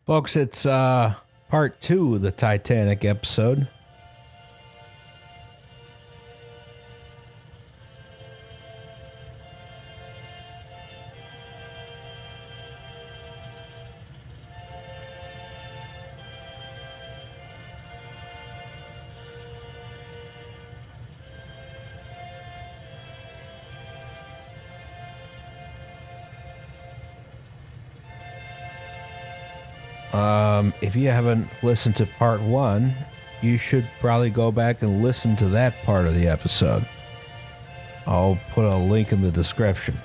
Folks, it's part 2 of the Titanic episode. If you haven't listened to part 1, you should probably go back and listen to that part of the episode. I'll put a link in the description.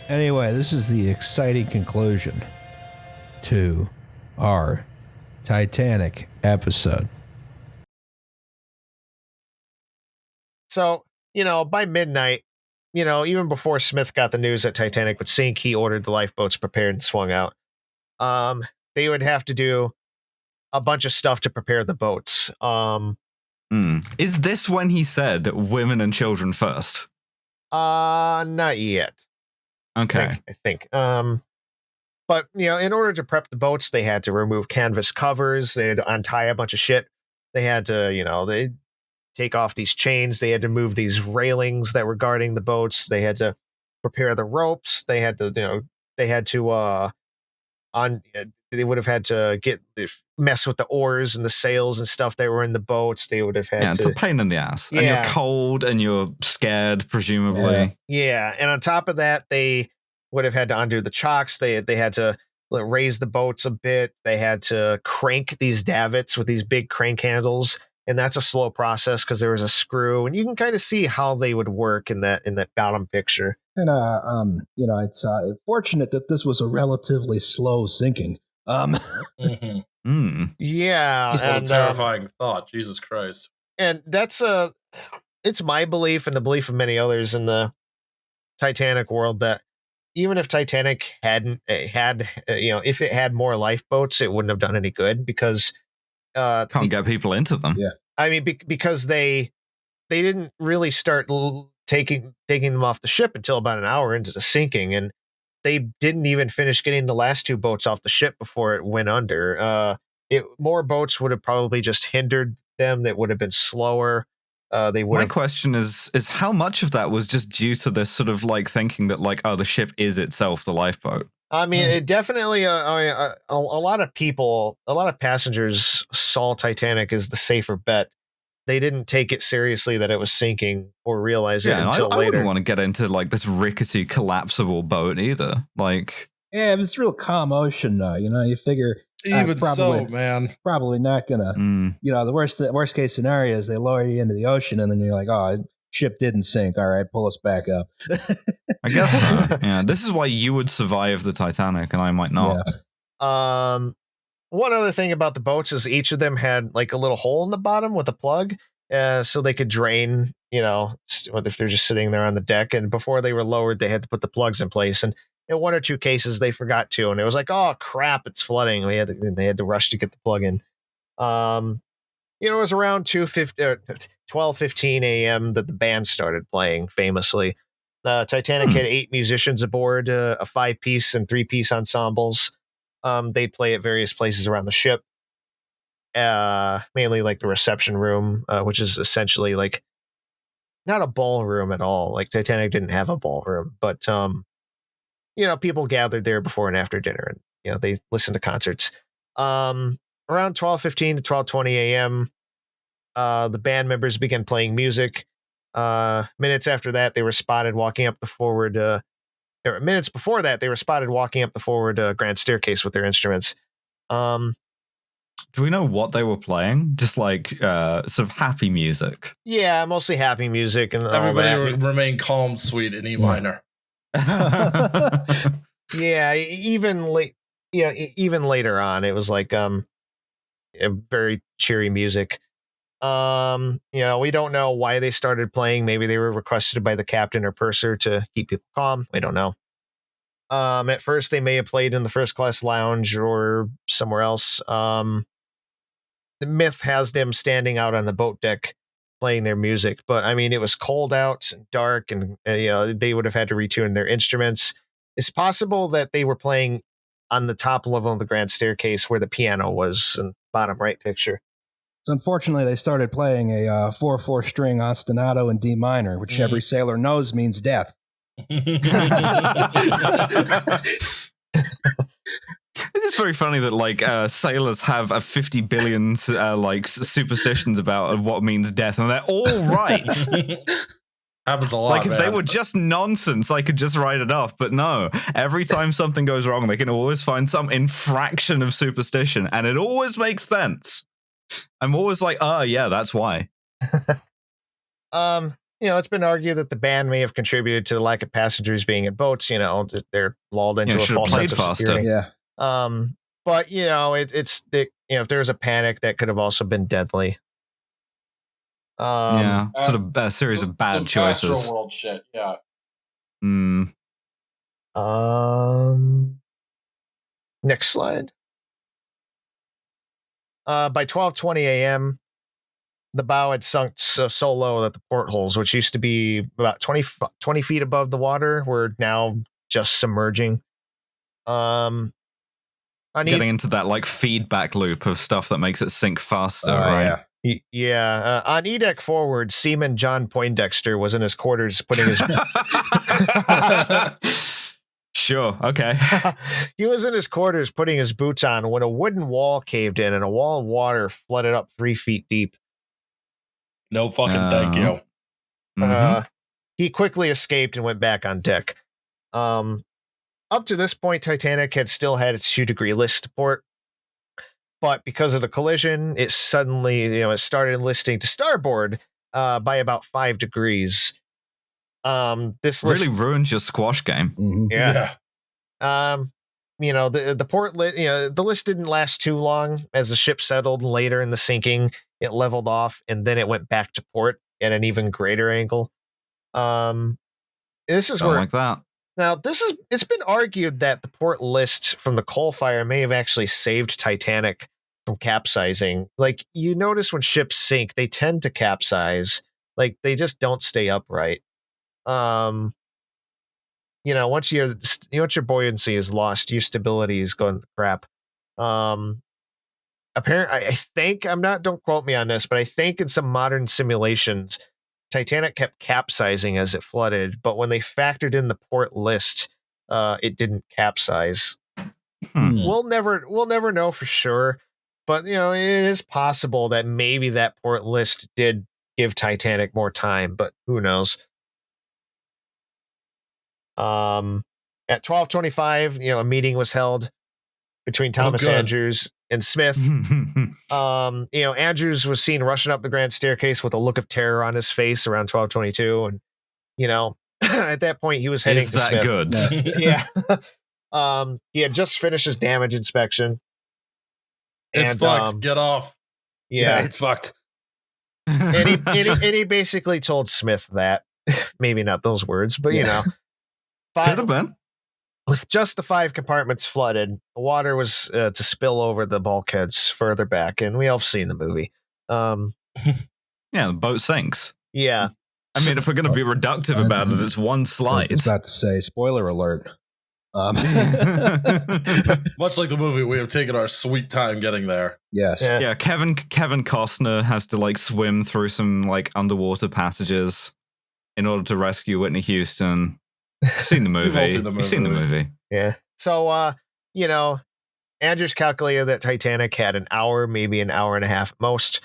Anyway, this is the exciting conclusion to our Titanic episode. So, by midnight, even before Smith got the news that Titanic would sink, he ordered the lifeboats prepared and swung out. They would have to do a bunch of stuff to prepare the boats. Is this when he said women and children first? Not yet. Okay. I think. But, in order to prep the boats, they had to remove canvas covers. They had to untie a bunch of shit. They had to, they take off these chains. They had to move these railings that were guarding the boats. They had to prepare the ropes. They had to, they would have had to mess with the oars and the sails and stuff that were in the boats. They would have had to. It's a pain in the ass. Yeah. And you're cold and you're scared, presumably. Yeah. And on top of that, they would have had to undo the chocks. They had to raise the boats a bit. They had to crank these davits with these big crank handles. And that's a slow process because there was a screw, and you can kind of see how they would work in that bottom picture. And it's fortunate that this was a relatively slow sinking. Yeah, what a terrifying thought! Jesus Christ! And it's my belief and the belief of many others in the Titanic world that even if Titanic hadn't had, if it had more lifeboats, it wouldn't have done any good because. Can't get people into them. Yeah, I mean, because they didn't really start taking them off the ship until about an hour into the sinking, and they didn't even finish getting the last 2 boats off the ship before it went under. More boats would have probably just hindered them. That would have been slower. My question is how much of that was just due to this sort of thinking that the ship is itself the lifeboat? I mean, it definitely, a lot of people, a lot of passengers saw Titanic as the safer bet. They didn't take it seriously that it was sinking or realize it until later. I wouldn't want to get into this rickety, collapsible boat either. Yeah, if it's real calm ocean, you figure. Even so, man. Probably not gonna. The worst case scenario is they lower you into the ocean, and then you're like, oh. Ship didn't sink. All right, pull us back up. I guess so. Yeah, this is why you would survive the Titanic and I might not. Yeah. One other thing about the boats is each of them had a little hole in the bottom with a plug, so they could drain. If they're just sitting there on the deck. And before they were lowered, they had to put the plugs in place. And in 1 or 2 cases, they forgot to, and it was like, oh crap, it's flooding. They had to rush to get the plug in. It was around 12:15 a.m. that the band started playing, famously. The Titanic had 8 musicians aboard, a 5-piece and 3-piece ensembles. They'd play at various places around the ship, mainly the reception room, which is essentially not a ballroom at all. Titanic didn't have a ballroom, but people gathered there before and after dinner, and they listened to concerts. Around 12:15 to 12:20 a.m., the band members began playing music. Minutes after that, they were spotted walking up the forward. Minutes before that, they were spotted walking up the forward grand staircase with their instruments. Do we know what they were playing? Just sort of happy music. Yeah, mostly happy music and everybody all that. Remain calm, sweet in E minor. Yeah, even later on, it was a very cheery music. We don't know why they started playing. Maybe they were requested by the captain or purser to keep people calm. We don't know. At first, they may have played in the first class lounge or somewhere else. The myth has them standing out on the boat deck playing their music. But I mean, it was cold out and dark, and they would have had to retune their instruments. It's possible that they were playing on the top level of the grand staircase where the piano was in the bottom right picture. So unfortunately, they started playing a 4/4 string ostinato in D minor, which every sailor knows means death. It's very funny that like sailors have a 50 billion like superstitions about what means death, and they're all right. Happens a lot. Like if they were just nonsense, I could just write it off. But no, every time something goes wrong, they can always find some infraction of superstition, and it always makes sense. I'm always like, oh yeah, that's why. It's been argued that the band may have contributed to the lack of passengers being in boats. They're lulled into a false sense of security. Yeah. But if there's a panic, that could have also been deadly. Sort of a series of bad choices. World shit. Yeah. Next slide. By 12:20 a.m., the bow had sunk so low that the portholes, which used to be about 20 feet above the water, were now just submerging. Getting into that like feedback loop of stuff that makes it sink faster, right? Yeah. On E-deck forward, Seaman John Poindexter was in his quarters putting his... Sure, okay. He was in his quarters putting his boots on when a wooden wall caved in and a wall of water flooded up 3 feet deep. No fucking thank you. He quickly escaped and went back on deck. Up to this point, Titanic had still had its 2-degree list to port. But because of the collision, it suddenly, it started listing to starboard by about 5 degrees. This really ruins your squash game. Mm-hmm. Yeah. The port the list didn't last too long. As the ship settled later in the sinking, it leveled off and then it went back to port at an even greater angle. This is where like that. Now, it's been argued that the port list from the coal fire may have actually saved Titanic from capsizing. Like, you notice when ships sink, they tend to capsize. Like, they just don't stay upright. Once your buoyancy is lost, your stability is going to crap. Apparently, I think, don't quote me on this, but I think in some modern simulations, Titanic kept capsizing as it flooded, but when they factored in the port list, it didn't capsize. We'll never know for sure, but it is possible that maybe that port list did give Titanic more time, but who knows? At 12:25, a meeting was held between Thomas Andrews and Smith. Andrews was seen rushing up the grand staircase with a look of terror on his face around 12:22, and at that point he was heading to Smith. Good? Yeah. He had just finished his damage inspection. It's fucked. Get off. Yeah, it's fucked. And he basically told Smith that, maybe not those words, but could have been. With just the 5 compartments flooded, the water was to spill over the bulkheads further back, and we all seen the movie. Yeah, the boat sinks. Yeah. I mean, if we're going to be reductive about it, it's one slide. I was about to say, spoiler alert. Much like the movie, we have taken our sweet time getting there. Yes. Yeah, Kevin Costner has to like swim through some like underwater passages in order to rescue Whitney Houston. You've seen the movie. You've seen the movie. Yeah. So, Andrews calculated that Titanic had an hour, maybe an hour and a half at most.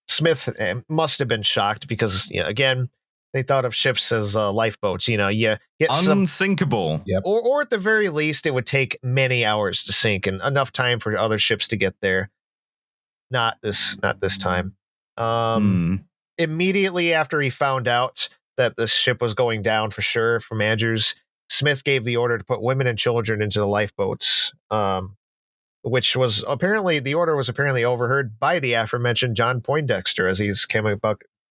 Smith must have been shocked because, again, they thought of ships as lifeboats. You get unsinkable. Yep. Or at the very least, it would take many hours to sink and enough time for other ships to get there. Not this time. Immediately after he found out that the ship was going down for sure from Andrews, Smith gave the order to put women and children into the lifeboats, which was apparently overheard by the aforementioned John Poindexter as he's coming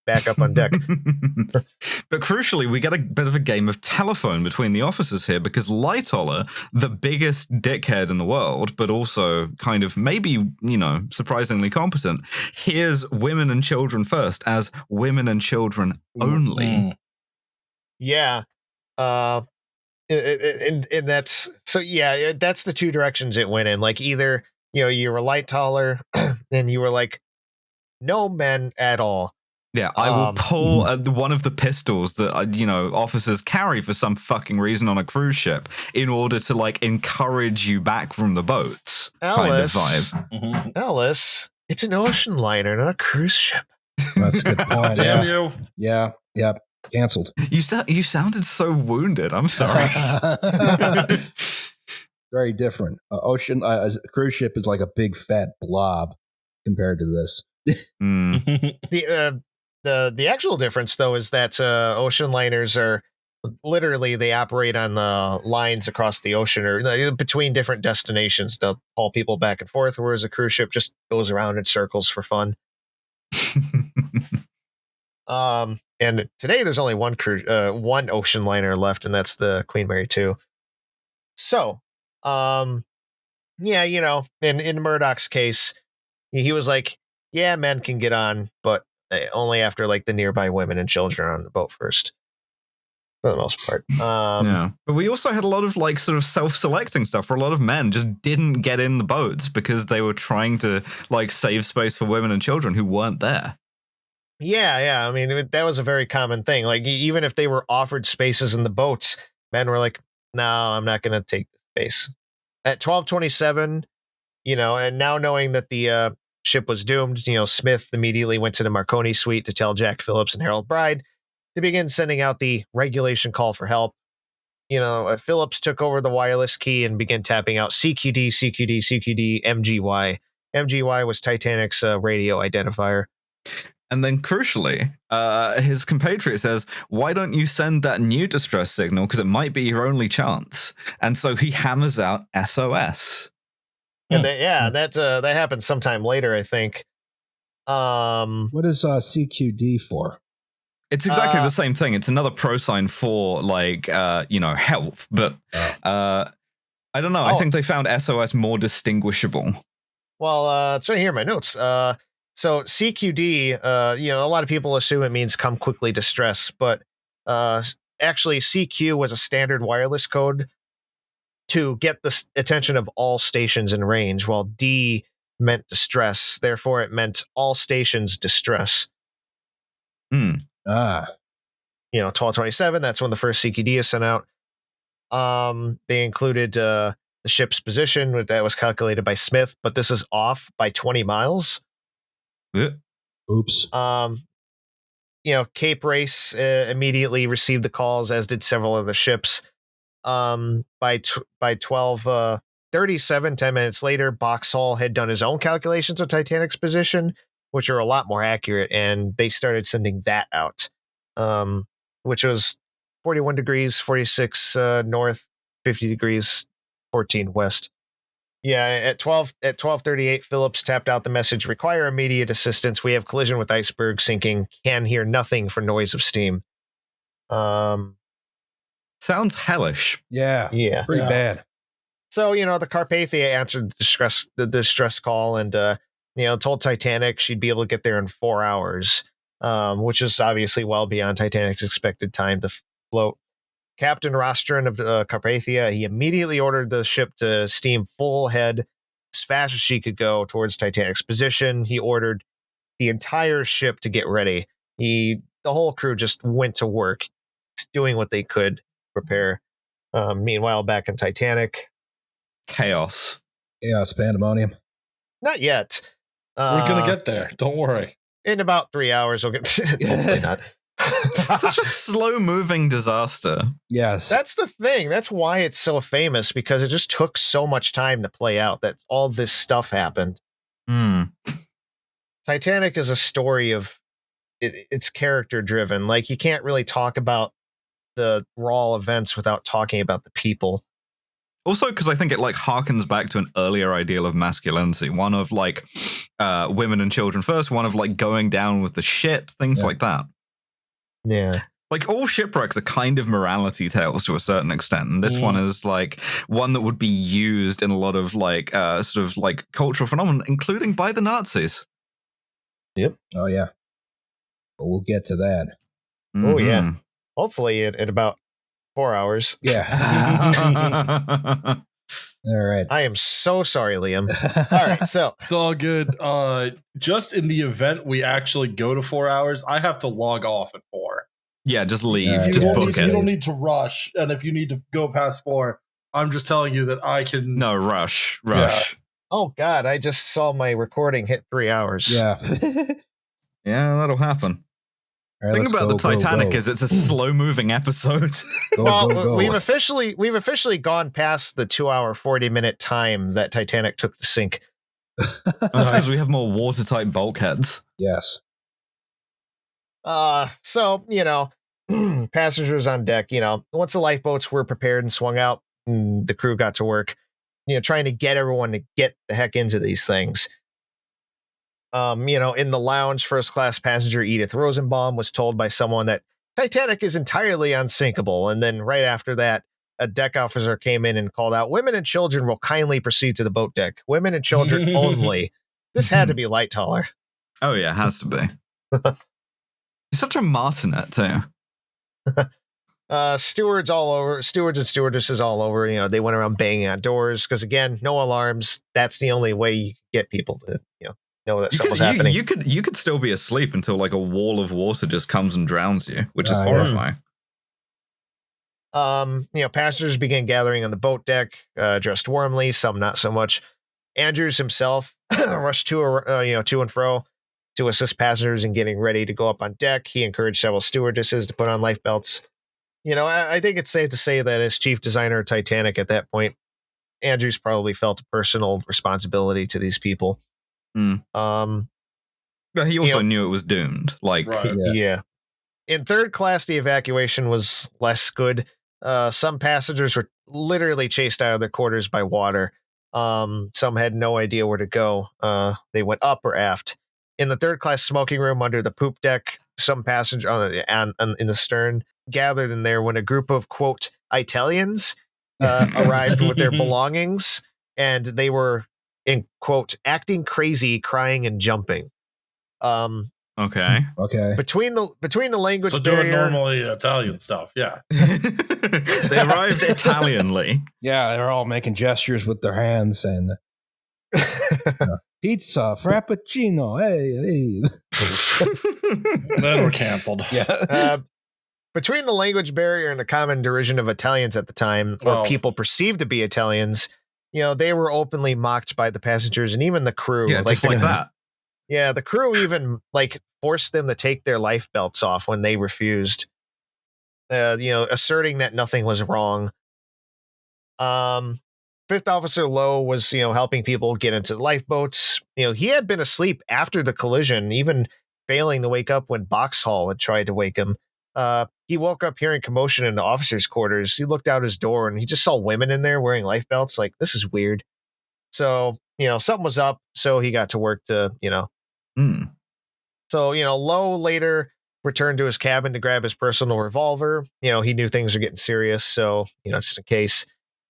back up on deck. But crucially, we get a bit of a game of telephone between the officers here because Lightoller, the biggest dickhead in the world, but also kind of maybe, surprisingly competent, hears women and children first as women and children only. Mm-hmm. Yeah. And that's so, yeah, that's the two directions it went in. Like either, you were Lightoller and you were like, no men at all. Yeah, I will pull one of the pistols that officers carry for some fucking reason on a cruise ship in order to like encourage you back from the boats. Alice, kind of vibe. Mm-hmm. Alice, it's an ocean liner, not a cruise ship. That's a good point. Damn you. Yeah. Yep. Canceled. You sounded so wounded. I'm sorry. Very different. A cruise ship is like a big fat blob compared to this. The actual difference though is that ocean liners are literally, they operate on the lines across the ocean or between different destinations to haul people back and forth, whereas a cruise ship just goes around in circles for fun. And today there's only one ocean liner left, and that's the Queen Mary 2. So, yeah, in Murdoch's case, he was like, yeah, men can get on, but only after like the nearby women and children are on the boat first, for the most part. Yeah, but we also had a lot of like sort of self-selecting stuff where a lot of men just didn't get in the boats because they were trying to like save space for women and children who weren't there. Yeah. I mean, that was a very common thing. Like even if they were offered spaces in the boats, men were like, no, I'm not going to take the space. At 12:27, and now knowing that the ship was doomed, Smith immediately went to the Marconi suite to tell Jack Phillips and Harold Bride to begin sending out the regulation call for help. Phillips took over the wireless key and began tapping out CQD, CQD, CQD, MGY. MGY was Titanic's radio identifier. And then crucially, his compatriot says, why don't you send that new distress signal? Because it might be your only chance. And so he hammers out SOS. And that happened sometime later, I think. What is CQD for? It's exactly the same thing. It's another pro sign for like, help. But I don't know. I think they found SOS more distinguishable. Well, it's right here in my notes. So CQD, a lot of people assume it means come quickly distress, but actually CQ was a standard wireless code to get the attention of all stations in range, while D meant distress. Therefore, it meant all stations distress. 12:27, that's when the first CQD is sent out. They included the ship's position that was calculated by Smith, but this is off by 20 miles. Oops. Cape Race immediately received the calls, as did several other ships. By 12:37, 10 minutes later, Boxhall had done his own calculations of Titanic's position, which are a lot more accurate, and they started sending that out, which was 41 degrees, 46 north, 50 degrees, 14 west. Yeah, at 12:38, Phillips tapped out the message, require immediate assistance. We have collision with iceberg sinking. Can hear nothing for noise of steam. Sounds hellish. Yeah. Pretty bad. So, the Carpathia answered the distress call and, told Titanic she'd be able to get there in 4 hours, which is obviously well beyond Titanic's expected time to float. Captain Rostron of the Carpathia, he immediately ordered the ship to steam full head as fast as she could go towards Titanic's position. He ordered the entire ship to get ready. The whole crew just went to work, doing what they could to prepare. Meanwhile, back in Titanic, chaos, pandemonium. Not yet. We're gonna get there. Don't worry. In about 3 hours, we'll get. Hopefully not. Such a slow-moving disaster. Yes. That's the thing. That's why it's so famous, because it just took so much time to play out that all this stuff happened. Titanic is a story of it's character-driven. Like, you can't really talk about the raw events without talking about the people. Also, because I think it like harkens back to an earlier ideal of masculinity, one of like women and children first, one of like going down with the ship, things like that. Yeah. Like all shipwrecks are kind of morality tales to a certain extent, and this one is like one that would be used in a lot of like sort of like cultural phenomenon, including by the Nazis. Yep. Oh yeah. But we'll get to that. Oh yeah. Hopefully at about 4 hours. Yeah. All right. I am so sorry, Liam. All right, so It's all good. Just in the event we actually go to 4 hours, I have to log off at 4. Yeah, just leave. You Just don't, book need, it. you don't need to rush. And if you need to go past 4, I'm just telling you that I can. No, rush. oh god, I just saw my recording hit 3 hours. Yeah. Yeah, that'll happen. Right, The thing about the Titanic go. is it's a slow-moving episode. Go. We've officially gone past the 2 hour 40-minute time that Titanic took to sink. That's because we have more watertight bulkheads. Yes. So passengers on deck. Once the lifeboats were prepared and swung out, the crew got to work. Trying to get everyone to get the heck into these things. In the lounge, first class passenger Edith Rosenbaum was told by someone that Titanic is entirely unsinkable. And then right after that, a deck officer came in and called out, "Women and children will kindly proceed to the boat deck. Women and children only." This had to be Lightoller. Oh yeah, it has to be. He's such a martinet too. Stewards and stewardesses all over. They went around banging on doors because, again, no alarms. That's the only way you get people to know that something's happening. You could still be asleep until like a wall of water just comes and drowns you, which is horrifying. Passengers began gathering on the boat deck, dressed warmly, some not so much. Andrews himself rushed to and fro to assist passengers in getting ready to go up on deck. He encouraged several stewardesses to put on life belts. I think it's safe to say that as chief designer of Titanic at that point, Andrews probably felt a personal responsibility to these people. But he also knew it was doomed. Like, right. Yeah. In third class, the evacuation was less good. Some passengers were literally chased out of their quarters by water. Some had no idea where to go. They went up or aft. In the third class smoking room under the poop deck, some passengers in the stern gathered in there when a group of, quote, Italians arrived with their belongings, and they were, in quote, acting crazy, crying and jumping. Okay. Between the language doing barrier, normally Italian stuff, yeah. They arrived Italianly. Yeah, they're all making gestures with their hands and pizza, frappuccino, hey. Then we're canceled. Yeah. Between the language barrier and the common derision of Italians at the time, or people perceived to be Italians, they were openly mocked by the passengers and even the crew. Yeah, just like that. Yeah, the crew even forced them to take their life belts off when they refused. Asserting that nothing was wrong. Fifth Officer Lowe was, helping people get into the lifeboats. He had been asleep after the collision, even failing to wake up when Boxhall had tried to wake him. He woke up hearing commotion in the officers' quarters. He looked out his door and he just saw women in there wearing life belts. Like, this is weird. So, something was up. So he got to work to, So, Lowe later returned to his cabin to grab his personal revolver. He knew things were getting serious. So, just in case.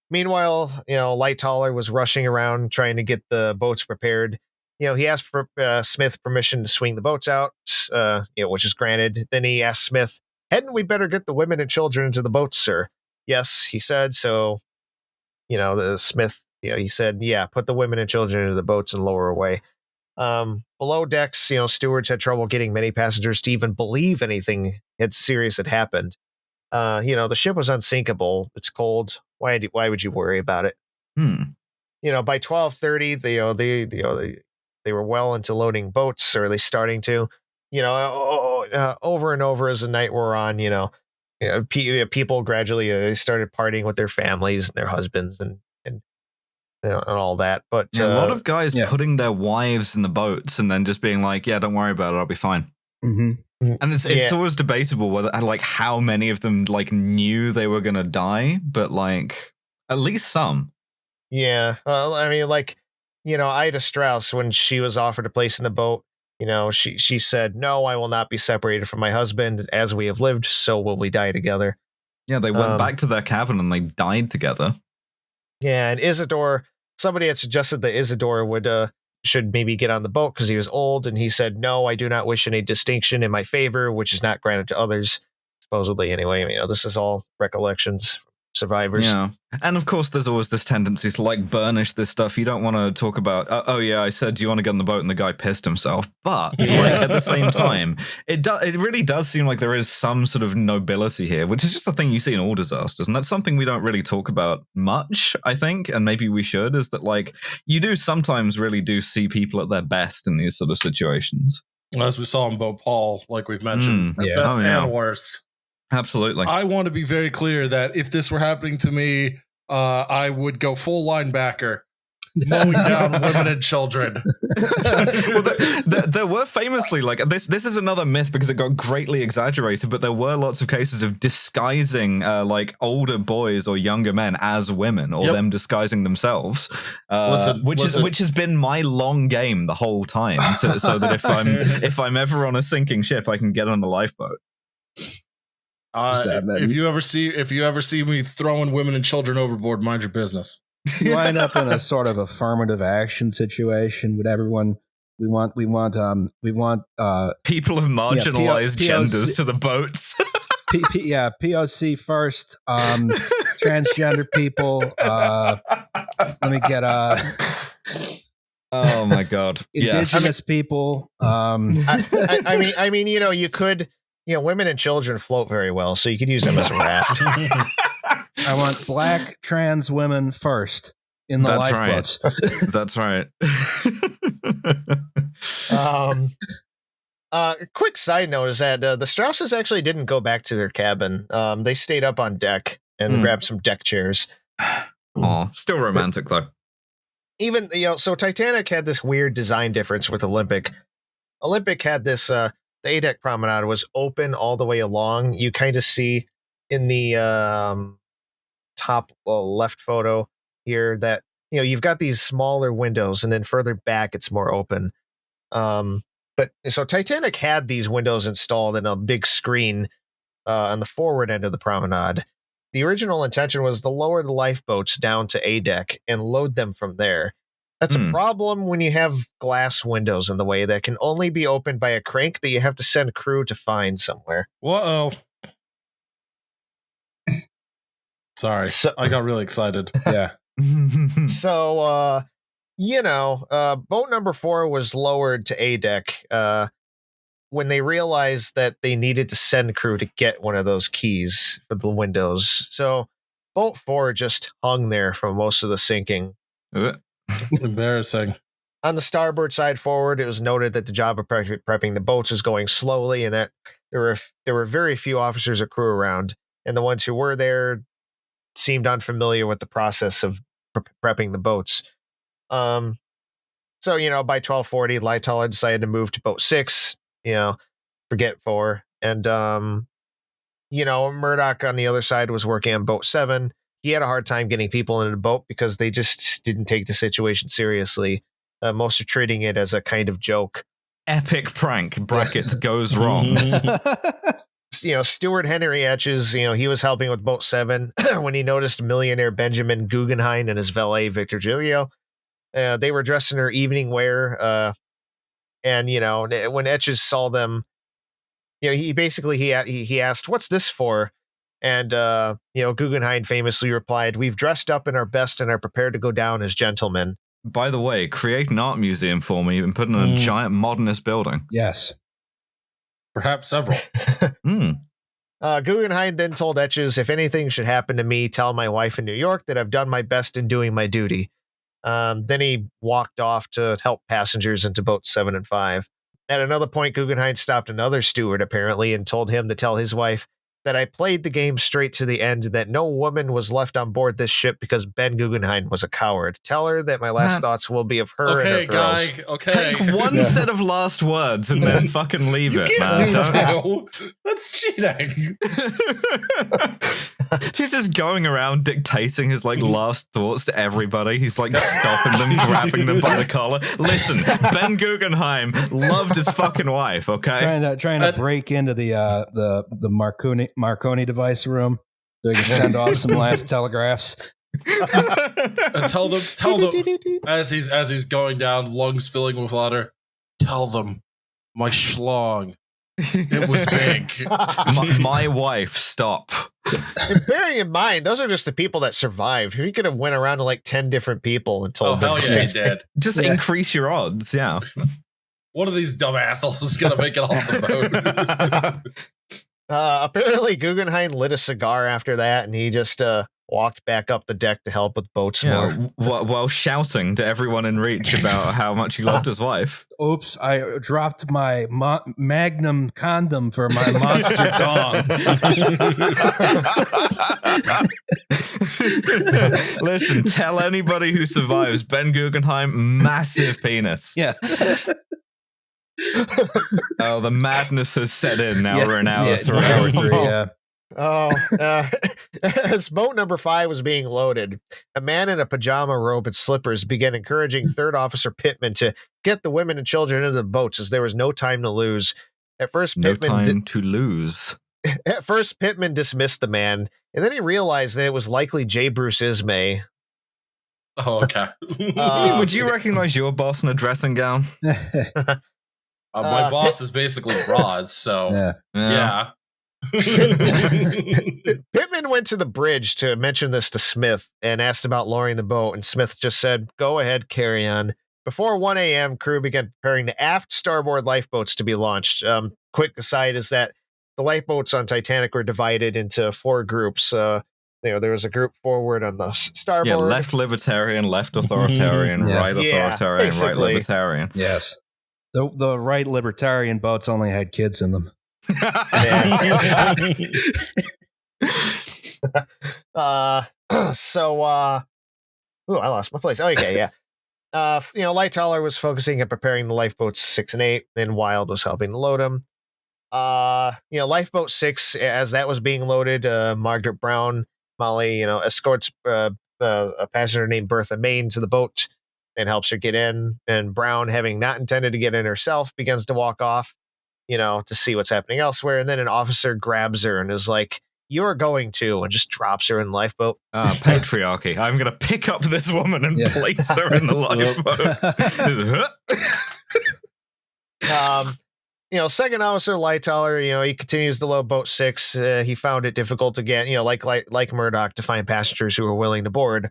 Meanwhile, Lightoller was rushing around trying to get the boats prepared. He asked for Smith permission to swing the boats out, which is granted. Then he asked Smith, "Hadn't we better get the women and children into the boats, sir?" "Yes," he said. So, the Smith, he said, "Yeah, put the women and children into the boats and lower away." Below decks, stewards had trouble getting many passengers to even believe anything serious had happened. The ship was unsinkable. It's cold. Why would you worry about it? By 12:30, they were well into loading boats, or at least starting to. Over and over as the night wore on, people gradually they started partying with their families and their husbands and all that. But a lot of guys putting their wives in the boats and then just being like, "Yeah, don't worry about it. I'll be fine." Mm-hmm. And it's always debatable whether how many of them knew they were gonna die, but At least some. Yeah. I mean, like, Ida Strauss, when she was offered a place in the boat, she said, "No, I will not be separated from my husband. As we have lived, so will we die together." Yeah, they went back to their cabin and they died together. Yeah, and Isidore, somebody had suggested that Isidore should maybe get on the boat because he was old, and he said, "No, I do not wish any distinction in my favor, which is not granted to others." Supposedly, anyway. This is all recollections from survivors. Yeah. And of course, there's always this tendency to like burnish this stuff. You don't want to talk about, oh yeah, I said, do you want to get on the boat? And the guy pissed himself. But like, at the same time, it really does seem like there is some sort of nobility here, which is just a thing you see in all disasters. And that's something we don't really talk about much, I think. And maybe we should, is that like, you do sometimes really do see people at their best in these sort of situations. As we saw in Bhopal, like we've mentioned, best and worst. Absolutely. I want to be very clear that if this were happening to me, I would go full linebacker, mowing down women and children. Well, there were famously, like, this is another myth because it got greatly exaggerated, but there were lots of cases of disguising like older boys or younger men as women, or them disguising themselves, which has been my long game the whole time, so that if I'm ever on a sinking ship, I can get on the lifeboat. If you ever see me throwing women and children overboard, mind your business. You wind up in a sort of affirmative action situation with everyone. We want people of marginalized genders to the boats. POC first. Transgender people. Let me get oh my god, indigenous people. I mean, you could. Women and children float very well, so you could use them as a raft. I want black trans women first in the lifeboats. Right. That's right. Quick side note is that the Strausses actually didn't go back to their cabin. They stayed up on deck and grabbed some deck chairs. Oh, still romantic though. Even so Titanic had this weird design difference with Olympic. Olympic had this. The A-deck promenade was open all the way along. You kind of see in the top left photo here that you've got these smaller windows, and then further back it's more open. But so Titanic had these windows installed in a big screen on the forward end of the promenade. The original intention was to lower the lifeboats down to A-deck and load them from there. That's a problem when you have glass windows in the way that can only be opened by a crank that you have to send crew to find somewhere. Whoa. Sorry. I got really excited. Yeah. So, boat number 4 was lowered to A-deck when they realized that they needed to send crew to get one of those keys for the windows. So boat 4 just hung there for most of the sinking. Embarrassing. On the starboard side forward, it was noted that the job of prepping the boats was going slowly, and that there were very few officers or crew around, and the ones who were there seemed unfamiliar with the process of prepping the boats. So by 12:40, Lightoller decided to move to boat 6. Forget 4, and Murdoch on the other side was working on boat 7. He had a hard time getting people into the boat because they just didn't take the situation seriously. Most are treating it as a kind of joke. Epic prank, brackets, goes wrong. Stewart Henry Etches, he was helping with boat 7 when he noticed millionaire Benjamin Guggenheim and his valet Victor Giglio. They were dressed in their evening wear. And when Etches saw them, he asked, "What's this for?" And, Guggenheim famously replied, "We've dressed up in our best and are prepared to go down as gentlemen." By the way, create an art museum for me and put in a giant modernist building. Yes. Perhaps several. Guggenheim then told Etches, "If anything should happen to me, tell my wife in New York that I've done my best in doing my duty." Then he walked off to help passengers into boats 7 and 5. At another point, Guggenheim stopped another steward, apparently, and told him to tell his wife that I played the game straight to the end, that no woman was left on board this ship because Ben Guggenheim was a coward. Tell her that my last thoughts will be of her and her girls. Okay. Take one set of last words and then fucking leave it, man. That's cheating. He's just going around dictating his last thoughts to everybody. He's stopping them, grabbing them by the collar. Listen, Ben Guggenheim loved his fucking wife. Okay, trying to break into the Marconi device room so he can send off some last telegraphs. And tell them as he's going down, lungs filling with water. Tell them my schlong. It was big. my wife. Stop. And bearing in mind, those are just the people that survived. He could have went around to 10 different people and told them. Hell yeah, he did. Just increase your odds. Yeah. One of these dumb assholes is gonna make it off the boat. Apparently, Guggenheim lit a cigar after that, and he just walked back up the deck to help with boats more. While shouting to everyone in reach about how much he loved his wife. Oops, I dropped my Magnum condom for my monster dong. Listen, tell anybody who survives, Ben Guggenheim, massive penis. Yeah. Oh, the madness has set in. Now we're an hour through. Hour 3, yeah. As boat number 5 was being loaded, a man in a pajama robe and slippers began encouraging Third Officer Pittman to get the women and children into the boats, as there was no time to lose. At first, Pittman dismissed the man, and then he realized that it was likely J. Bruce Ismay. Oh, okay. Would you recognize your boss in a dressing gown? My boss is basically Roz, so yeah. Pittman went to the bridge to mention this to Smith and asked about lowering the boat, and Smith just said, "Go ahead, carry on." Before 1 a.m., crew began preparing the aft starboard lifeboats to be launched. Quick aside is that the lifeboats on Titanic were divided into 4 groups. There was a group forward on the starboard. Yeah, left libertarian, left authoritarian, right authoritarian, right libertarian. Yes. The right libertarian boats only had kids in them. I lost my place. Okay, yeah. Lightoller was focusing on preparing the lifeboats 6 and 8, then Wild was helping to load them. Lifeboat 6, as that was being loaded, Margaret Brown, Molly, escorts a passenger named Bertha Main to the boat and helps her get in. And Brown, having not intended to get in herself, begins to walk off, to see what's happening elsewhere. And then an officer grabs her and is like, "You're going to," and just drops her in the lifeboat. Patriarchy. I'm going to pick up this woman and place her in the lifeboat. Second Officer Lightoller, he continues to load boat 6. He found it difficult again, like Murdoch, to find passengers who were willing to board.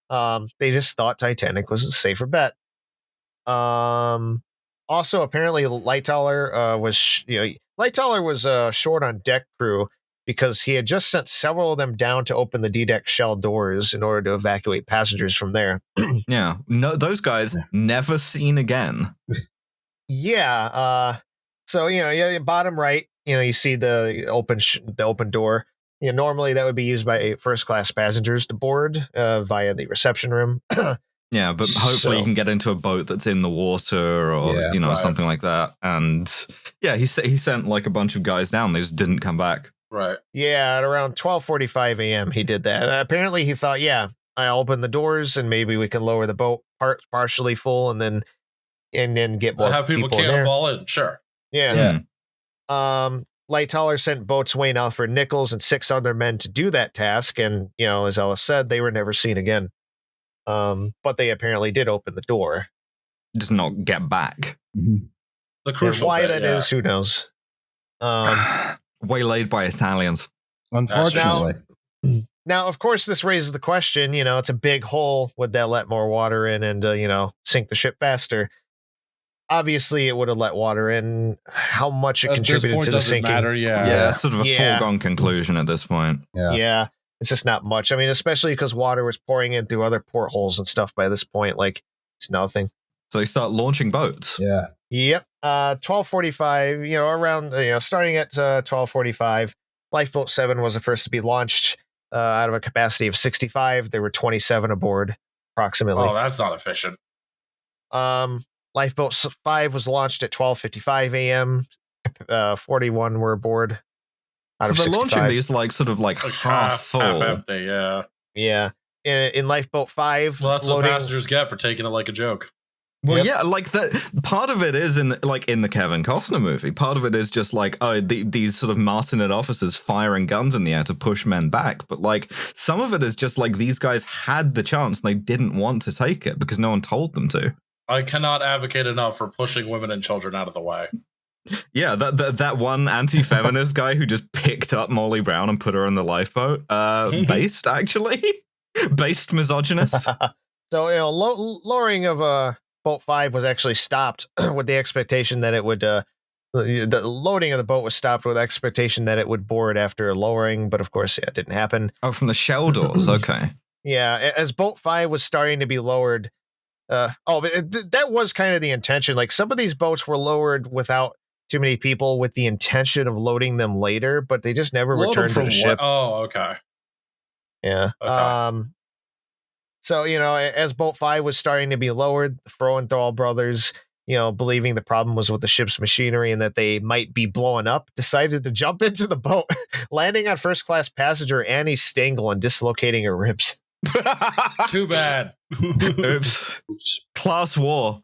They just thought Titanic was a safer bet. Also, apparently, Lightoller was short on deck crew because he had just sent several of them down to open the D-deck shell doors in order to evacuate passengers from there. Yeah, no, those guys never seen again. Yeah. So bottom right, you see the open door. Normally that would be used by first class passengers to board via the reception room. Yeah, but hopefully you can get into a boat that's in the water or something like that. And yeah, he sent a bunch of guys down. They just didn't come back. Right. Yeah, at around 12:45 a.m. he did that. Apparently he thought, I'll open the doors and maybe we can lower the boat partially full and then get more have people cannonball in. Sure. Yeah. Lightoller sent boatswain Alfred Nichols and 6 other men to do that task, and as Ellis said, they were never seen again. But they apparently did open the door. Just not get back. Mm-hmm. The crucial why that is, who knows? Waylaid by Italians. Unfortunately. Now, of course, this raises the question, it's a big hole. Would that let more water in and, sink the ship faster? Obviously, it would have let water in. How much it contributed to the sinking? Matter, yeah, sort of a foregone conclusion at this point. Yeah, it's just not much. I mean, especially because water was pouring in through other portholes and stuff by this point. It's nothing. So they start launching boats. Yeah. Yep. 12:45. Around starting at 12:45, Lifeboat 7 was the first to be launched. Out of a capacity of 65, there were 27 aboard, approximately. Oh, that's not efficient. Lifeboat 5 was launched at 12:55 a.m. 41 were aboard. out So of they're 65. launching these like sort of like Like half full. half empty. Yeah. Yeah. In Lifeboat 5, Well, that's what loading. passengers get for taking it like a joke. Well, Yep. yeah, like that. Part of it is in the Kevin Costner movie. Part of it is just like these sort of martinet officers firing guns in the air to push men back. But like some of it is just like these guys had the chance and they didn't want to take it because no one told them to. I cannot advocate enough for pushing women and children out of the way. Yeah, that one anti-feminist guy who just picked up Molly Brown and put her in the lifeboat. Based misogynist. So, lowering of boat 5 was actually stopped with the expectation that it would the loading of the boat was stopped with expectation that it would board after lowering, but of course, yeah, it didn't happen. Oh, from the shell doors. Okay. Yeah, as boat 5 was starting to be lowered, but that was kind of the intention. Like some of these boats were lowered without too many people with the intention of loading them later, but they just never Load 'em returned to from the ship. Oh, okay. Yeah. Okay. So, as Boat 5 was starting to be lowered, the Froenthal brothers, believing the problem was with the ship's machinery and that they might be blowing up, decided to jump into the boat, landing on first-class passenger Annie Stengel and dislocating her ribs. Too bad. Oops. Class war.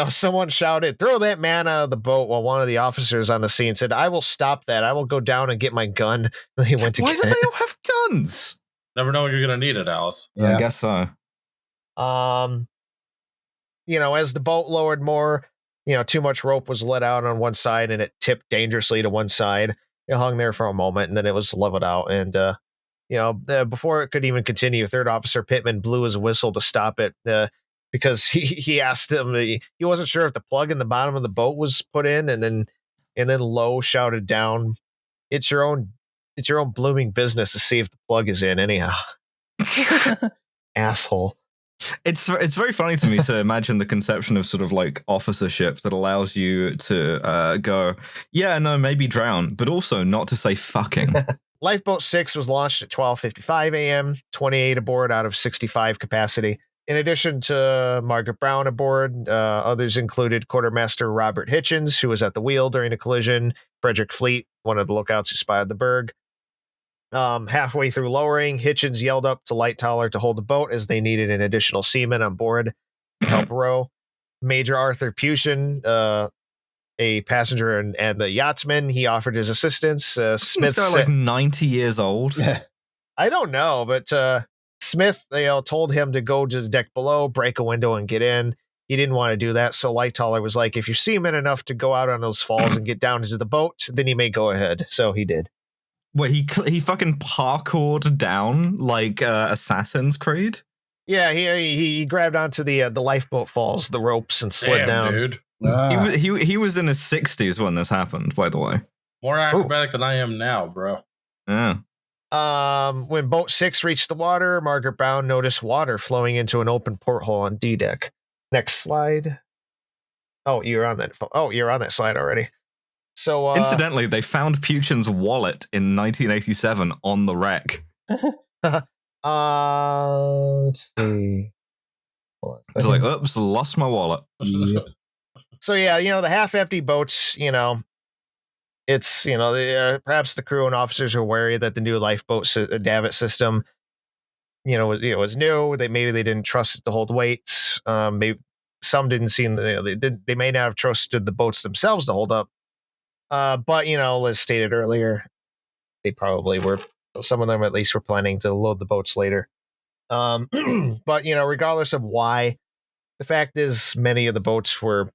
Someone shouted, "Throw that man out of the boat," while one of the officers on the scene said, "I will stop that. I will go down and get my gun." He went to Why get do it. they all have guns? Never know when you're going to need it, Alice. I guess so. As the boat lowered more, too much rope was let out on one side and it tipped dangerously to one side. It hung there for a moment and then it was leveled out. And, before it could even continue, Third Officer Pittman blew his whistle to stop it because he asked him, he wasn't sure if the plug in the bottom of the boat was put in. And then Lowe shouted down, it's your own blooming business to see if the plug is in anyhow. Asshole. It's very funny to me to imagine the conception of sort of like officership that allows you to go, yeah, no, maybe drown, but also not to say fucking. Lifeboat 6 was launched at 12:55 a.m., 28 aboard out of 65 capacity. In addition to Margaret Brown aboard, others included Quartermaster Robert Hitchens, who was at the wheel during the collision, Frederick Fleet, one of the lookouts who spied the berg. Halfway through lowering, Hitchens yelled up to Lightoller to hold the boat as they needed an additional seaman on board to help row. Major Arthur Pushin, a passenger and the yachtsman, he offered his assistance. Smith, this guy like 90 years old. I don't know, but Smith, told him to go to the deck below, break a window, and get in. He didn't want to do that, so Lightoller was like, "If you're seaman enough to go out on those falls and get down into the boat, then you may go ahead." So he did. Where he fucking parkoured down like Assassin's Creed. Yeah, he grabbed onto the lifeboat falls, the ropes, and slid down. Dude. He was in his 60s when this happened, by the way. More acrobatic than I am now, bro. Yeah. When Boat 6 reached the water, Margaret Brown noticed water flowing into an open porthole on D deck. Next slide. Oh, you're on that slide already. So, incidentally, they found Puchin's wallet in 1987 on the wreck. Let's see. It's like, oops, lost my wallet. Yep. So yeah, the half-empty boats, it's perhaps the crew and officers are wary that the new lifeboat davit system, was new. Maybe they didn't trust it to hold weights. Maybe some didn't see. They may not have trusted the boats themselves to hold up. But as stated earlier, they probably were. Some of them at least were planning to load the boats later. But regardless of why, the fact is many of the boats were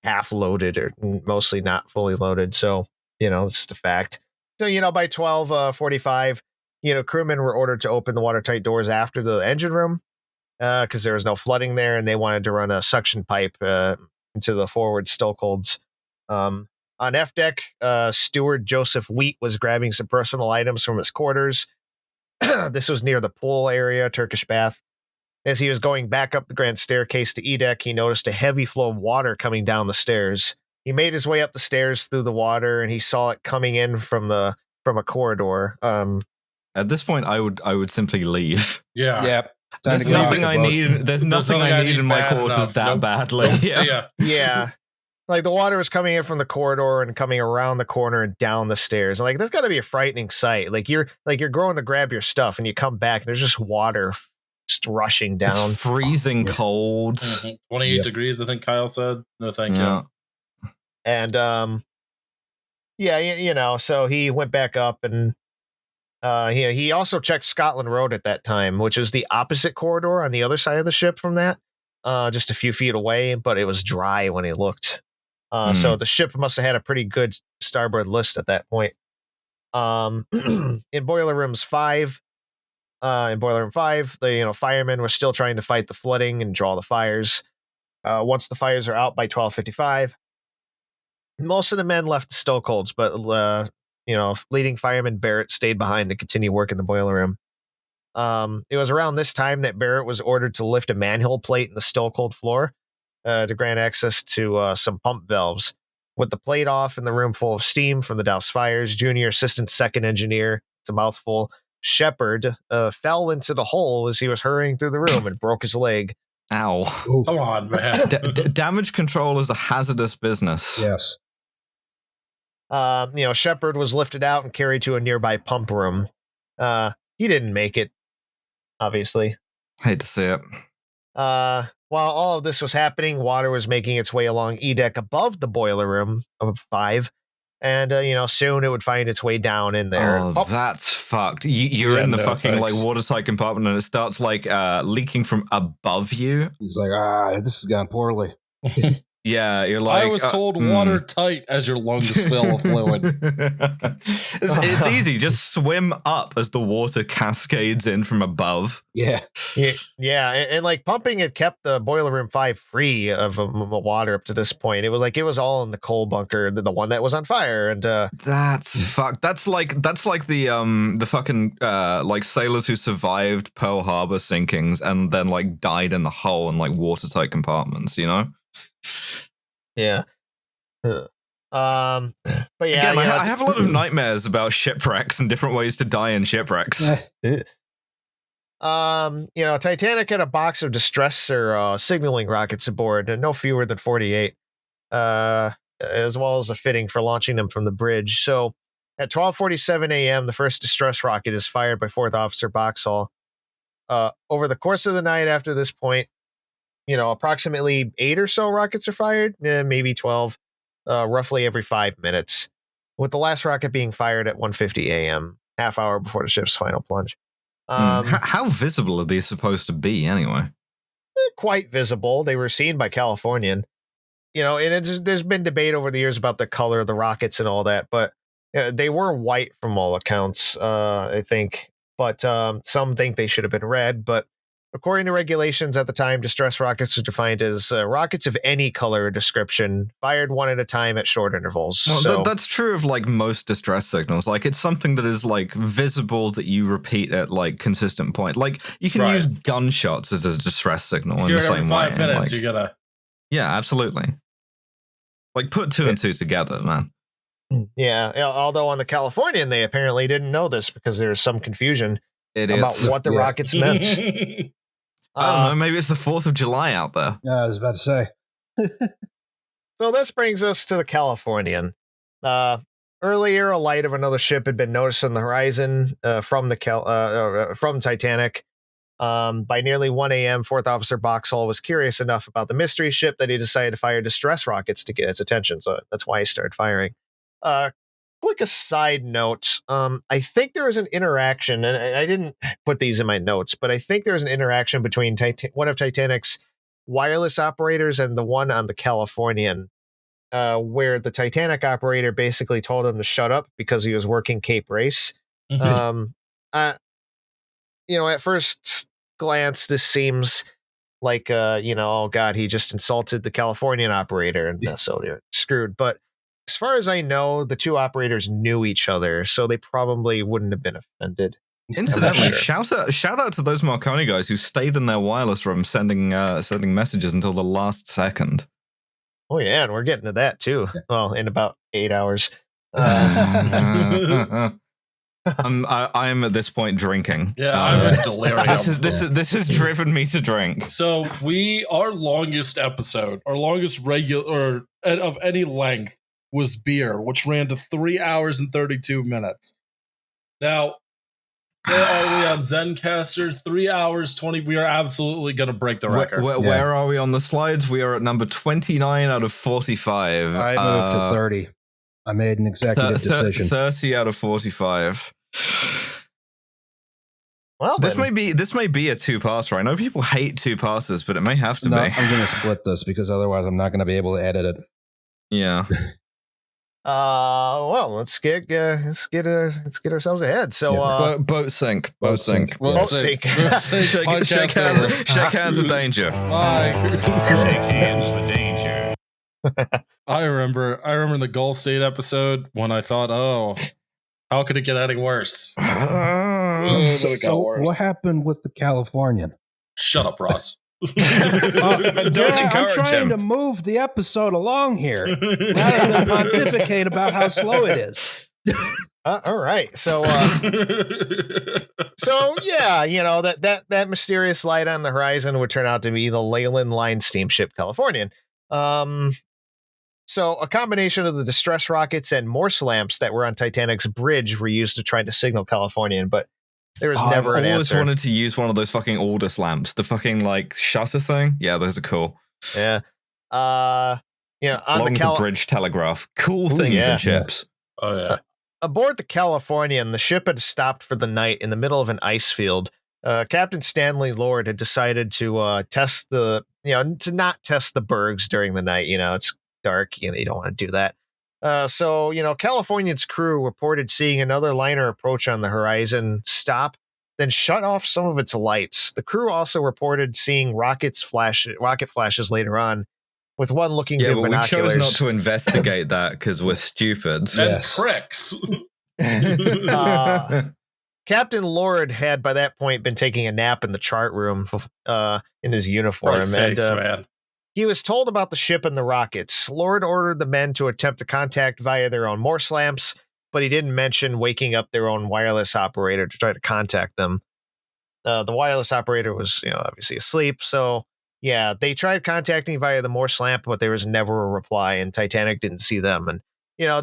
half loaded or mostly not fully loaded. So, it's just a fact. So, by 12:45, crewmen were ordered to open the watertight doors after the engine room because there was no flooding there, and they wanted to run a suction pipe into the forward stokeholds. On F deck, steward Joseph Wheat was grabbing some personal items from his quarters. This was near the pool area, Turkish bath. As he was going back up the grand staircase to E deck, he noticed a heavy flow of water coming down the stairs. He made his way up the stairs through the water, and he saw it coming in from a corridor. At this point, I would simply leave. Yeah. Yep. There's nothing I need. There's nothing I need in my bad courses enough. that Nope. badly. See ya. Yeah. like the water was coming in from the corridor and coming around the corner and down the stairs. And like that's got to be a frightening sight. Like you're going to grab your stuff and you come back and there's just water just rushing down. It's freezing cold. 28 degrees, I think Kyle said. No, thank you. And so he went back up and he also checked Scotland Road at that time, which is the opposite corridor on the other side of the ship from that, just a few feet away, but it was dry when he looked. So the ship must have had a pretty good starboard list at that point. In Boiler Room 5, the firemen were still trying to fight the flooding and draw the fires. Once the fires are out by 12:55, most of the men left the stokeholds, but leading fireman Barrett stayed behind to continue work in the boiler room. It was around this time that Barrett was ordered to lift a manhole plate in the stokehold floor to grant access to some pump valves. With the plate off and the room full of steam from the doused fires, junior assistant second engineer, it's a mouthful, Shepard fell into the hole as he was hurrying through the room and broke his leg. Ow. Oof. Come on, man. Damage control is a hazardous business. Yes. Shepard was lifted out and carried to a nearby pump room. He didn't make it, obviously. Hate to see it. While all of this was happening, water was making its way along E-deck above the boiler room of 5. And, soon it would find its way down in there. Oh, that's fucked. You're in the fucking watertight compartment and it starts leaking from above you. He's like, this has gone poorly. Yeah, you're like... I was told watertight as your lungs fill with fluid. It's easy. Just swim up as the water cascades in from above. Yeah. And like pumping had kept the Boiler Room 5 free of water up to this point. It was all in the coal bunker, the one that was on fire. And that's fucked. That's like the fucking sailors who survived Pearl Harbor sinkings and then like died in the hull in like watertight compartments, Yeah. But yeah, again, I have a lot of nightmares about shipwrecks and different ways to die in shipwrecks. Titanic had a box of distressor signaling rockets aboard, and no fewer than 48, as well as a fitting for launching them from the bridge. So at 12:47 a.m., the first distress rocket is fired by 4th Officer Boxhall. Over the course of the night after this point, approximately 8 or so rockets are fired, maybe 12, roughly every 5 minutes, with the last rocket being fired at 1:50 a.m., half hour before the ship's final plunge. How visible are these supposed to be, anyway? Quite visible. They were seen by Californian. And there's been debate over the years about the color of the rockets and all that, but they were white from all accounts, I think. But some think they should have been red, but according to regulations at the time, distress rockets are defined as rockets of any color or description, fired one at a time at short intervals. Well, that's true of like most distress signals. Like it's something that is like visible that you repeat at like consistent point. Like you can use gunshots as a distress signal in the same way. 5 minutes, you gotta. Yeah, absolutely. Like put 2 and 2 together, man. Yeah, although on the Californian, they apparently didn't know this because there was some confusion about what the rockets meant. I don't know. Maybe it's the 4th of July out there. Yeah, I was about to say. So this brings us to the Californian. Earlier, a light of another ship had been noticed on the horizon from Titanic. By nearly 1 a.m., 4th Officer Boxhall was curious enough about the mystery ship that he decided to fire distress rockets to get its attention. So that's why he started firing. Quick aside note, I think there was an interaction, and I didn't put these in my notes, but I think there was an interaction between one of Titanic's wireless operators and the one on the Californian, where the Titanic operator basically told him to shut up because he was working Cape Race. At first glance, this seems like, oh God, he just insulted the Californian operator, and so they're screwed. But as far as I know, the two operators knew each other, so they probably wouldn't have been offended. Incidentally, shout out to those Marconi guys who stayed in their wireless room sending messages until the last second. Oh yeah, and we're getting to that too. Well, in about 8 hours. I'm at this point drinking. Yeah, I'm in delirium. This has driven me to drink. So our longest episode, our longest regular of any length was beer, which ran to 3 hours and 32 minutes. Now, where are we on Zencaster? 3 hours 20. We are absolutely going to break the record. Where are we on the slides? We are at number 29 out of 45. I moved to 30. I made an executive decision. 30 out of 45. Well, this may be a two-parter. I know people hate two-parters, but it may have to be. I'm going to split this because otherwise I'm not going to be able to edit it. Yeah. Well, let's get ourselves ahead. So, boat sink. Boat sink. Shake hands with danger. Bye. Shake hands with danger. I remember in the Gulf State episode when I thought, oh, how could it get any worse? So what happened with the Californian? Shut up, Ross. I'm trying to move the episode along here rather than pontificate about how slow it is. All right, so yeah, that mysterious light on the horizon would turn out to be the Leyland Line steamship Californian. So a combination of the distress rockets and Morse lamps that were on Titanic's bridge were used to try to signal Californian, but there was never an answer. I always wanted to use one of those fucking Aldous lamps, the fucking like shutter thing. Yeah, those are cool. Yeah. On the bridge telegraph. Cool things in ships. Oh yeah. Aboard the Californian, the ship had stopped for the night in the middle of an ice field. Captain Stanley Lord had decided to not test the bergs during the night. It's dark. You don't want to do that. So Californian's crew reported seeing another liner approach on the horizon, stop, then shut off some of its lights. The crew also reported seeing rocket flashes later on, with one looking through binoculars. We chose not to investigate that because we're stupid. And pricks. Captain Lord had by that point been taking a nap in the chart room in his uniform. Man. He was told about the ship and the rockets. Lord ordered the men to attempt to contact via their own Morse lamps, but he didn't mention waking up their own wireless operator to try to contact them. The wireless operator was, obviously asleep. So, yeah, they tried contacting via the Morse lamp, but there was never a reply, and Titanic didn't see them. And,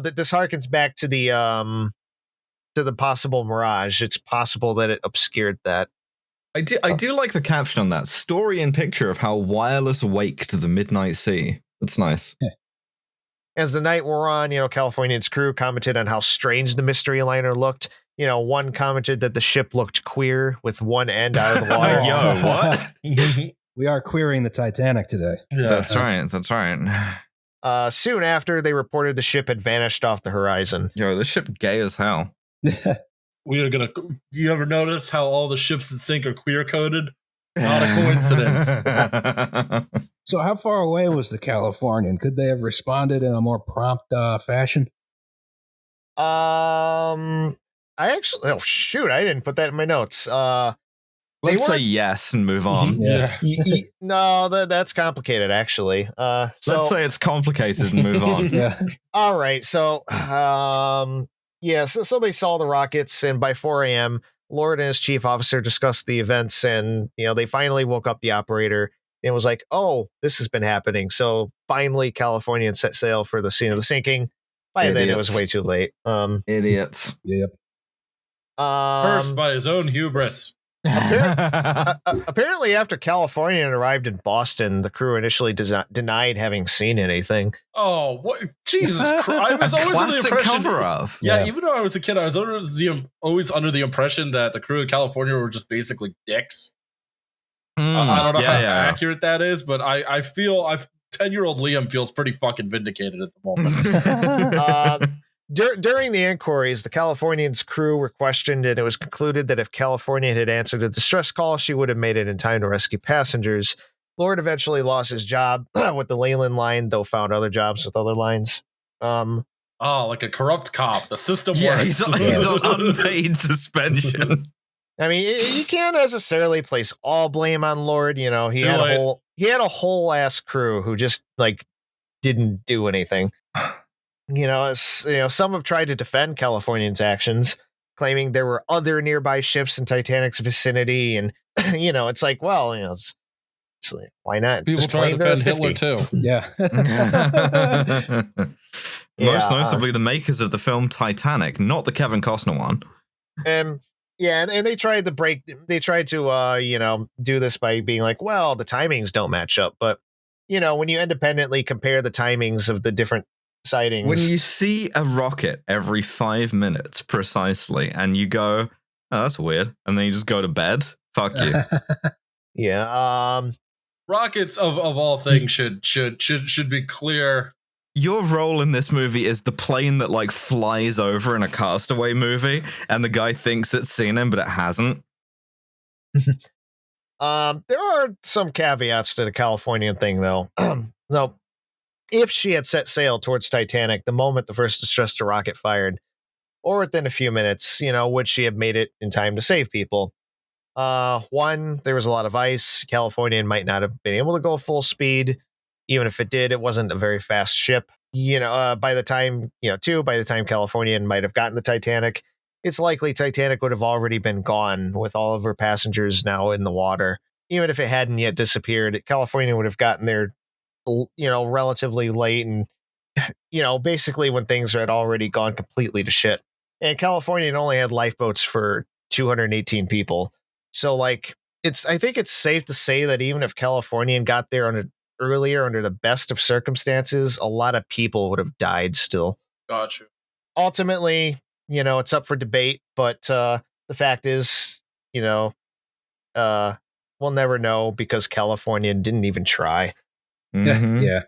this harkens back to the possible mirage. It's possible that it obscured that. I do like the caption on that. Story and picture of how wireless waked the midnight sea. That's nice. Yeah. As the night wore on, Californian's crew commented on how strange the mystery liner looked. One commented that the ship looked queer with one end out of the water. Yo, what? We are queering the Titanic today. Yeah. That's right. Soon after, they reported the ship had vanished off the horizon. Yo, this ship gay as hell. We are gonna. You ever notice how all the ships that sink are queer coded? Not a coincidence. So, how far away was the Californian? Could they have responded in a more prompt fashion? I didn't put that in my notes. Let's say yes and move on. Yeah. No, that's complicated, actually. Let's say it's complicated and move on. Yeah. All right. So, so they saw the rockets, and by 4 a.m., Lord and his chief officer discussed the events, and they finally woke up the operator and was like, "Oh, this has been happening." So finally, Californian set sail for the scene of the sinking. By then, it was way too late. Idiots. Yep. Cursed by his own hubris. Apparently, after Californian arrived in Boston, the crew initially denied having seen anything. Oh, what? Jesus Christ! I was always under the impression. Cover-up. Yeah, even though I was a kid, I was always under the impression that the crew of California were just basically dicks. I don't know how accurate that is, but I feel 10-year-old Liam feels pretty fucking vindicated at the moment. During the inquiries, the Californian's crew were questioned, and it was concluded that if Californian had answered a distress call, she would have made it in time to rescue passengers. Lord eventually lost his job with the Leyland Line, though found other jobs with other lines. Like a corrupt cop. The system works. He's on unpaid suspension. I mean, you can't necessarily place all blame on Lord. He had a whole ass crew who just didn't do anything. Some have tried to defend Californian's actions, claiming there were other nearby ships in Titanic's vicinity, and it's like, well, it's like, why not? People just trying to claim there are defend Hitler 50? too. Yeah. Most notably, the makers of the film Titanic, not the Kevin Costner one. And they tried to do this by being like, well, the timings don't match up. But, when you independently compare the timings of the different sightings. When you see a rocket every 5 minutes precisely, and you go, oh, that's weird, and then you just go to bed, fuck you. Yeah. Rockets of all things should be clear. Your role in this movie is the plane that like flies over in a Castaway movie, and the guy thinks it's seen him, but it hasn't. There are some caveats to the Californian thing, though. No, if she had set sail towards Titanic the moment the first distress rocket fired, or within a few minutes, would she have made it in time to save people? One, there was a lot of ice. Californian might not have been able to go full speed. Even if it did, it wasn't a very fast ship. By the time Californian might have gotten the Titanic, it's likely Titanic would have already been gone with all of her passengers now in the water. Even if it hadn't yet disappeared, Californian would have gotten there, relatively late, and basically when things had already gone completely to shit. And Californian only had lifeboats for 218 people. So, I think it's safe to say that even if Californian got there earlier under the best of circumstances, a lot of people would have died still. Gotcha. Ultimately, it's up for debate, but the fact is, we'll never know because Californian didn't even try. Mm-hmm. Yeah.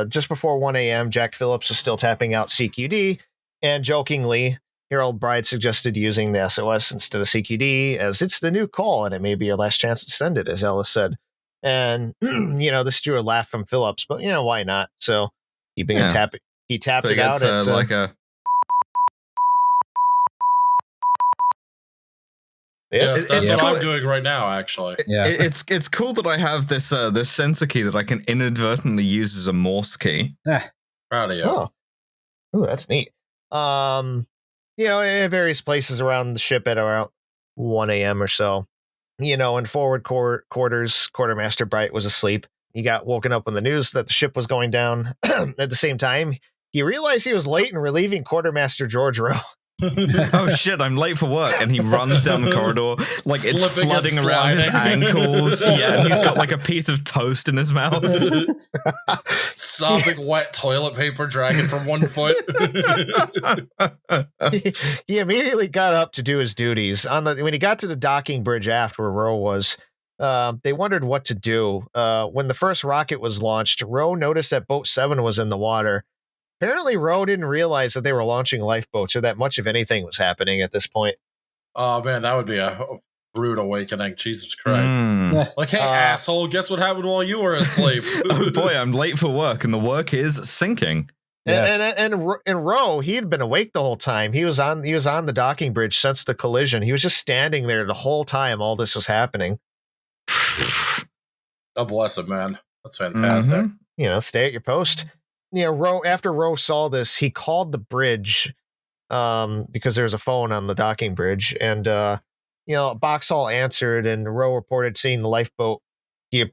Just before 1 a.m., Jack Phillips was still tapping out CQD, and jokingly, Harold Bride suggested using the SOS instead of CQD, as it's the new call and it may be your last chance to send it, as Ellis said. And, this drew a laugh from Phillips, but, why not? So he tapped So it out. it's like a... Yes, that's it's what cool. I'm doing right now, actually. Yeah. It's cool that I have this sensor key that I can inadvertently use as a Morse key. Proud of you. Oh, ooh, that's neat. In various places around the ship at around 1 a.m. or so, in forward quarters, Quartermaster Bright was asleep. He got woken up when the news that the ship was going down. At the same time, he realized he was late in relieving Quartermaster George Rowe. Oh shit, I'm late for work, and he runs down the corridor like it's Slipping and flooding around his sliding. ankles. Yeah, and he's got like a piece of toast in his mouth. Sopping wet toilet paper dragging from one foot. He immediately got up to do his duties. When he got to the docking bridge aft where Rowe was, they wondered what to do. When the first rocket was launched, Rowe noticed that Boat 7 was in the water. Apparently, Rowe didn't realize that they were launching lifeboats or that much of anything was happening at this point. Oh man, that would be a rude awakening. Jesus Christ. Mm. Like, hey, asshole, guess what happened while you were asleep? Oh boy, I'm late for work, and the work is sinking. Yes. And Rowe, he had been awake the whole time. He was on the docking bridge since the collision. He was just standing there the whole time all this was happening. God bless him, man. That's fantastic. Mm-hmm. Stay at your post. After Rowe saw this, he called the bridge because there was a phone on the docking bridge, and Boxhall answered, and Rowe reported seeing the lifeboat. He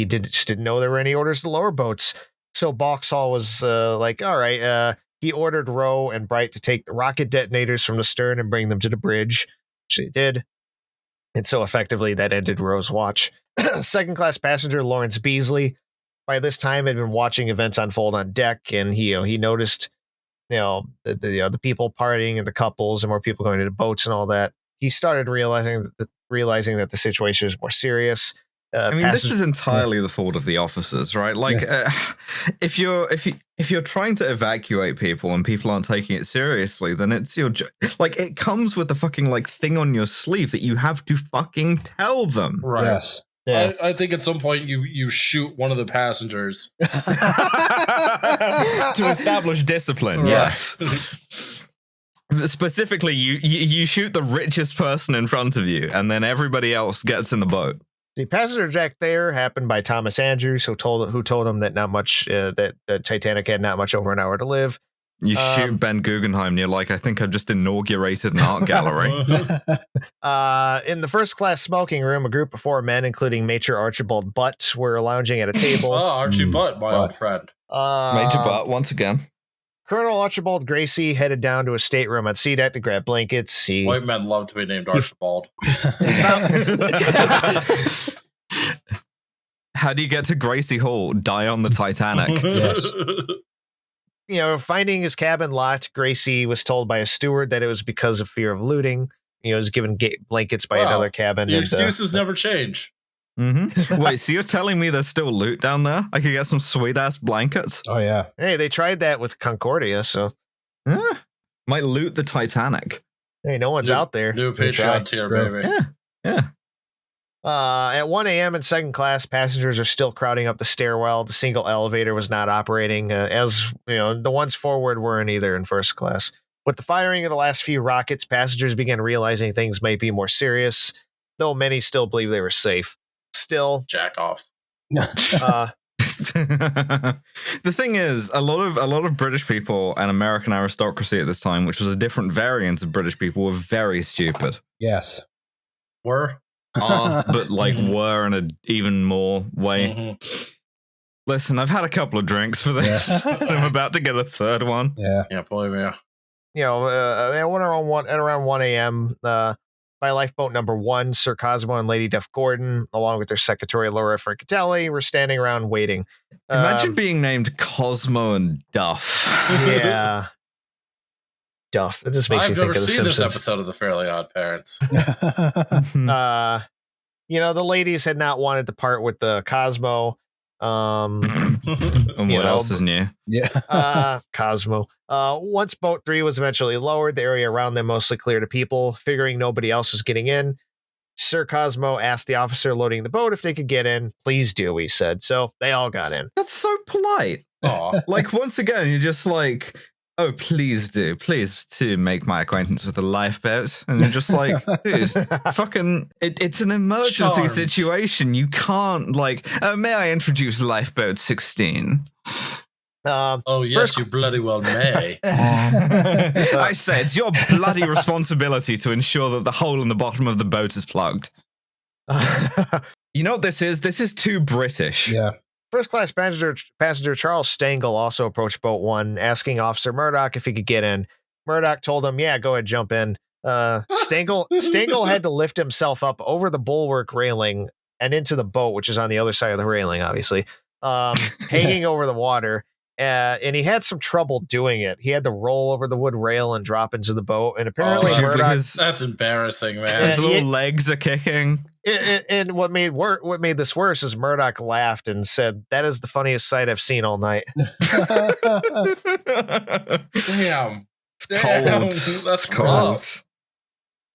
just didn't know there were any orders to lower boats. So Boxhall was like, all right. He ordered Rowe and Bright to take the rocket detonators from the stern and bring them to the bridge, which they did. And so effectively that ended Rowe's watch. Second class passenger Lawrence Beasley, by this time, had been watching events unfold on deck, and he noticed, the people partying and the couples and more people going to the boats and all that. He started realizing that the situation was more serious. This is entirely the fault of the officers, right? Like, if you're trying to evacuate people and people aren't taking it seriously, then it's your like it comes with the fucking like thing on your sleeve that you have to fucking tell them. Right. Yes. Yeah. I think at some point you shoot one of the passengers To establish discipline. Right. Yes. Specifically, you shoot the richest person in front of you, and then everybody else gets in the boat. The passenger jack there happened by Thomas Andrews, who told him that not much that the Titanic had not much over an hour to live. You shoot Ben Guggenheim, and you're like, I think I've just inaugurated an art gallery. In the first class smoking room, a group of 4 men, including Major Archibald Butt, were lounging at a table. Oh, Archie Butt, my old friend. Major Butt, once again. Colonel Archibald Gracie headed down to his stateroom at C deck to grab blankets. White men love to be named Archibald. How do you get to Gracie Hall? Die on the Titanic. Yes. Finding his cabin locked, Gracie was told by a steward that it was because of fear of looting. He was given blankets by another cabin. The excuses never change. Mm-hmm. Wait, so you're telling me there's still loot down there? I could get some sweet-ass blankets? Oh, yeah. Hey, they tried that with Concordia, so... Might loot the Titanic. Hey, no one's out there. New Patreon tier, baby. Yeah. At 1 a.m. in second class, passengers are still crowding up the stairwell. The single elevator was not operating, as the ones forward weren't either in first class. With the firing of the last few rockets, passengers began realizing things might be more serious, though many still believe they were safe. Still, jack-offs. The thing is, a lot of British people and American aristocracy at this time, which was a different variant of British people, were very stupid. Yes. Were? But were in an even more way. Mm-hmm. Listen, I've had a couple of drinks for this. Yeah. I'm about to get a third one. Yeah. Yeah, believe me. At around 1 a.m., by lifeboat number 1, Sir Cosmo and Lady Duff Gordon, along with their secretary Laura Francatelli, were standing around waiting. Imagine being named Cosmo and Duff. Yeah. Duff. It just makes you think of The Simpsons. I've never seen this episode of The Fairly Odd Parents. The ladies had not wanted to part with the Cosmo. And what else is new? Yeah. Cosmo. Once boat 3 was eventually lowered, the area around them mostly cleared of people. Figuring nobody else was getting in, Sir Cosmo asked the officer loading the boat if they could get in. Please do, he said. So they all got in. That's so polite. Once again, you're just like, oh, please do. Please to make my acquaintance with the lifeboat. And you're just like, dude, fucking, it's an emergency situation. You can't, may I introduce lifeboat 16? Yes, you bloody well may. I say, it's your bloody responsibility to ensure that the hole in the bottom of the boat is plugged. You know what this is? This is too British. Yeah. First class passenger Charles Stengel also approached boat 1, asking Officer Murdoch if he could get in. Murdoch told him, yeah, go ahead, jump in. Stengel had to lift himself up over the bulwark railing and into the boat, which is on the other side of the railing, obviously, hanging over the water. And he had some trouble doing it. He had to roll over the wood rail and drop into the boat. And apparently, that's embarrassing, man. His little legs are kicking. And what made this worse is Murdoch laughed and said, "That is the funniest sight I've seen all night." Damn, cold. That's cold.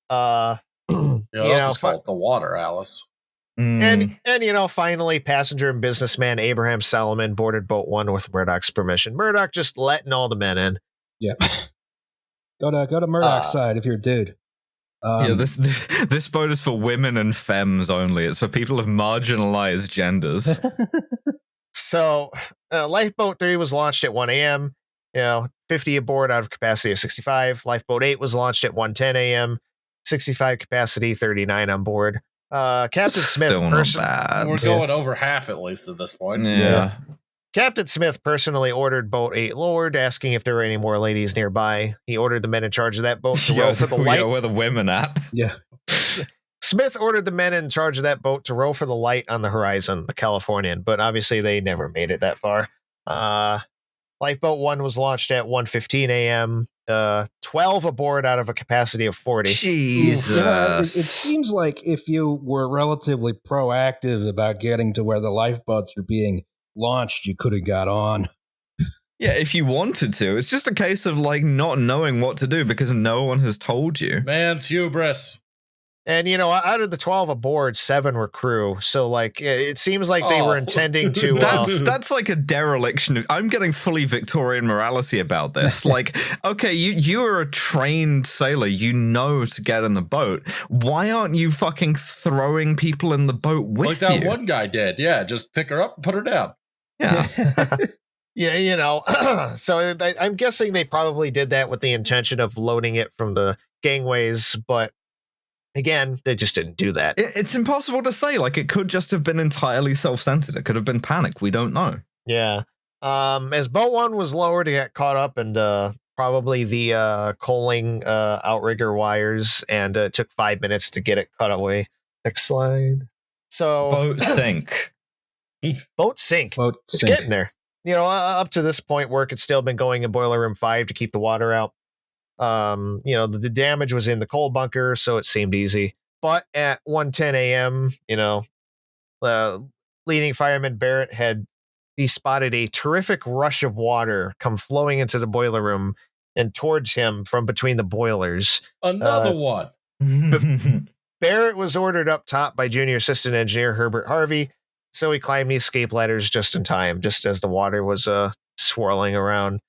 That's fault. The water, Alice. And finally, passenger and businessman Abraham Salomon boarded boat 1 with Murdoch's permission. Murdoch just letting all the men in. Yeah. Go to Murdoch's side if you're a dude. This boat is for women and femmes only. It's for people of marginalized genders. So, Lifeboat 3 was launched at 1 a.m. 50 aboard out of capacity of 65. Lifeboat 8 was launched at 1:10 a.m. 65 capacity, 39 on board. Captain Smith we're going over half at least at this point. Yeah. Captain Smith personally ordered boat 8 lowered, asking if there were any more ladies nearby. He ordered the men in charge of that boat to row for the light. Where the women at? Yeah. Smith ordered the men in charge of that boat to row for the light on the horizon, the Californian, but obviously they never made it that far. Lifeboat 1 was launched at 1:15 a.m. 12 aboard out of a capacity of 40. Jesus. It seems like if you were relatively proactive about getting to where the lifeboats are being launched, you could have got on. Yeah, if you wanted to. It's just a case of not knowing what to do because no one has told you. Man's hubris. And, out of the 12 aboard, 7 were crew. So, it seems like they were intending to... That's like a dereliction. I'm getting fully Victorian morality about this. Okay, you are a trained sailor. You know to get in the boat. Why aren't you fucking throwing people in the boat with you? Like that one guy did. Yeah, just pick her up and put her down. Yeah. Yeah, so I'm guessing they probably did that with the intention of loading it from the gangways, but again, they just didn't do that. It's impossible to say. Like, it could just have been entirely self-centered. It could have been panic. We don't know. Yeah. As boat 1 was lowered, it got caught up and probably the coaling outrigger wires, and it took 5 minutes to get it cut away. Next slide. So Boat sink. boat sink. It's getting there. Up to this point, work had still been going in boiler room 5 to keep the water out. The damage was in the coal bunker, so it seemed easy. But at 1:10 a.m., leading fireman Barrett he spotted a terrific rush of water come flowing into the boiler room and towards him from between the boilers. Another one. Barrett was ordered up top by Junior Assistant Engineer Herbert Harvey, so he climbed the escape ladders just in time, just as the water was swirling around.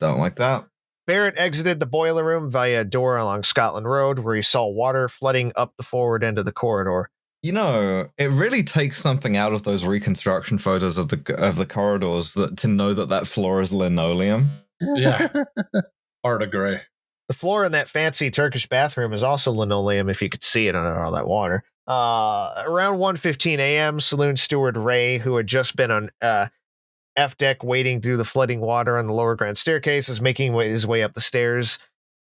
Don't like that. Barrett exited the boiler room via a door along Scotland Road, where he saw water flooding up the forward end of the corridor. It really takes something out of those reconstruction photos of the corridors to know that floor is linoleum. Yeah. Hard agree. The floor in that fancy Turkish bathroom is also linoleum, if you could see it under all that water. Around 1:15 a.m., saloon steward Ray, who had just been on F deck wading through the flooding water on the lower grand staircase, is making his way up the stairs.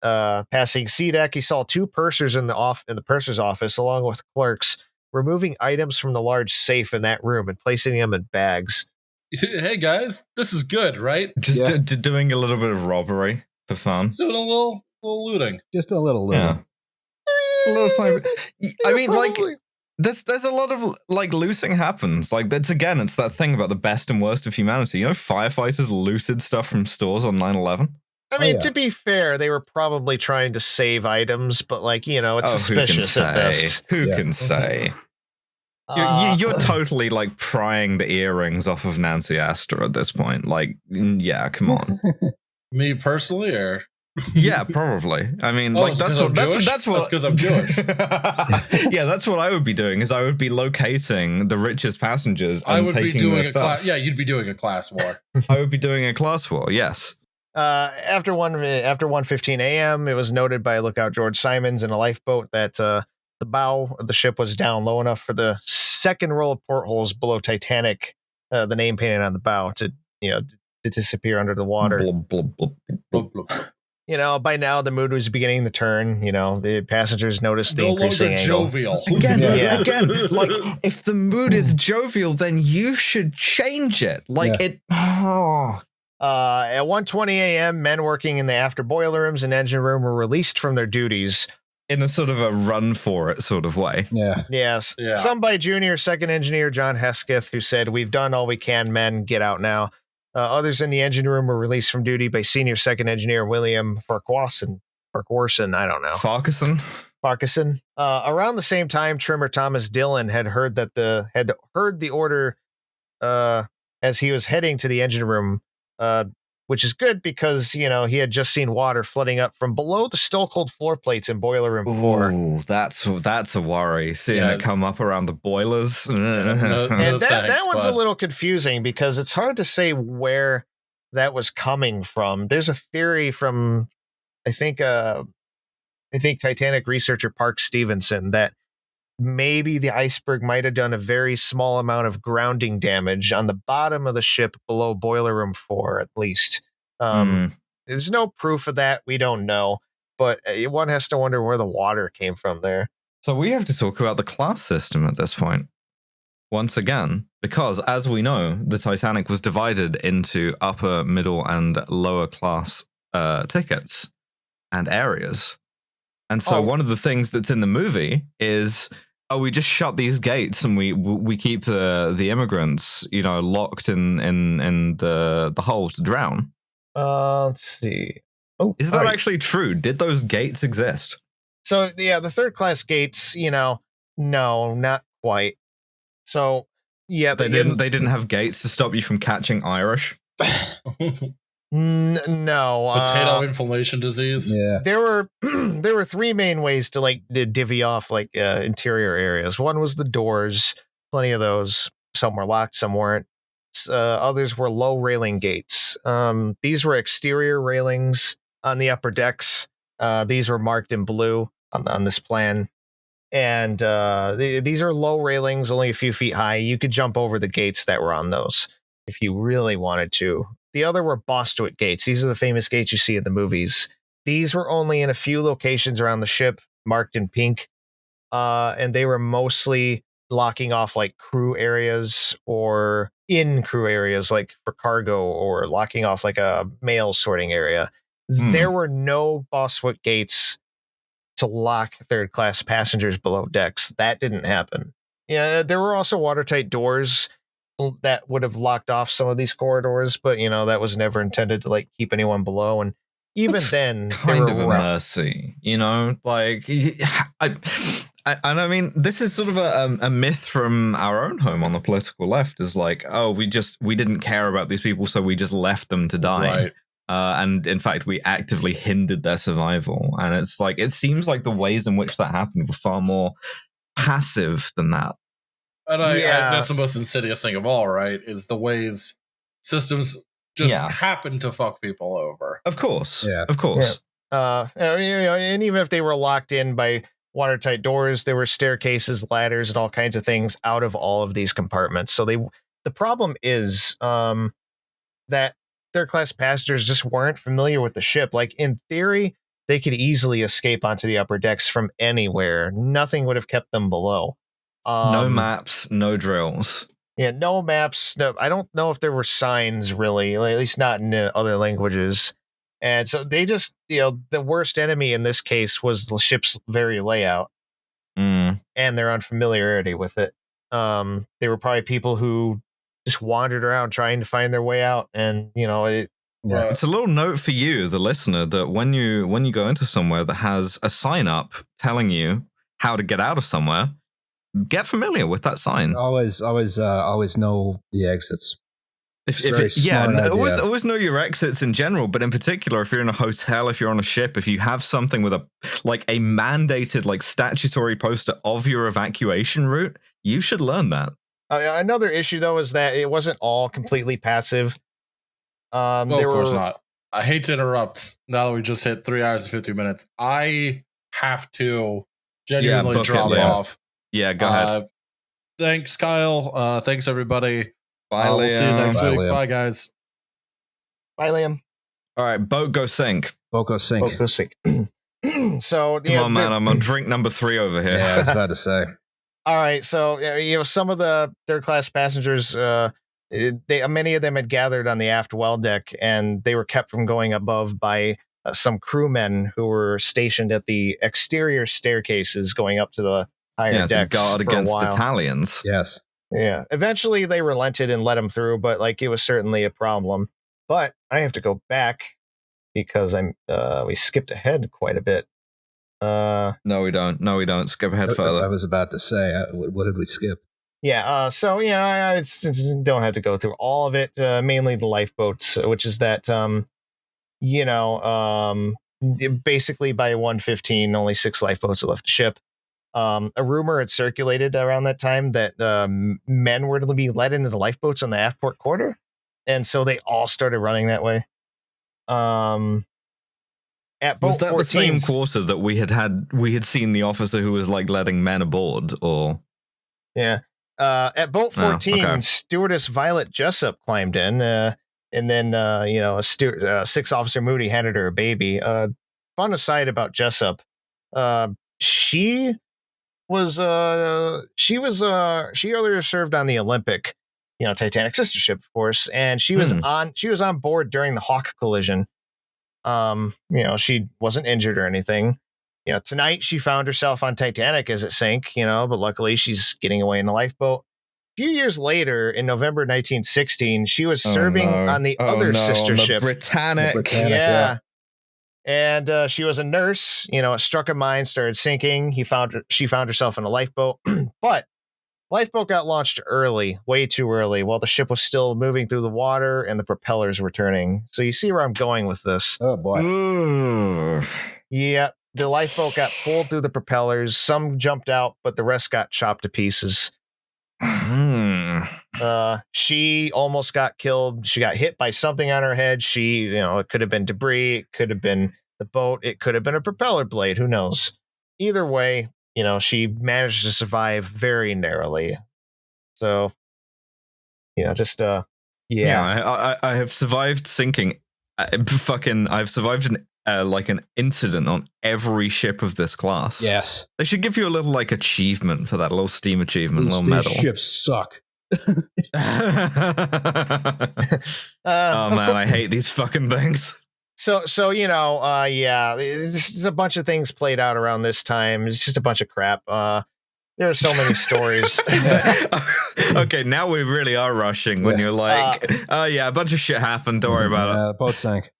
Passing C deck, he saw 2 pursers in the purser's office, along with clerks, removing items from the large safe in that room and placing them in bags. Hey guys, this is good, right? Just doing a little bit of robbery for fun. Doing a little looting. Just a little looting. Yeah. A little time. I mean, probably. there's a lot of looting happens. It's that thing about the best and worst of humanity. Firefighters looted stuff from stores on 9/11. I mean, to be fair, they were probably trying to save items, but it's suspicious at best. Who can say? You're totally prying the earrings off of Nancy Astor at this point. Yeah, come on. Me personally, or yeah, probably. I mean, that's because I'm Jewish. Yeah, that's what I would be doing. Is I would be locating the richest passengers. And I would taking be doing their stuff. Yeah, you'd be doing a class war. I would be doing a class war. Yes. After 1:15 a.m., it was noted by lookout George Simons in a lifeboat that the bow of the ship was down low enough for the second row of portholes below Titanic, the name painted on the bow, to disappear under the water. Blub, blub, blub, blub, blub. By now the mood was beginning to turn. The passengers noticed the No increasing longer angle. jovial. Again, if the mood is jovial, then you should change it. At 1:20 a.m., men working in the after boiler rooms and engine room were released from their duties. In a sort of a run for it sort of way. Yeah. Yes. Yeah. Some by Junior Second Engineer John Hesketh, who said, "We've done all we can, men. Get out now." Others in the engine room were released from duty by Senior Second Engineer William Farquharson. I don't know. Farquharson. Around the same time, Trimmer Thomas Dillon had heard the order as he was heading to the engine room, which is good because he had just seen water flooding up from below the still-cold floor plates in boiler room 4. Ooh, that's a worry. Seeing it come up around the boilers. And that one's a little confusing because it's hard to say where that was coming from. There's a theory from I think Titanic researcher Park Stevenson that maybe the iceberg might have done a very small amount of grounding damage on the bottom of the ship below boiler room 4, at least. There's no proof of that. We don't know, but one has to wonder where the water came from there. So we have to talk about the class system at this point. Once again, because as we know, the Titanic was divided into upper, middle, and lower class tickets and areas. And so one of the things that's in the movie is, we just shut these gates and we keep the immigrants, locked in the hole to drown. Let's see. Oh, is that actually true? Did those gates exist? So yeah, the third class gates, no, not quite. So yeah, they didn't have gates to stop you from catching Irish. No, potato inflammation disease. Yeah, there were 3 main ways to divvy off interior areas. One was the doors, plenty of those. Some were locked, some weren't. others were low railing gates. These were exterior railings on the upper decks. These were marked in blue on this plan. And these are low railings, only a few feet high. You could jump over the gates that were on those if you really wanted to. The other were Bostwick gates. These are the famous gates you see in the movies. These were only in a few locations around the ship, marked in pink. And they were mostly locking off like crew areas or in crew areas, like for cargo, or locking off like a mail sorting area. There were no Bostwick gates to lock third class passengers below decks. That didn't happen. Yeah, there were also watertight doors that would have locked off some of these corridors, but that was never intended to like keep anyone below. And even That's then, kind of a mercy, like and I mean, this is sort of a myth from our own home on the political left, is like, oh, we didn't care about these people, so we just left them to die. Right. And in fact, we actively hindered their survival. And it's like, it seems like the ways in which that happened were far more passive than that. And that's the most insidious thing of all, right? Is the ways systems just happen to fuck people over. Of course. Yeah. Of course. Yeah. And even if they were locked in by watertight doors, there were staircases, ladders, and all kinds of things out of all of these compartments. So the problem is that third class passengers just weren't familiar with the ship. Like, in theory, they could easily escape onto the upper decks from anywhere. Nothing would have kept them below. No maps, no drills. Yeah, no maps. No, I don't know if there were signs, really, at least not in other languages. And so they just, the worst enemy in this case was the ship's very layout and their unfamiliarity with it. They were probably people who just wandered around trying to find their way out. And, it's a little note for you, the listener, that when you go into somewhere that has a sign up telling you how to get out of somewhere, get familiar with that sign. Always know the exits. Always know your exits in general, but in particular, if you're in a hotel, if you're on a ship, if you have something with a mandated, like, statutory poster of your evacuation route, you should learn that. Another issue, though, is that it wasn't all completely passive. Of course not. I hate to interrupt. Now that we just hit 3 hours and 50 minutes, I have to genuinely drop off. Yeah, go ahead. Thanks, Kyle. Thanks, everybody. Bye, Liam. We'll see you next week. Liam. Bye, guys. Bye, Liam. All right, boat go sink. Boat go sink. Boat go sink. So, come on, man. I'm on drink number 3 over here. Yeah, I was about to say. All right, so some of the third class passengers, many of them had gathered on the aft well deck, and they were kept from going above by some crewmen who were stationed at the exterior staircases going up to the higher decks to guard against a while. Italians. Yes. Yeah. Eventually, they relented and let them through, but it was certainly a problem. But I have to go back because we skipped ahead quite a bit. No, we don't. Skip ahead further. I was about to say, what did we skip? Yeah. I don't have to go through all of it. Mainly the lifeboats, which is that, basically by 1:15, only 6 lifeboats had left the ship. A rumor had circulated around that time that men were to be let into the lifeboats on the aft port quarter, and so they all started running that way. At boat was that 14, the same quarter that we had seen the officer who was like letting men aboard, or? Yeah. At boat 14, stewardess Violet Jessup climbed in, and then 6 Officer Moody handed her a baby. Fun aside about Jessup, she earlier served on the Olympic, Titanic sister ship, of course, and she was on board during the Hawk collision. She wasn't injured or anything. Tonight she found herself on Titanic as it sank, but luckily she's getting away in the lifeboat. A few years later, in November 1916, she was serving on the other sister ship, Britannic. Yeah. And she was a nurse. It struck a mine, started sinking. She found herself in a lifeboat, but lifeboat got launched early, way too early, while the ship was still moving through the water and the propellers were turning. So you see where I'm going with this. Oh boy. Yeah. The lifeboat got pulled through the propellers. Some jumped out, but the rest got chopped to pieces. She almost got killed. She got hit by something on her head. It could have been debris. It could have been the boat. It could have been a propeller blade. Who knows? Either way, she managed to survive very narrowly. So, I have survived sinking. I've survived an incident on every ship of this class. Yes. They should give you a little achievement for that, a little Steam achievement, a little These medal. ships suck. Oh man, I hate these fucking things. So it's just a bunch of things played out around this time. It's just a bunch of crap. There are so many stories. Okay, now we really are rushing when you're like, a bunch of shit happened. Don't worry about it. The boat sank.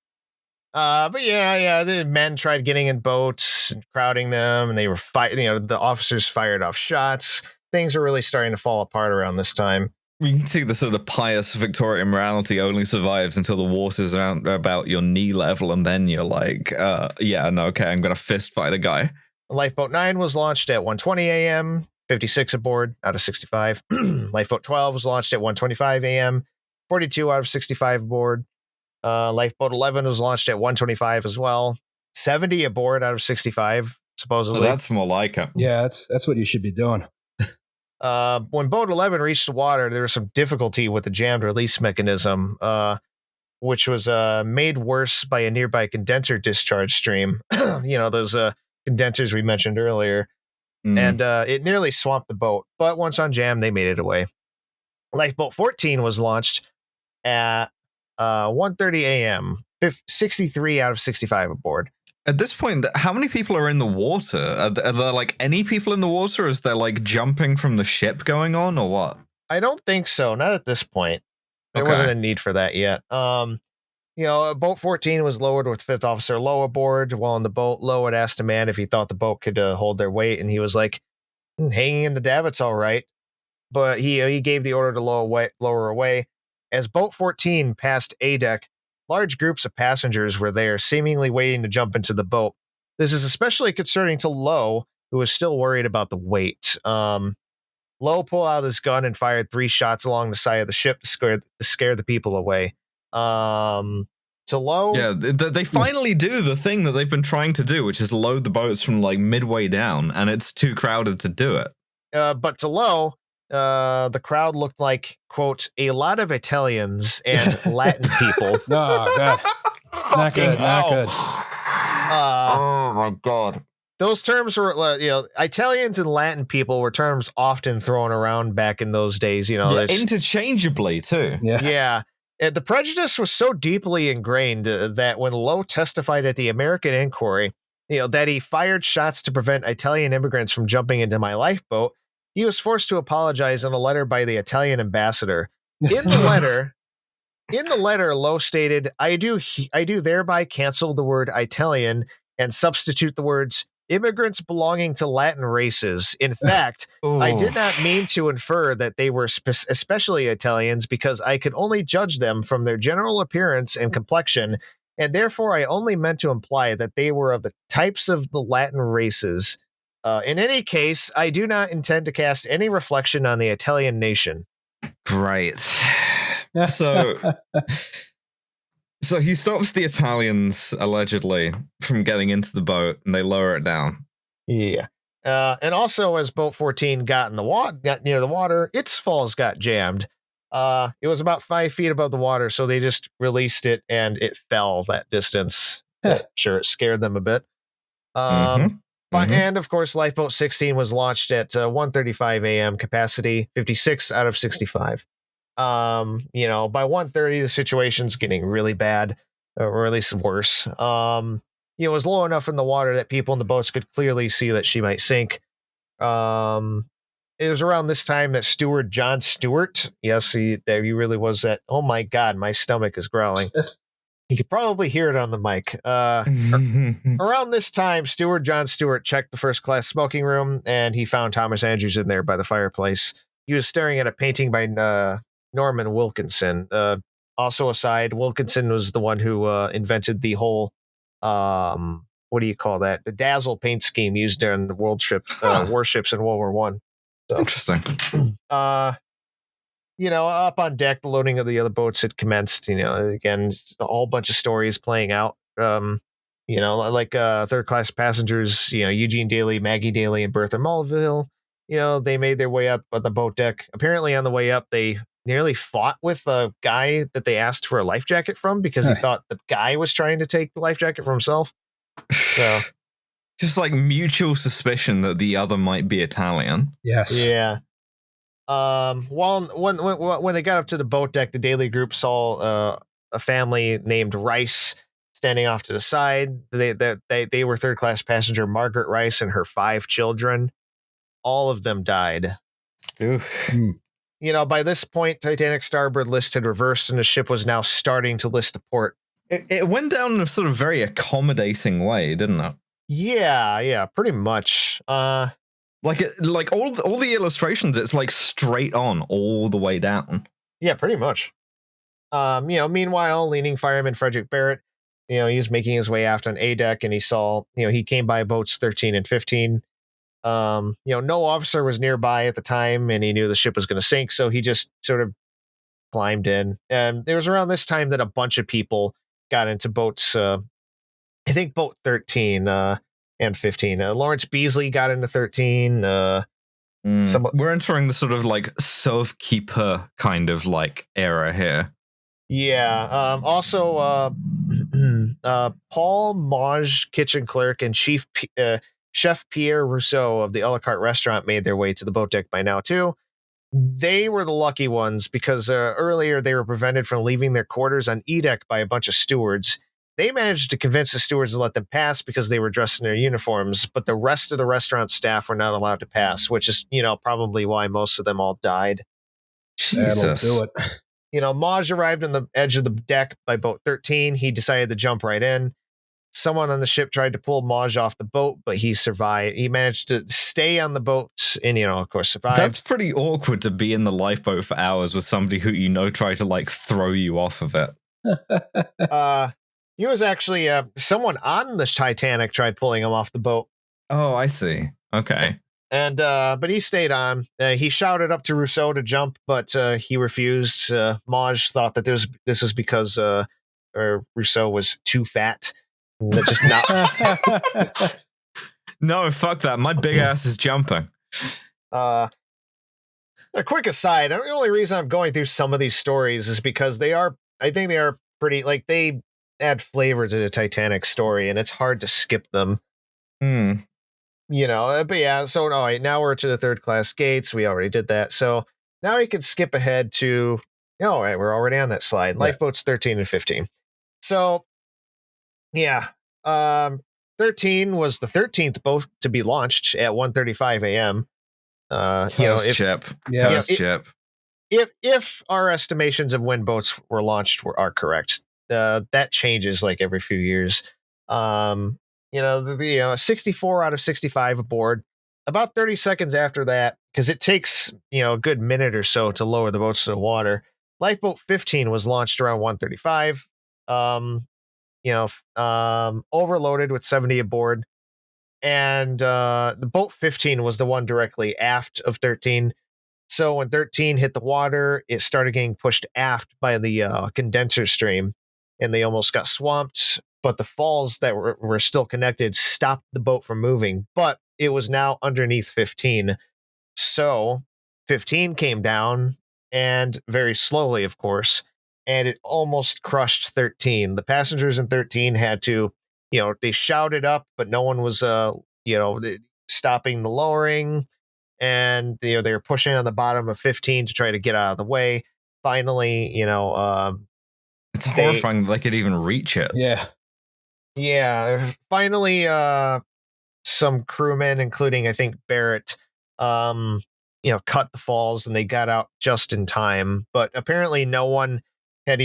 But the men tried getting in boats and crowding them, and they were fighting. The officers fired off shots. Things are really starting to fall apart around this time. You can see the sort of pious Victorian morality only survives until the water's around about your knee level, and then you're like, I'm gonna fist fight a guy. Lifeboat 9 was launched at 1:20 a.m., 56 aboard out of 65. Lifeboat 12 was launched at 1:25 a.m., 42 out of 65 aboard. Lifeboat 11 was launched at 1:25 as well, 70 aboard out of 65, supposedly. So that's more like it. Yeah, that's what you should be doing. When boat 11 reached the water, there was some difficulty with the jammed release mechanism, which was made worse by a nearby condenser discharge stream. Those condensers we mentioned earlier. And it nearly swamped the boat. But once on jam, they made it away. Lifeboat 14 was launched at 1:30 a.m., 63 out of 65 aboard. At this point, how many people are in the water? Are there any people in the water? Or is there jumping from the ship going on, or what? I don't think so. Not at this point. There wasn't a need for that yet. Boat 14 was lowered with Fifth Officer Lowe aboard. While on the boat, Lowe had asked a man if he thought the boat could hold their weight, and he was like, hanging in the davits all right. But he gave the order to lower away. As Boat 14 passed A deck, large groups of passengers were there, seemingly waiting to jump into the boat. This is especially concerning to Lowe, who was still worried about the weight. Lowe pulled out his gun and fired 3 shots along the side of the ship to scare the people away. To Lowe, they finally do the thing that they've been trying to do, which is load the boats from midway down, and it's too crowded to do it. But to Lowe, the crowd looked like, quote, a lot of Italians and Latin people. Oh, God. Not good. Oh, my God. Those terms were, Italians and Latin people were terms often thrown around back in those days. Interchangeably, too. Yeah. And the prejudice was so deeply ingrained that when Lowe testified at the American inquiry, that he fired shots to prevent Italian immigrants from jumping into my lifeboat, he was forced to apologize in a letter by the Italian ambassador. In the letter, Lowe stated, I do thereby cancel the word Italian and substitute the words immigrants belonging to Latin races. In fact, I did not mean to infer that they were especially Italians because I could only judge them from their general appearance and complexion, and therefore I only meant to imply that they were of the types of the Latin races. In any case, I do not intend to cast any reflection on the Italian nation. Great. So he stops the Italians, allegedly, from getting into the boat, and they lower it down. Yeah. And also, as Boat 14 got near the water, its falls got jammed. It was about 5 feet above the water, so they just released it, and it fell that distance. Sure, it scared them a bit. And, of course, Lifeboat 16 was launched at 1:35 a.m. capacity, 56 out of 65. By 1:30, the situation's getting really bad, or at least worse. It was low enough in the water that people in the boats could clearly see that she might sink. It was around this time that Steward John Stewart, yes, he really was that. Oh my God, my stomach is growling. You could probably hear it on the mic. Around this time, Steward John Stewart checked the first class smoking room, and he found Thomas Andrews in there by the fireplace. He was staring at a painting by Norman Wilkinson. Also aside, Wilkinson was the one who invented the whole, what do you call that? The Dazzle paint scheme used during the warships in World War I. So, Interesting. Up on deck, the loading of the other boats had commenced. Again, a whole bunch of stories playing out. Like third class passengers, Eugene Daly, Maggie Daly, and Bertha Mulville, they made their way up on the boat deck. Apparently, on the way up, they nearly fought with a guy that they asked for a life jacket from because he thought the guy was trying to take the life jacket for himself. So, just like mutual suspicion that the other might be Italian. Yes. Yeah. When they got up to the boat deck, the Daily group saw a family named Rice standing off to the side. They were third class passenger Margaret Rice and her 5 children. All of them died. By this point, Titanic's starboard list had reversed, and the ship was now starting to list the port. It went down in a sort of very accommodating way, didn't it? Yeah, pretty much. Like all the illustrations, it's like straight on all the way down. Yeah, pretty much. Meanwhile, leading fireman Frederick Barrett, he was making his way aft on A deck, and he saw, he came by boats 13 and 15. No officer was nearby at the time, and he knew the ship was going to sink, so he just sort of climbed in. And it was around this time that a bunch of people got into boats. I think boat 13 and 15. Lawrence Beasley got into 13. We're entering the sort of like sauve-qui-peut kind of like era here. Yeah. Also, Paul Mage, kitchen clerk, and Chef Pierre Rousseau of the a la carte restaurant made their way to the boat deck by now, too. They were the lucky ones because earlier they were prevented from leaving their quarters on E deck by a bunch of stewards. They managed to convince the stewards to let them pass because they were dressed in their uniforms, but the rest of the restaurant staff were not allowed to pass, which is, probably why most of them all died. Jesus. That'll do it. Maj arrived on the edge of the deck by boat 13. He decided to jump right in. Someone on the ship tried to pull Maj off the boat, but he survived. He managed to stay on the boat and, of course, survived. That's pretty awkward to be in the lifeboat for hours with somebody who tried to like throw you off of it. He was actually someone on the Titanic tried pulling him off the boat. Oh, I see. Okay. And but he stayed on. He shouted up to Rousseau to jump, but he refused. Maj thought that this was because Rousseau was too fat. Just not. No, fuck that. My big ass is jumping. A quick aside: the only reason I'm going through some of these stories is because I think they are pretty, like, they add flavor to the Titanic story, and it's hard to skip them. But yeah, so all right, now we're to the third class gates. We already did that. So now we can skip ahead to, all right, we're already on that slide. Yeah. Lifeboats 13 and 15. So yeah, 13 was the 13th boat to be launched at 1:35 a.m. If our estimations of when boats were launched are correct, that changes like every few years. 64 out of 65 aboard. About 30 seconds after that, because it takes a good minute or so to lower the boats to the water. Lifeboat 15 was launched around 1:35. Overloaded with 70 aboard, and the boat 15 was the one directly aft of 13. So when 13 hit the water, it started getting pushed aft by the condenser stream, and they almost got swamped. But the falls that were still connected stopped the boat from moving. But it was now underneath 15. So 15 came down, and very slowly, of course, and it almost crushed 13. The passengers in 13 had to, they shouted up, but no one was, stopping the lowering. And they were pushing on the bottom of 15 to try to get out of the way. Finally, it's horrifying they could even reach it. Yeah. Finally, some crewmen, including I think Barrett, cut the falls, and they got out just in time. But apparently, no one had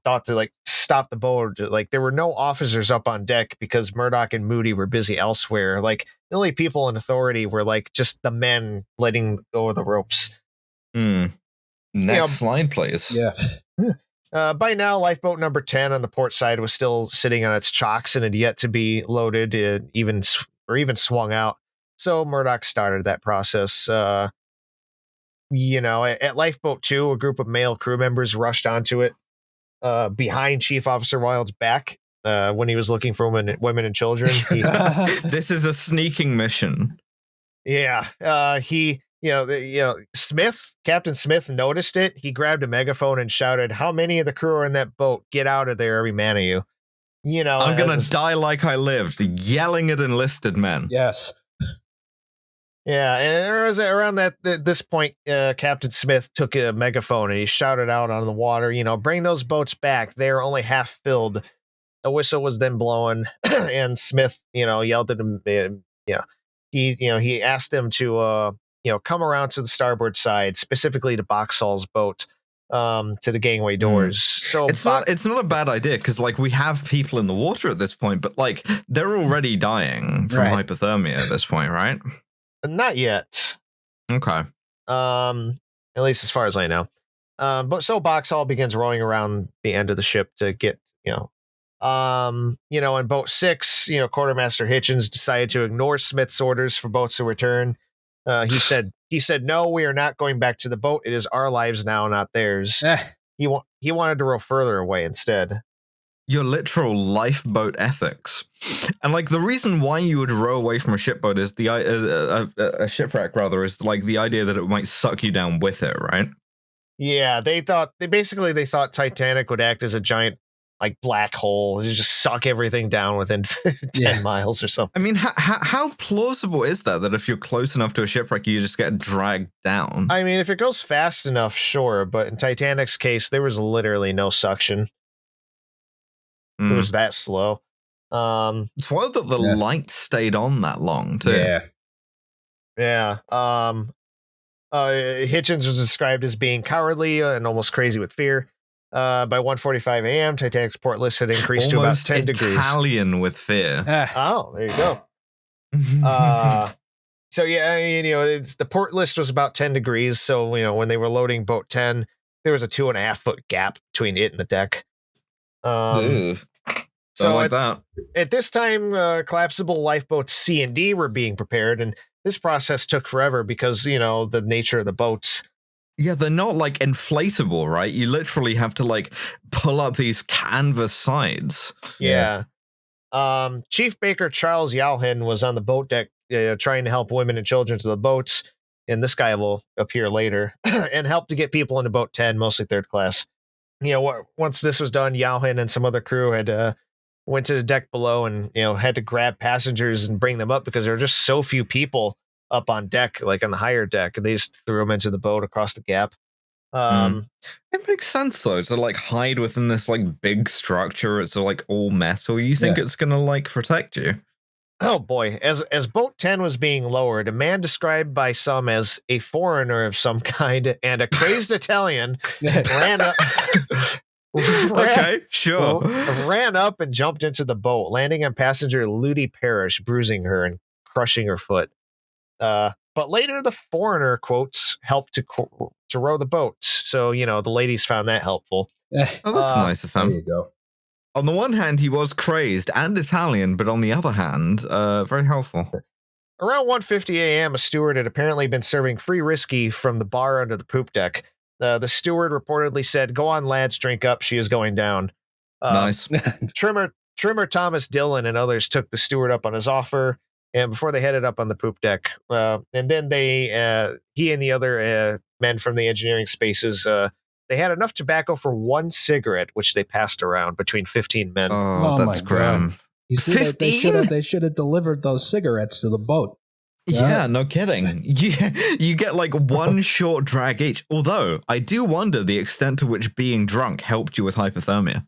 thought to like stop the boat. Like, there were no officers up on deck because Murdoch and Moody were busy elsewhere. Like, the only people in authority were like just the men letting go of the ropes. Next slide, please. Yeah. By now, lifeboat number 10 on the port side was still sitting on its chocks and had yet to be loaded, even swung out. So Murdoch started that process. At Lifeboat 2, a group of male crew members rushed onto it behind Chief Officer Wilde's back when he was looking for women and children. This is a sneaking mission. Yeah, Captain Smith noticed it. He grabbed a megaphone and shouted, "How many of the crew are in that boat? Get out of there, every man of you." I'm gonna die like I lived, yelling at enlisted men. Yes. Yeah, and it was around this point, Captain Smith took a megaphone and he shouted out on the water, "Bring those boats back. They're only half filled." A whistle was then blown, and Smith, yelled at him. He asked them to, come around to the starboard side, specifically to Boxall's boat, to the gangway doors. So it's not a bad idea because we have people in the water at this point, but they're already dying from hypothermia at this point, right? Not yet. Okay. At least as far as I know. But so Boxall begins rowing around the end of the ship to get, in boat 6, Quartermaster Hitchens decided to ignore Smith's orders for boats to return. He said, "No, we are not going back to the boat. It is our lives now, not theirs." He wanted to row further away instead. Your literal lifeboat ethics. And the reason why you would row away from a shipboat is a shipwreck rather is the idea that it might suck you down with it, right? Yeah, they thought Titanic would act as a giant black hole, just suck everything down within 10 miles or something. I mean, how plausible is that if you're close enough to a shipwreck, you just get dragged down? I mean, if it goes fast enough, sure, but in Titanic's case, there was literally no suction. It was that slow. It's wild that the light stayed on that long, too. Yeah. Hitchens was described as being cowardly and almost crazy with fear. By 1:45 a.m., Titanic's port list had increased almost to about 10 degrees. Italian with fear. Oh, there you go. So yeah, the port list was about 10 degrees. So when they were loading boat 10, there was a 2.5 foot gap between it and the deck. So that. At this time, collapsible lifeboats C and D were being prepared, and this process took forever because the nature of the boats. Yeah, they're not inflatable, right? You literally have to pull up these canvas sides. Yeah. Chief Baker Charles Yalhin was on the boat deck trying to help women and children to the boats, and this guy will appear later, and help to get people into boat 10, mostly third class. Once this was done, Yalhin and some other crew had went to the deck below and had to grab passengers and bring them up because there were just so few people up on deck, on the higher deck, and they just threw them into the boat across the gap. It makes sense though to hide within this big structure. It's all metal. You think it's gonna protect you? Oh boy! As boat 10 was being lowered, a man described by some as a foreigner of some kind and a crazed Italian ran up. Okay, sure. Ran up and jumped into the boat, landing on passenger Ludi Parrish, bruising her and crushing her foot. But later, the foreigner, quotes, helped to row the boat. So, the ladies found that helpful. Oh, that's nice of him. There you go. On the one hand, he was crazed and Italian, but on the other hand, very helpful. Around 1:50 a.m., a steward had apparently been serving free whiskey from the bar under the poop deck. The steward reportedly said, "Go on, lads, drink up. She is going down." Nice. Trimmer Thomas Dillon and others took the steward up on his offer, and before they headed up on the poop deck, and then he and the other men from the engineering spaces, they had enough tobacco for one cigarette, which they passed around between 15 men. Oh, that's grim. You see, 15? they should have delivered those cigarettes to the boat. Yeah, no kidding. You get one short drag each. Although I do wonder the extent to which being drunk helped you with hypothermia.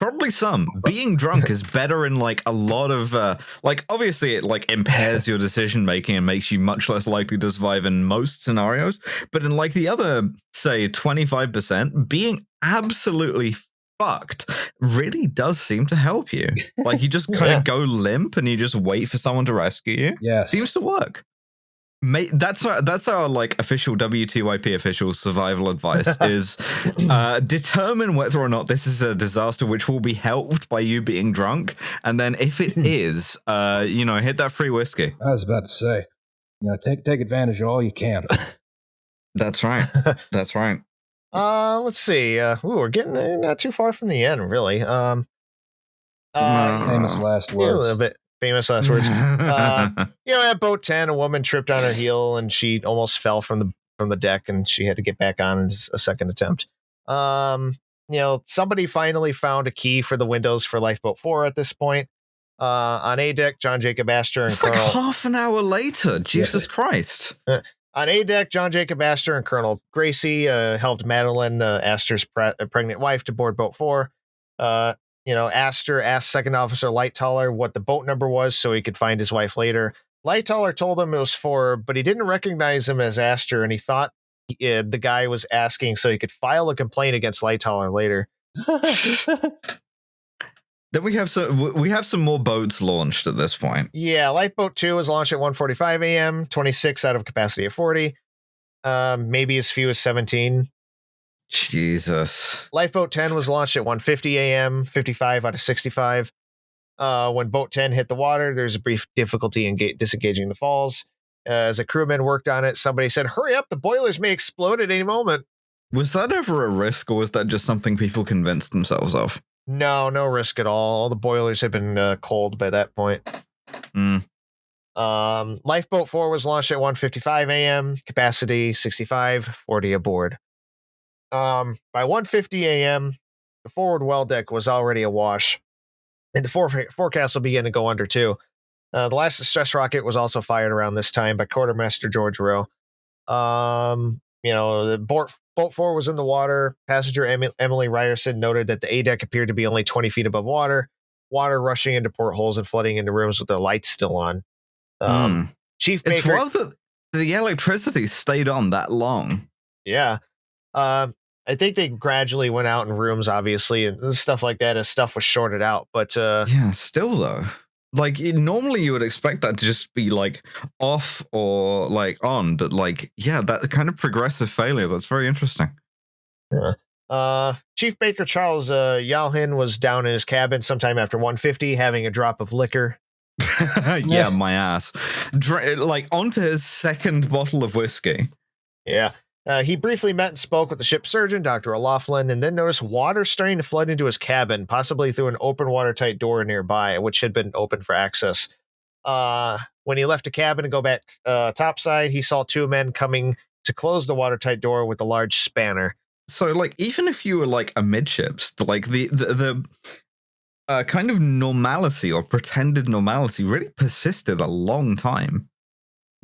Probably some. Being drunk is better in a lot of obviously it impairs your decision making and makes you much less likely to survive in most scenarios. But in the other, say 25%, being absolutely fucked really does seem to help you. You just kind of go limp and you just wait for someone to rescue you. Yes, seems to work. That's our official WTYP official survival advice is determine whether or not this is a disaster which will be helped by you being drunk, and then if it is, hit that free whiskey. I was about to say, take advantage of all you can. That's right. That's right. Let's see. We're getting not too far from the end, really. Famous last Yeah, a little words. bit famous last words. At boat 10, a woman tripped on her heel and she almost fell from the deck, and she had to get back on a second attempt. Somebody finally found a key for the windows for Lifeboat 4 at this point. On A deck, John Jacob Astor and It's like Colonel. half an hour later. Jesus Christ. On A deck, John Jacob Astor and Colonel Gracie helped Madeline, Astor's pregnant wife, to board boat 4. Astor asked Second Officer Lightoller what the boat number was so he could find his wife later. Lightoller told him it was 4, but he didn't recognize him as Astor, and he thought the guy was asking so he could file a complaint against Lightoller later. Then we have some more boats launched at this point. Yeah, Lifeboat 2 was launched at 1:45 a.m., 26 out of a capacity of 40. Maybe as few as 17. Jesus. Lifeboat 10 was launched at 1:50 a.m., 55 out of 65. When Boat 10 hit the water, there's a brief difficulty in disengaging the falls. As a crewman worked on it, somebody said, "Hurry up, the boilers may explode at any moment." Was that ever a risk, or was that just something people convinced themselves of? No risk at all. All the boilers had been cold by that point. Lifeboat 4 was launched at 1:55 a.m., capacity 65, 40 aboard. By 1:50 a.m., the forward well deck was already awash, and the forecast will begin to go under too. The last distress rocket was also fired around this time by Quartermaster George Rowe. The boat 4 was in the water. Passenger Emily Ryerson noted that the A deck appeared to be only 20 feet above water rushing into portholes and flooding into rooms with the lights still on. Chief Baker. It's wild that the electricity stayed on that long. Yeah. I think they gradually went out in rooms, obviously, and stuff like that as stuff was shorted out. But yeah, still though. Like normally you would expect that to just be like off or like on, but like, yeah, that kind of progressive failure. That's very interesting. Yeah. Chief Baker Charles Yalhin was down in his cabin sometime after 1:50 having a drop of liquor. Yeah, my ass. Like onto his second bottle of whiskey. Yeah. He briefly met and spoke with the ship's surgeon, Dr. O'Loughlin, and then noticed water starting to flood into his cabin, possibly through an open watertight door nearby, which had been open for access. When he left the cabin to go back topside, he saw 2 men coming to close the watertight door with a large spanner. So, like, even if you were like amidships, like the kind of normalcy or pretended normalcy really persisted a long time.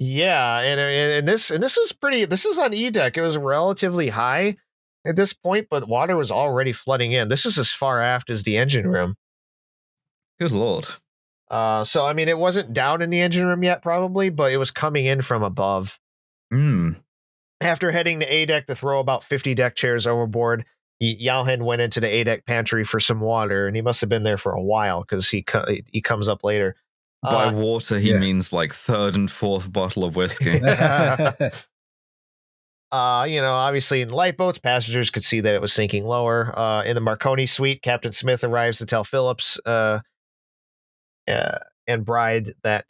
Yeah, and this was pretty. This is on E deck. It was relatively high at this point, but water was already flooding in. This is as far aft as the engine room. Good lord. So I mean, it wasn't down in the engine room yet, probably, but it was coming in from above. After heading to A deck to throw about 50 deck chairs overboard, Yalhin went into the A deck pantry for some water, and he must have been there for a while because he comes up later. By water, he means like 3rd and 4th bottle of whiskey. Obviously in lifeboats, passengers could see that it was sinking lower. In the Marconi suite, Captain Smith arrives to tell Phillips and Bride that,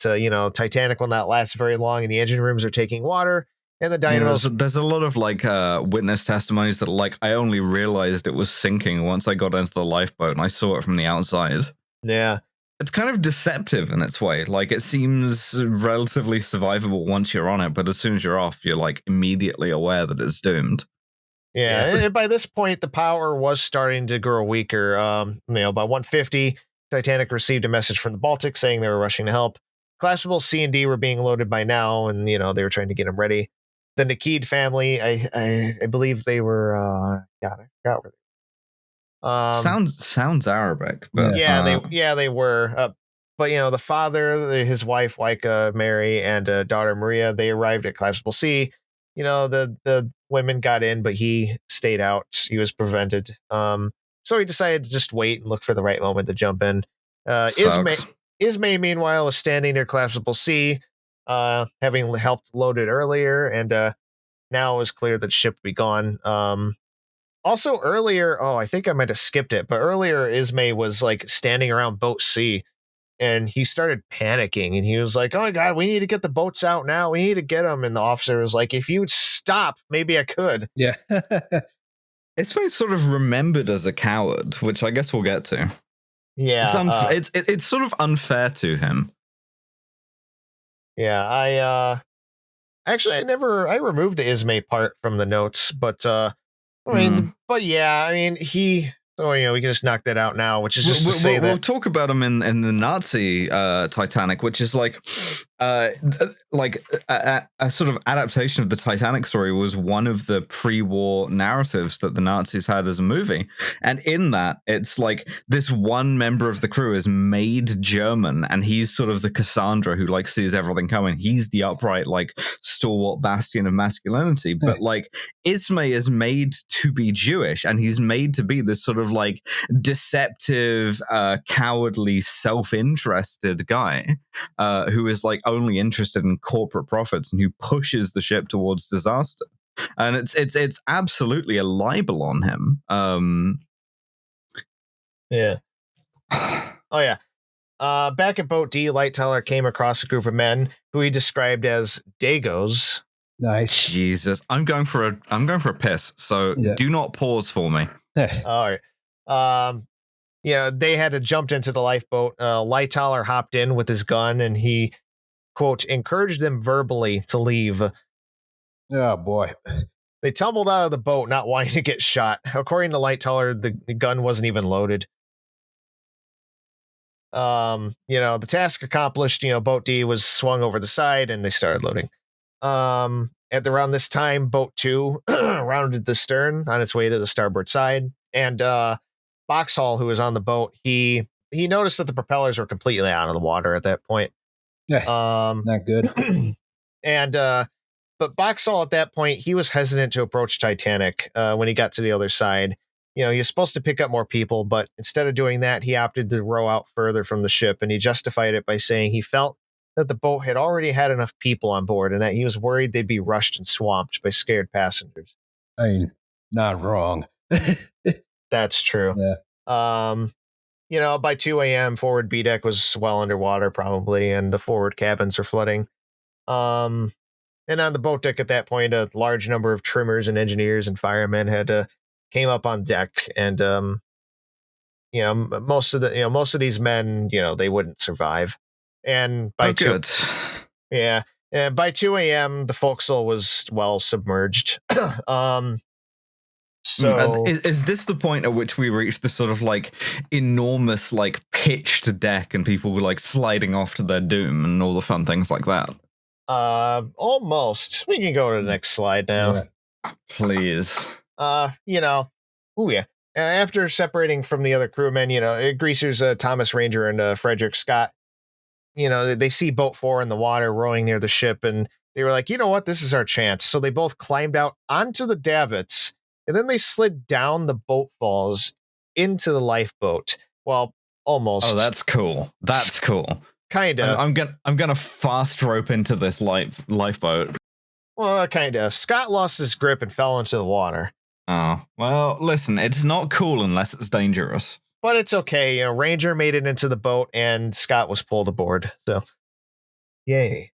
Titanic will not last very long and the engine rooms are taking water. And the dynamos. There's a lot of like witness testimonies that like I only realized it was sinking once I got into the lifeboat and I saw it from the outside. Yeah. It's kind of deceptive in its way. Like it seems relatively survivable once you're on it, but as soon as you're off, you're like immediately aware that it's doomed. Yeah. And by this point, the power was starting to grow weaker. By 1:50, Titanic received a message from the Baltic saying they were rushing to help. Collapsibles C and D were being loaded by now, and they were trying to get them ready. The Nakid family, I believe they were. I forgot where. Sounds Arabic, but they were. But the father, his wife Waika, Mary, and daughter Maria, they arrived at Collapsible C. The women got in, but he stayed out. He was prevented. So he decided to just wait and look for the right moment to jump in. Ismay, meanwhile, was standing near Collapsible C, having helped load it earlier, and now it was clear that the ship would be gone. Also earlier, I think I might have skipped it, but earlier Ismay was like standing around boat C, and he started panicking, and he was like, "Oh my God, we need to get the boats out now. We need to get them." And the officer was like, "If you would stop, maybe I could." Yeah. Ismay's sort of remembered as a coward, which I guess we'll get to. Yeah, It's sort of unfair to him. yeah. Actually, I removed the Ismay part from the notes, but I mean, but yeah, I mean, so we can just knock that out now, which is just to say that we'll talk about him in the Nazi Titanic, which is like a sort of adaptation of the Titanic story. Was one of the pre-war narratives that the Nazis had as a movie, and in that, it's like this one member of the crew is made German, and he's sort of the Cassandra who like sees everything coming. He's the upright, like stalwart bastion of masculinity, but like Ismay is made to be Jewish, and he's made to be this sort of like deceptive, cowardly, self-interested guy who is like only interested in corporate profits and who pushes the ship towards disaster. And it's absolutely a libel on him. Yeah. Oh yeah. Back at Boat D, Lightoller came across a group of men who he described as Dagos. Nice. Jesus, I'm going for a piss. So do not pause for me. All right. They had to jump into the lifeboat. Lightoller hopped in with his gun, and he, quote, encouraged them verbally to leave. Oh boy. They tumbled out of the boat, not wanting to get shot. According to Lightoller, the gun wasn't even loaded. The task accomplished, Boat D was swung over the side, and they started loading. At around this time, Boat 2 rounded the stern on its way to the starboard side, and Boxhall, who was on the boat, he noticed that the propellers were completely out of the water at that point. Yeah, not good. And but Boxhall at that point, he was hesitant to approach Titanic when he got to the other side. He was supposed to pick up more people, but instead of doing that, he opted to row out further from the ship, and he justified it by saying he felt that the boat had already had enough people on board and that he was worried they'd be rushed and swamped by scared passengers. I mean, not wrong. That's true. Yeah. By 2 a.m., forward B deck was well underwater probably, and the forward cabins were flooding. And on the boat deck at that point, a large number of trimmers and engineers and firemen had came up on deck, and most of these men, they wouldn't survive. And by by 2 a.m., the forecastle was well submerged. So is this the point at which we reach the sort of like enormous like pitched deck and people were like sliding off to their doom and all the fun things like that? Almost. We can go to the next slide now. Yeah. Please. After separating from the other crewmen, greasers Thomas Ranger and Frederick Scott, they see boat 4 in the water rowing near the ship, and they were like, you know what, this is our chance. So they both climbed out onto the davits, and then they slid down the boat falls into the lifeboat. Well, almost. Oh, that's cool. That's cool. Kinda. I'm gonna fast rope into this lifeboat. Well, kinda. Scott lost his grip and fell into the water. Oh, well, listen, it's not cool unless it's dangerous. But it's okay. Ranger made it into the boat, and Scott was pulled aboard. So, yay.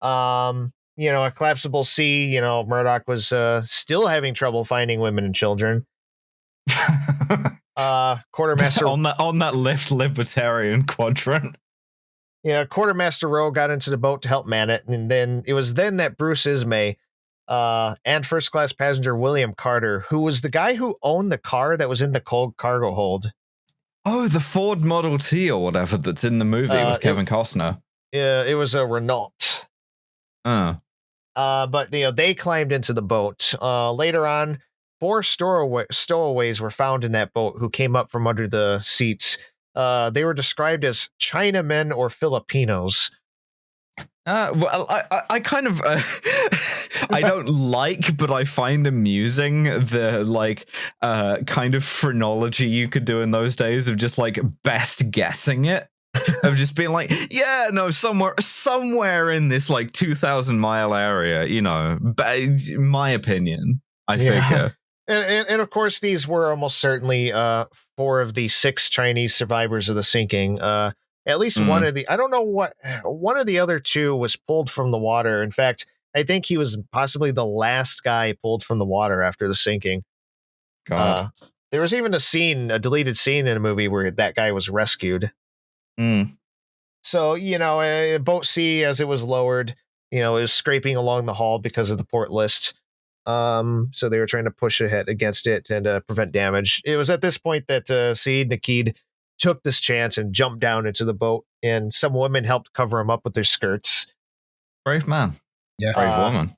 A collapsible sea. Murdoch was still having trouble finding women and children. Quartermaster on that left libertarian quadrant. Yeah, Quartermaster Rowe got into the boat to help man it, and then it was then that Bruce Ismay and first class passenger William Carter, who was the guy who owned the car that was in the cold cargo hold. Oh, the Ford Model T or whatever that's in the movie with Kevin Costner. Yeah, it was a Renault. Oh. But they climbed into the boat. Later on, 4 stowaways were found in that boat who came up from under the seats. They were described as Chinamen or Filipinos. Well, I kind of I don't like, but I find amusing the like kind of phrenology you could do in those days of just like best guessing it. Of just being like, yeah, no, somewhere in this like 2,000-mile area, my opinion, I figure. And of course, these were almost certainly 4 of the 6 Chinese survivors of the sinking. At least one of the, I don't know what, one of the other two was pulled from the water. In fact, I think he was possibly the last guy pulled from the water after the sinking. God. There was even a deleted scene in a movie where that guy was rescued. Mm. So, boat C, as it was lowered, it was scraping along the hull because of the port list. So they were trying to push ahead against it and prevent damage. It was at this point that Saeed Nakid took this chance and jumped down into the boat, and some women helped cover him up with their skirts. Brave man. Yeah. Brave woman.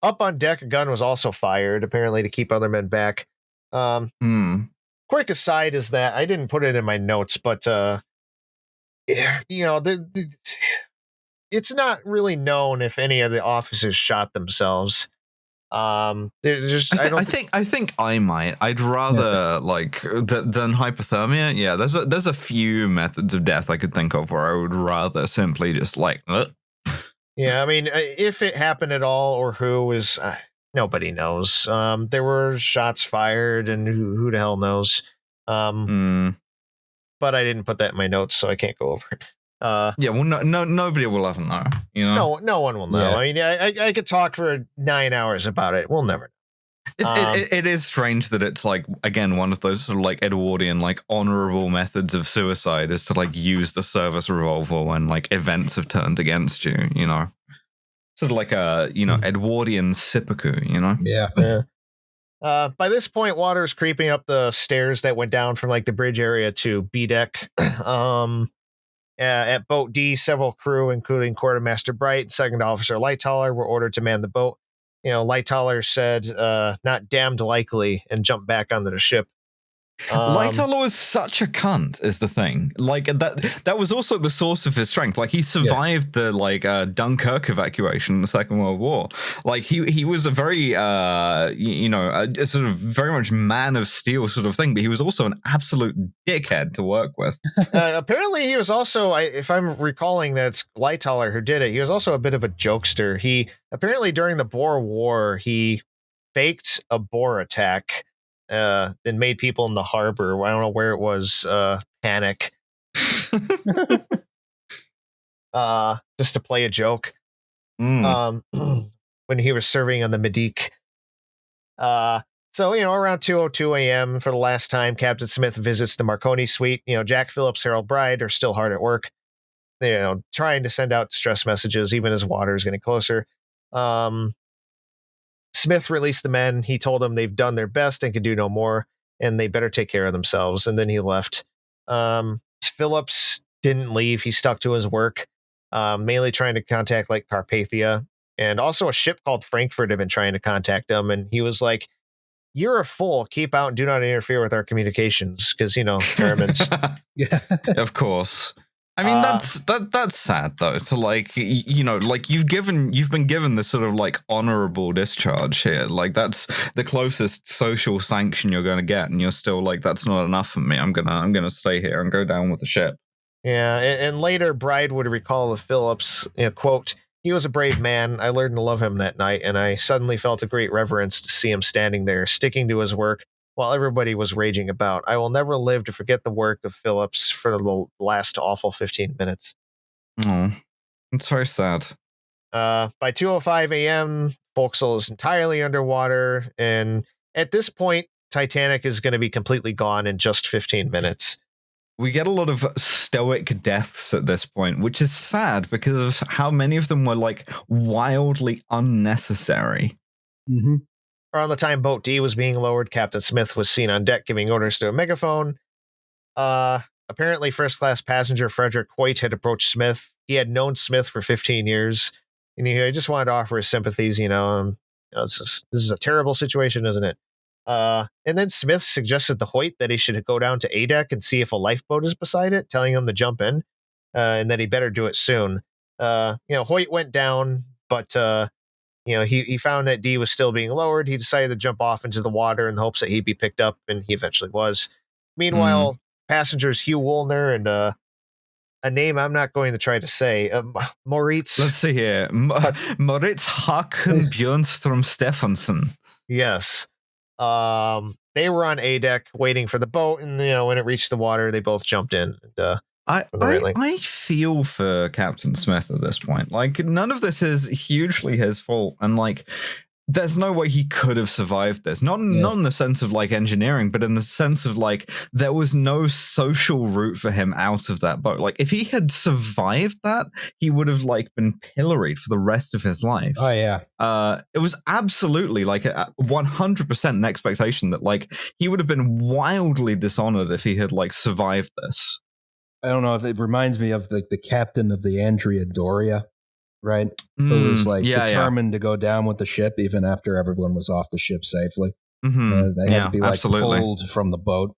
Up on deck, a gun was also fired, apparently to keep other men back. Quick aside is that I didn't put it in my notes, but it's not really known if any of the officers shot themselves. I think I might. I'd rather than hypothermia. Yeah, there's a few methods of death I could think of where I would rather simply just Yeah, I mean, if it happened at all or who is, nobody knows. There were shots fired, and who the hell knows. But I didn't put that in my notes, so I can't go over it. Yeah, well, no, nobody will ever know. No one will know. Yeah. I mean, I could talk for 9 hours about it. We'll never know. It is strange that it's again one of those sort of Edwardian honorable methods of suicide is to use the service revolver when events have turned against you. Sort of like a Edwardian seppuku. Yeah. By this point, water is creeping up the stairs that went down from the bridge area to B deck. At boat D, several crew, including Quartermaster Bright and Second Officer Lightoller, were ordered to man the boat. Lightoller said, "Not damned likely," and jumped back onto the ship. Lightoller was such a cunt, is the thing. That was also the source of his strength. He survived the Dunkirk evacuation in the Second World War. He was a very a sort of very much man of steel sort of thing, but he was also an absolute dickhead to work with. Apparently he was also, if I'm recalling, that's Lightoller who did it. He was also a bit of a jokester. He apparently during the Boer War he faked a Boer attack. And made people in the harbor, I don't know where it was, panic. Just to play a joke. When he was serving on the Medique. So, around 2:02 a.m. for the last time, Captain Smith visits the Marconi suite. Jack Phillips, Harold Bride are still hard at work. Trying to send out distress messages, even as water is getting closer. Smith released the men. He told them they've done their best and can do no more, and they better take care of themselves. And then he left. Phillips didn't leave. He stuck to his work, mainly trying to contact Carpathia. And also a ship called Frankfurt had been trying to contact him. And he was like, "You're a fool. Keep out and do not interfere with our communications." Because, Germans. Yeah. Of course. I mean, that's sad though. To you've been given this sort of honorable discharge here. That's the closest social sanction you're going to get, and you're still that's not enough for me. I'm gonna stay here and go down with the ship. Yeah, and later Bride would recall of Phillips, quote, "He was a brave man. I learned to love him that night, and I suddenly felt a great reverence to see him standing there, sticking to his work while everybody was raging about. I will never live to forget the work of Phillips for the last awful 15 minutes. Oh, it's very sad. By 2:05 a.m., Vauxhall is entirely underwater, and at this point, Titanic is going to be completely gone in just 15 minutes. We get a lot of stoic deaths at this point, which is sad because of how many of them were wildly unnecessary. Mm-hmm. Around the time Boat D was being lowered, Captain Smith was seen on deck giving orders to a megaphone. Apparently, first-class passenger Frederick Hoyt had approached Smith. He had known Smith for 15 years, and he just wanted to offer his sympathies. This is a terrible situation, isn't it? And then Smith suggested to Hoyt that he should go down to A deck and see if a lifeboat is beside it, telling him to jump in, and that he better do it soon. Hoyt went down, but he found that D was still being lowered. He decided to jump off into the water in the hopes that he'd be picked up, and he eventually was. Meanwhile, passengers Hugh Woolner and a name I'm not going to try to say, Moritz. Let's see here. Moritz Haken Björnstrom Stefansson. Yes. They were on A deck waiting for the boat, and when it reached the water, they both jumped in. And I feel for Captain Smith at this point. Like, none of this is hugely his fault, and like, there's no way he could have survived this. Not in the sense of like engineering, but in the sense of like there was no social route for him out of that boat. Like, if he had survived that, he would have like been pilloried for the rest of his life. Oh yeah. It was absolutely like a 100% an expectation that like he would have been wildly dishonored if he had like survived this. I don't know if it reminds me of the captain of the Andrea Doria, right? Who was like determined to go down with the ship even after everyone was off the ship safely. They had to be like pulled from the boat.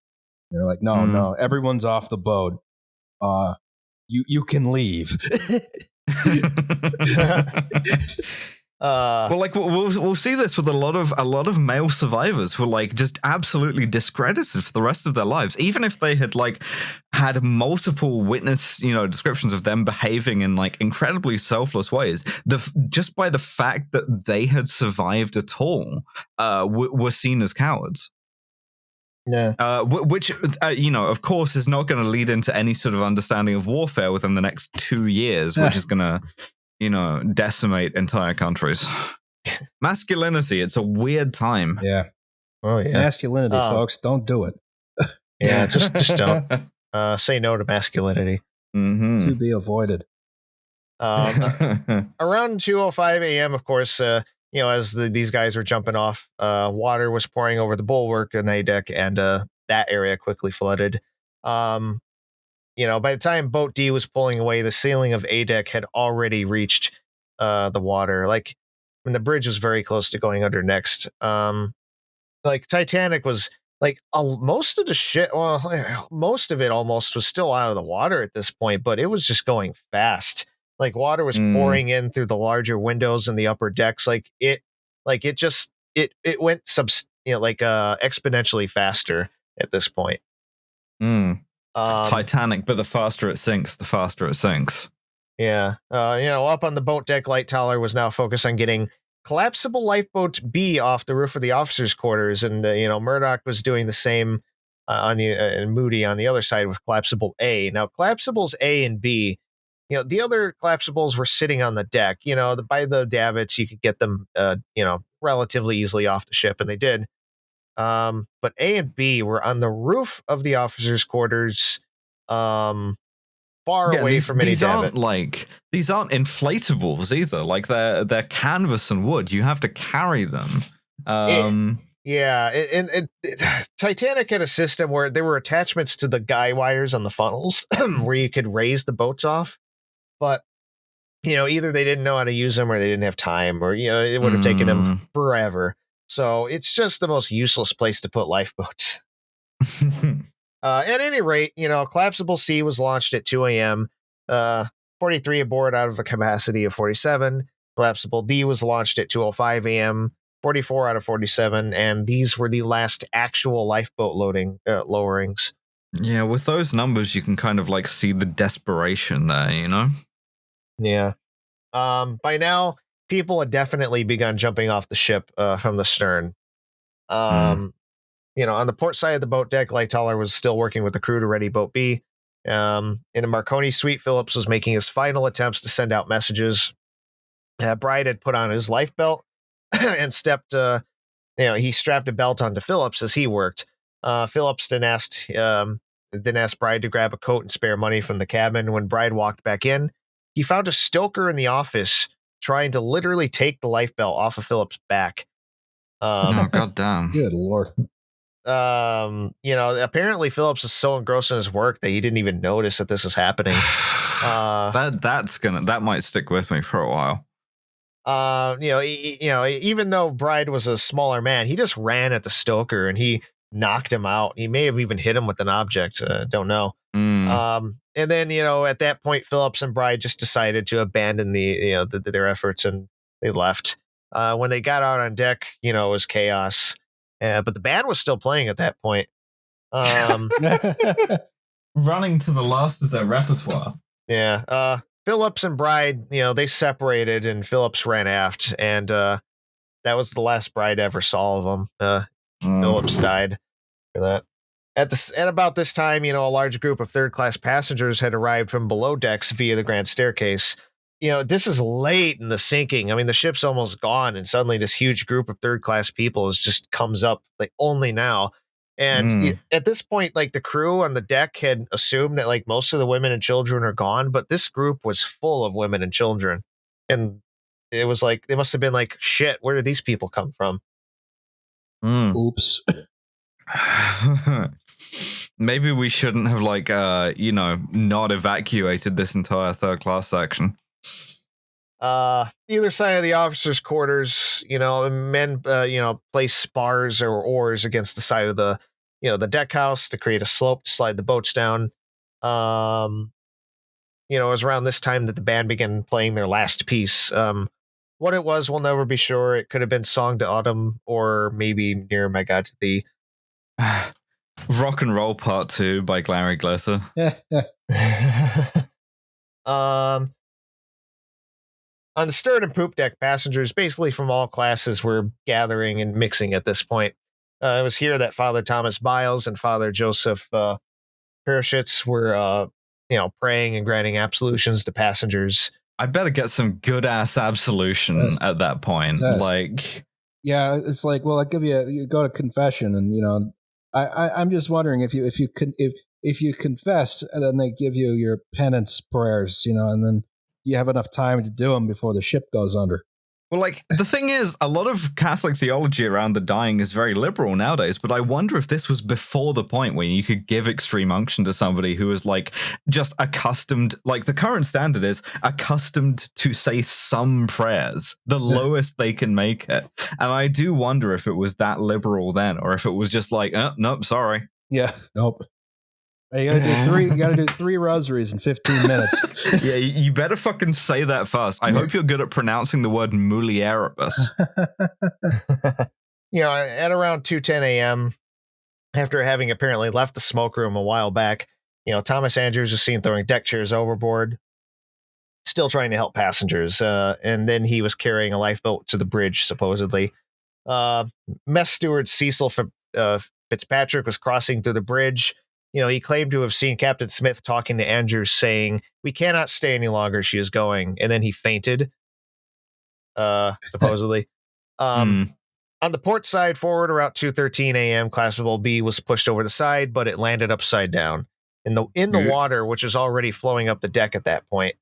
They're like, no, everyone's off the boat. You can leave. Well, like we'll see this with a lot of male survivors who are like just absolutely discredited for the rest of their lives, even if they had like had multiple witness descriptions of them behaving in like incredibly selfless ways. Just by the fact that they had survived at all, were seen as cowards. Yeah. Which of course, is not going to lead into any sort of understanding of warfare within the next 2 years, which is going to decimate entire countries. Masculinity, it's a weird time. Yeah. Oh yeah. Masculinity, folks, don't do it. Yeah, just don't. Say no to masculinity. Mm-hmm. To be avoided. Around 2:05 a.m., of course, as these guys were jumping off, water was pouring over the bulwark and A deck, and that area quickly flooded. By the time Boat D was pulling away, the ceiling of A deck had already reached the water. Like, when the bridge was very close to going under next. Like, Titanic was like most of the shit. Well, most of it almost was still out of the water at this point, but it was just going fast. Like, water was pouring in through the larger windows in the upper decks. It went exponentially faster at this point. Titanic, but the faster it sinks, the faster it sinks. Yeah. Up on the boat deck, Light Toller was now focused on getting collapsible lifeboat B off the roof of the officers' quarters, and Murdoch was doing the same and Moody on the other side with collapsible A. Now, collapsibles A and B, the other collapsibles were sitting on the deck. By the davits, you could get them, relatively easily off the ship, and they did. But A and B were on the roof of the officers' quarters, far away from any davit. These aren't inflatables either. Like, they're canvas and wood. You have to carry them. Titanic had a system where there were attachments to the guy wires on the funnels where you could raise the boats off, but either they didn't know how to use them, or they didn't have time, or it would have taken them forever. So it's just the most useless place to put lifeboats. At any rate, collapsible C was launched at 2 a.m. 43 aboard out of a capacity of 47. Collapsible D was launched at 2:05 a.m. 44 out of 47, and these were the last actual lifeboat lowerings. Yeah, with those numbers, you can kind of like see the desperation there, Yeah. By now, people had definitely begun jumping off the ship from the stern. On the port side of the boat deck, Lightoller was still working with the crew to ready Boat B. In the Marconi suite, Phillips was making his final attempts to send out messages. Bride had put on his life belt and stepped. He strapped a belt onto Phillips as he worked. Phillips then asked Bride to grab a coat and spare money from the cabin. When Bride walked back in, he found a stoker in the office trying to literally take the life belt off of Phillips' back. Oh, goddamn. Good Lord. Apparently Phillips is so engrossed in his work that he didn't even notice that this is happening. That might stick with me for a while. Even though Bride was a smaller man, he just ran at the stoker and he knocked him out. He may have even hit him with an object. Don't know. And then, at that point, Phillips and Bride just decided to abandon their efforts, and they left. When they got out on deck, it was chaos. But the band was still playing at that point. Running to the last of their repertoire. Yeah. Phillips and Bride, they separated, and Phillips ran aft, and that was the last Bride ever saw of them. Phillips died for that. At about this time, a large group of third-class passengers had arrived from below decks via the grand staircase. This is late in the sinking. I mean, the ship's almost gone, and suddenly this huge group of third-class people just comes up like only now. And at this point, like the crew on the deck had assumed that like most of the women and children are gone, but this group was full of women and children, and it was like they must have been like, shit, where did these people come from? Oops. Maybe we shouldn't have not evacuated this entire third class section. Either side of the officers' quarters, men place spars or oars against the side of the deck house to create a slope to slide the boats down. It was around this time that the band began playing their last piece. What it was, we'll never be sure. It could have been Song to Autumn or maybe Near My God to Thee. Rock and Roll Part 2 by Glary Glitter. On the stern and poop deck, passengers basically from all classes were gathering and mixing at this point. It was here that Father Thomas Biles and Father Joseph Parashitz were, praying and granting absolutions to passengers. I better get some good ass absolution at that point. Yeah, it's like, well, I give you go to confession, and I'm just wondering if you confess, and then they give you your penance prayers, and then you have enough time to do them before the ship goes under. Well, the thing is, a lot of Catholic theology around the dying is very liberal nowadays, but I wonder if this was before the point where you could give extreme unction to somebody who was just accustomed, the current standard is accustomed to say some prayers, the lowest they can make it. And I do wonder if it was that liberal then, or if it was just nope, sorry. Yeah, nope. You gotta do three rosaries in 15 minutes. Yeah, you better fucking say that first. I hope you're good at pronouncing the word mulieribus. At around 2:10 a.m., after having apparently left the smoke room a while back, Thomas Andrews was seen throwing deck chairs overboard, still trying to help passengers. And then he was carrying a lifeboat to the bridge, supposedly. Mess steward Cecil Fitzpatrick was crossing through the bridge. He claimed to have seen Captain Smith talking to Andrews saying, "We cannot stay any longer, she is going." And then he fainted, supposedly. On the port side forward, around 2:13 a.m., Classable B was pushed over the side, but it landed upside down in the water, which is already flowing up the deck at that point.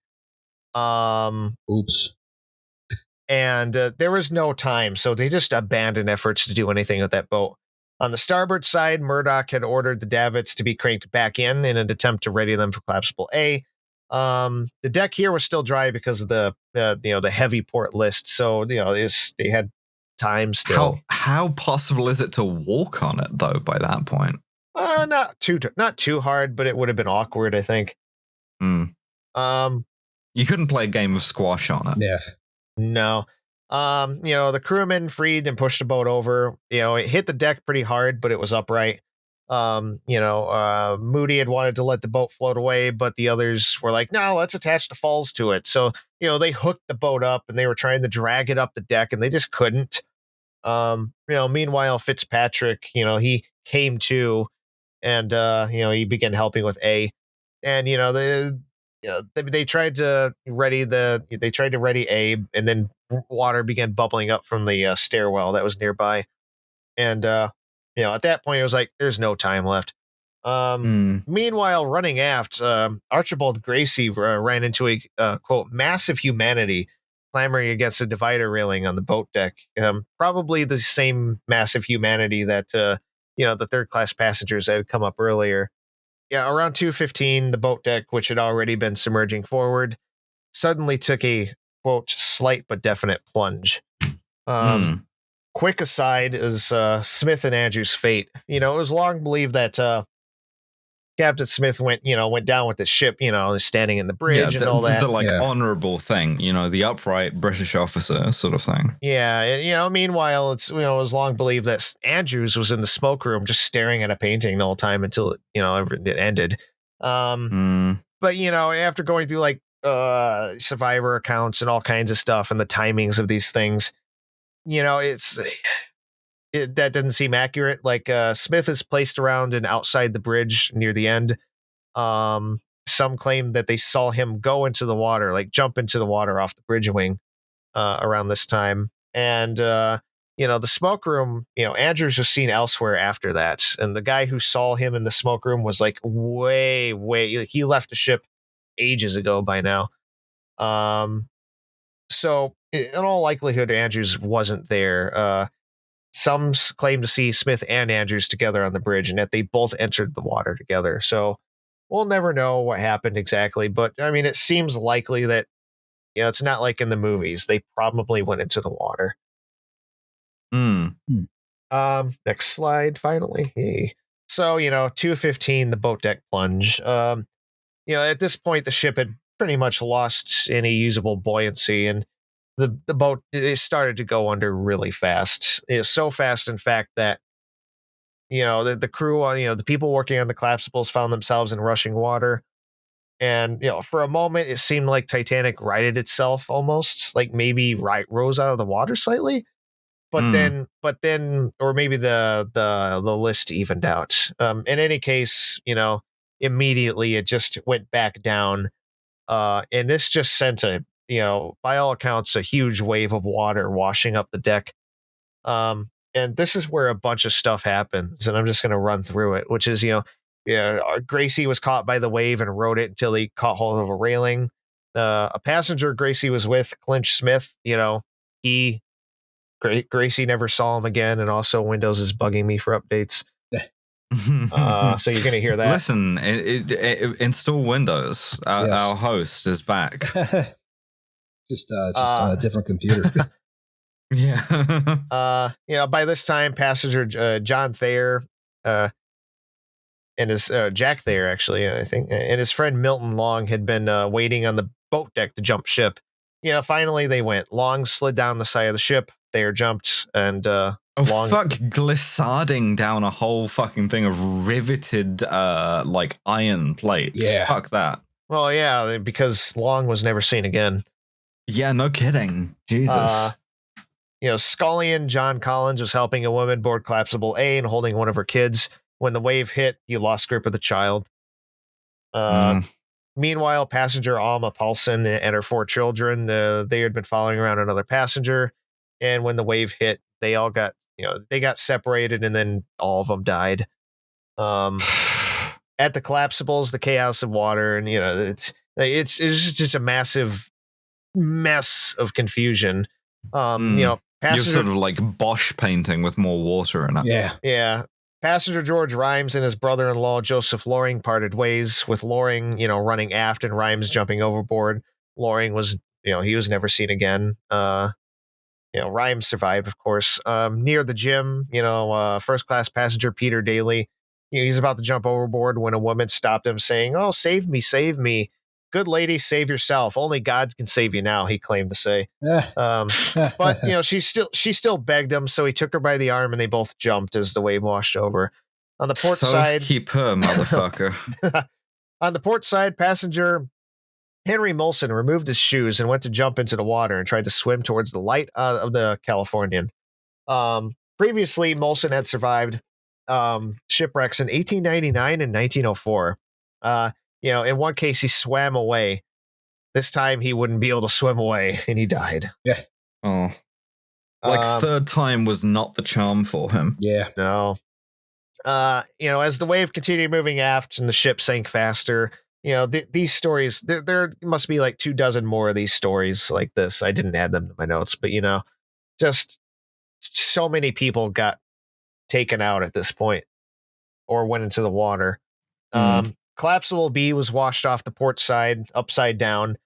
Oops. And there was no time, so they just abandoned efforts to do anything with that boat. On the starboard side, Murdoch had ordered the davits to be cranked back in an attempt to ready them for collapsible A. The deck here was still dry because of the heavy port list, so they had time still. How possible is it to walk on it though? By that point, not too hard, but it would have been awkward, I think. You couldn't play a game of squash on it. Yeah. No. The crewmen freed and pushed the boat over. It hit the deck pretty hard, but it was upright. Moody had wanted to let the boat float away, but the others were like, no, let's attach the falls to it. So, they hooked the boat up and they were trying to drag it up the deck and they just couldn't. Meanwhile, Fitzpatrick, he came to and, he began helping with A. And, they tried to ready Abe, and then water began bubbling up from the stairwell that was nearby. And at that point it was like there's no time left. Meanwhile, running aft, Archibald Gracie ran into a quote massive humanity clamoring against the divider railing on the boat deck. Probably the same massive humanity that the third class passengers that had come up earlier. Yeah, around 2:15, the boat deck, which had already been submerging forward, suddenly took a, quote, slight but definite plunge. Quick aside is Smith and Andrews' fate. It was long believed that Captain Smith went down with the ship, standing in the bridge and all that. The honorable thing, the upright British officer sort of thing. Yeah, meanwhile, it was long believed that Andrews was in the smoke room just staring at a painting the whole time until it ended. But after going through survivor accounts and all kinds of stuff and the timings of these things, that doesn't seem accurate. Like Smith is placed around and outside the bridge near the end. Some claim that they saw him go into the water, like jump into the water off the bridge wing around this time. And the smoke room, Andrews was seen elsewhere after that. And the guy who saw him in the smoke room was like way, like he left the ship ages ago by now. So in all likelihood, Andrews wasn't there. Some claim to see Smith and Andrews together on the bridge and that they both entered the water together. So we'll never know what happened exactly. But I mean, it seems likely that, it's not like in the movies. They probably went into the water. Next slide, finally. Hey. So, 2:15, the boat deck plunge. At this point, the ship had pretty much lost any usable buoyancy, and the boat, it started to go under really fast. It was so fast, in fact, that the crew, the people working on the collapsibles found themselves in rushing water. And for a moment, it seemed like Titanic righted itself, almost like maybe rose out of the water slightly. But then, or maybe the list evened out. In any case, immediately it just went back down. And this just sent by all accounts, a huge wave of water washing up the deck. And this is where a bunch of stuff happens, and I'm just going to run through it, which is, Gracie was caught by the wave and rode it until he caught hold of a railing. A passenger Gracie was with, Clinch Smith, Gracie never saw him again, and also Windows is bugging me for updates. So you're going to hear that. Listen, install Windows. Our host is back. just on a different computer. Yeah. By this time, passenger John Thayer, and his Jack Thayer, actually, I think, and his friend Milton Long had been waiting on the boat deck to jump ship. Finally they went. Long slid down the side of the ship. Thayer jumped, and Long, fuck, glissarding down a whole fucking thing of riveted like iron plates. Yeah. Fuck that. Well, yeah, because Long was never seen again. Yeah, no kidding. Jesus. Scullion John Collins was helping a woman board collapsible A and holding one of her kids. When the wave hit, he lost grip of the child. Meanwhile, passenger Alma Paulson and her 4 children, they had been following around another passenger. And when the wave hit, they all got, they got separated, and then all of them died. At the collapsibles, the chaos of water, and it's just a massive mess of confusion. You're sort of like Bosch painting with more water in it. Yeah. Passenger George Rhymes and his brother-in-law Joseph Loring parted ways, with Loring, running aft and Rhymes jumping overboard. Loring was, he was never seen again. Rhymes survived, of course. Near the gym, first class passenger Peter Daly, he's about to jump overboard when a woman stopped him, saying, "Oh, save me, save me. Good lady, save yourself. Only God can save you now," he claimed to say. But she still begged him, so he took her by the arm and they both jumped as the wave washed over. On the port side, keep her, motherfucker. On the port side, passenger Henry Molson removed his shoes and went to jump into the water and tried to swim towards the light of the Californian. Previously, Molson had survived shipwrecks in 1899 and 1904. In one case, he swam away. This time, he wouldn't be able to swim away, and he died. Yeah. Oh. Third time was not the charm for him. Yeah. No. As the wave continued moving aft and the ship sank faster, these stories, there must be like 24 more of these stories like this. I didn't add them to my notes, but, just so many people got taken out at this point or went into the water. Collapsible B was washed off the port side, upside down.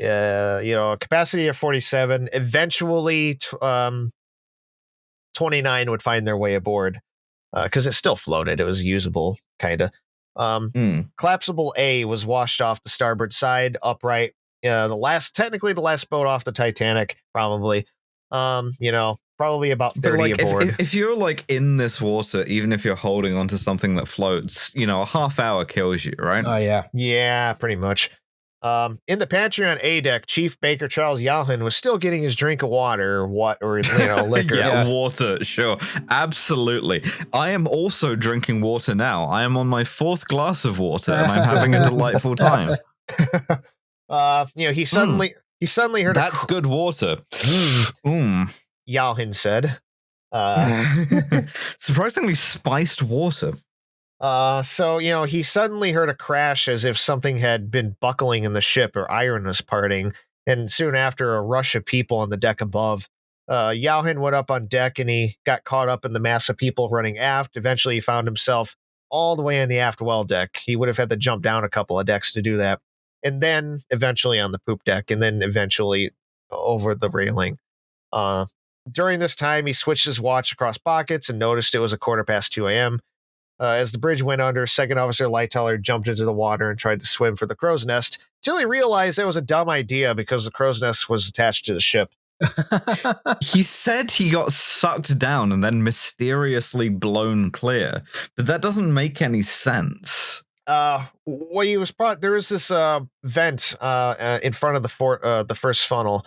Capacity of 47. Eventually, 29 would find their way aboard because it still floated. It was usable, kind of. Collapsible A was washed off the starboard side, upright. Technically the last boat off the Titanic, probably. Probably about 30 aboard. If you're like in this water, even if you're holding onto something that floats, a half hour kills you, right? Oh yeah. Yeah, pretty much. In the pantry on A deck, Chief Baker Charles Yalhin was still getting his drink of water or liquor. Water, sure. Absolutely. I am also drinking water now. I am on my 4th glass of water and I'm having a delightful time. He suddenly heard That's good water. Yalhin said. Surprisingly spiced water. He suddenly heard a crash as if something had been buckling in the ship or iron was parting, and soon after, a rush of people on the deck above. Yalhin went up on deck and he got caught up in the mass of people running aft. Eventually, he found himself all the way in the aft well deck. He would have had to jump down a couple of decks to do that, and then eventually on the poop deck, and then eventually over the railing. During this time, he switched his watch across pockets and noticed it was 2:15 a.m. As the bridge went under, Second Officer Lightoller jumped into the water and tried to swim for the crow's nest until he realized that was a dumb idea because the crow's nest was attached to the ship. He said he got sucked down and then mysteriously blown clear, but that doesn't make any sense. Well, there was this vent in front of the first funnel,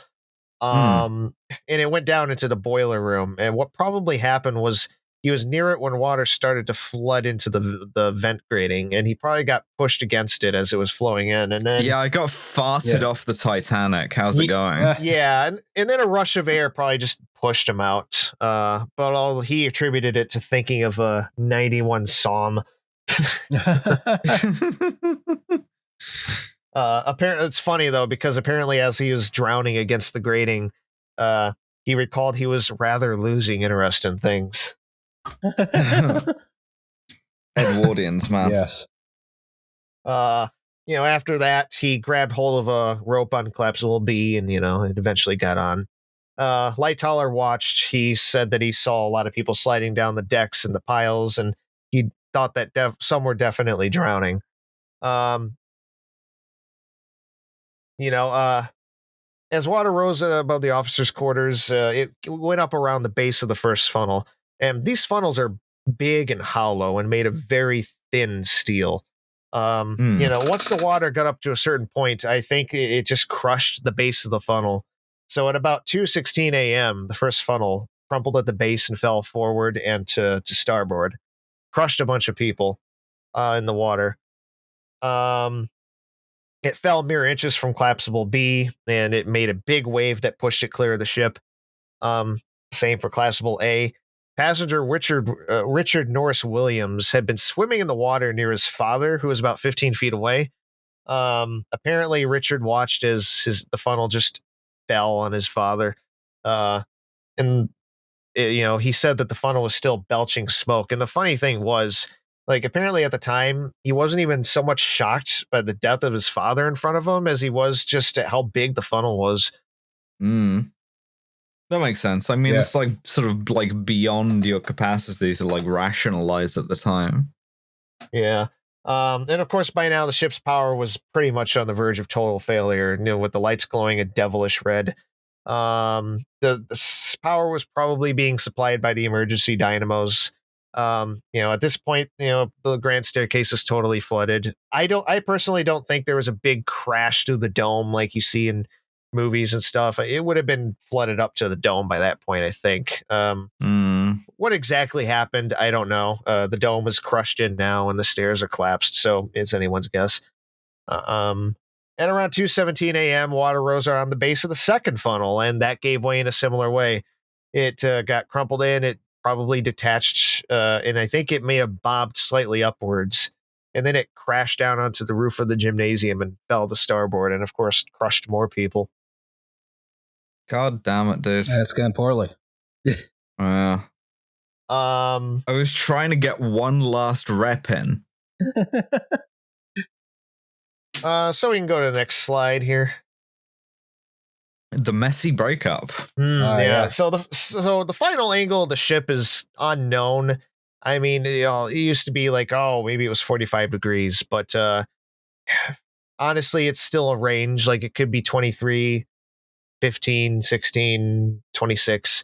and it went down into the boiler room. And what probably happened was he was near it when water started to flood into the vent grating, and he probably got pushed against it as it was flowing in. And then I got farted off the Titanic. How's it going? And then a rush of air probably just pushed him out. But he attributed it to thinking of a 91 Psalm. Apparently, it's funny though because apparently, as he was drowning against the grating, he recalled he was rather losing interest in things. Edwardians, man. Yes. After that, he grabbed hold of a rope on collapsible B, and it eventually got on. Lightoller watched. He said that he saw a lot of people sliding down the decks and the piles, and he thought that some were definitely drowning. As water rose above the officers' quarters, it went up around the base of the first funnel. And these funnels are big and hollow and made of very thin steel. Once the water got up to a certain point, I think it just crushed the base of the funnel. So at about 2:16 a.m., the first funnel crumpled at the base and fell forward and to starboard, crushed a bunch of people in the water. It fell mere inches from collapsible B, and it made a big wave that pushed it clear of the ship. Same for collapsible A. Passenger Richard Norris Williams had been swimming in the water near his father, who was about 15 feet away. Apparently, Richard watched as the funnel just fell on his father. He said that the funnel was still belching smoke. And the funny thing was, apparently at the time, he wasn't even so much shocked by the death of his father in front of him as he was just at how big the funnel was. That makes sense. I mean, it's sort of beyond your capacity to rationalize at the time. Yeah. And of course, by now, the ship's power was pretty much on the verge of total failure, with the lights glowing a devilish red. The power was probably being supplied by the emergency dynamos. At this point, the grand staircase is totally flooded. I personally don't think there was a big crash through the dome like you see in movies and stuff. It would have been flooded up to the dome by that point, I think. What exactly happened, I don't know. The dome is crushed in now and the stairs are collapsed, so it's anyone's guess. And around 2:17 a.m., water rose around the base of the second funnel, and that gave way in a similar way. It got crumpled in, it probably detached, and I think it may have bobbed slightly upwards. And then it crashed down onto the roof of the gymnasium and fell to starboard, and of course, crushed more people. God damn it, dude. That's gone poorly. I was trying to get one last rep in. So we can go to the next slide here. The messy breakup. Yeah. So the final angle of the ship is unknown. I mean, it used to be maybe it was 45 degrees, but honestly, it's still a range. It could be 23, 15, 16, 26.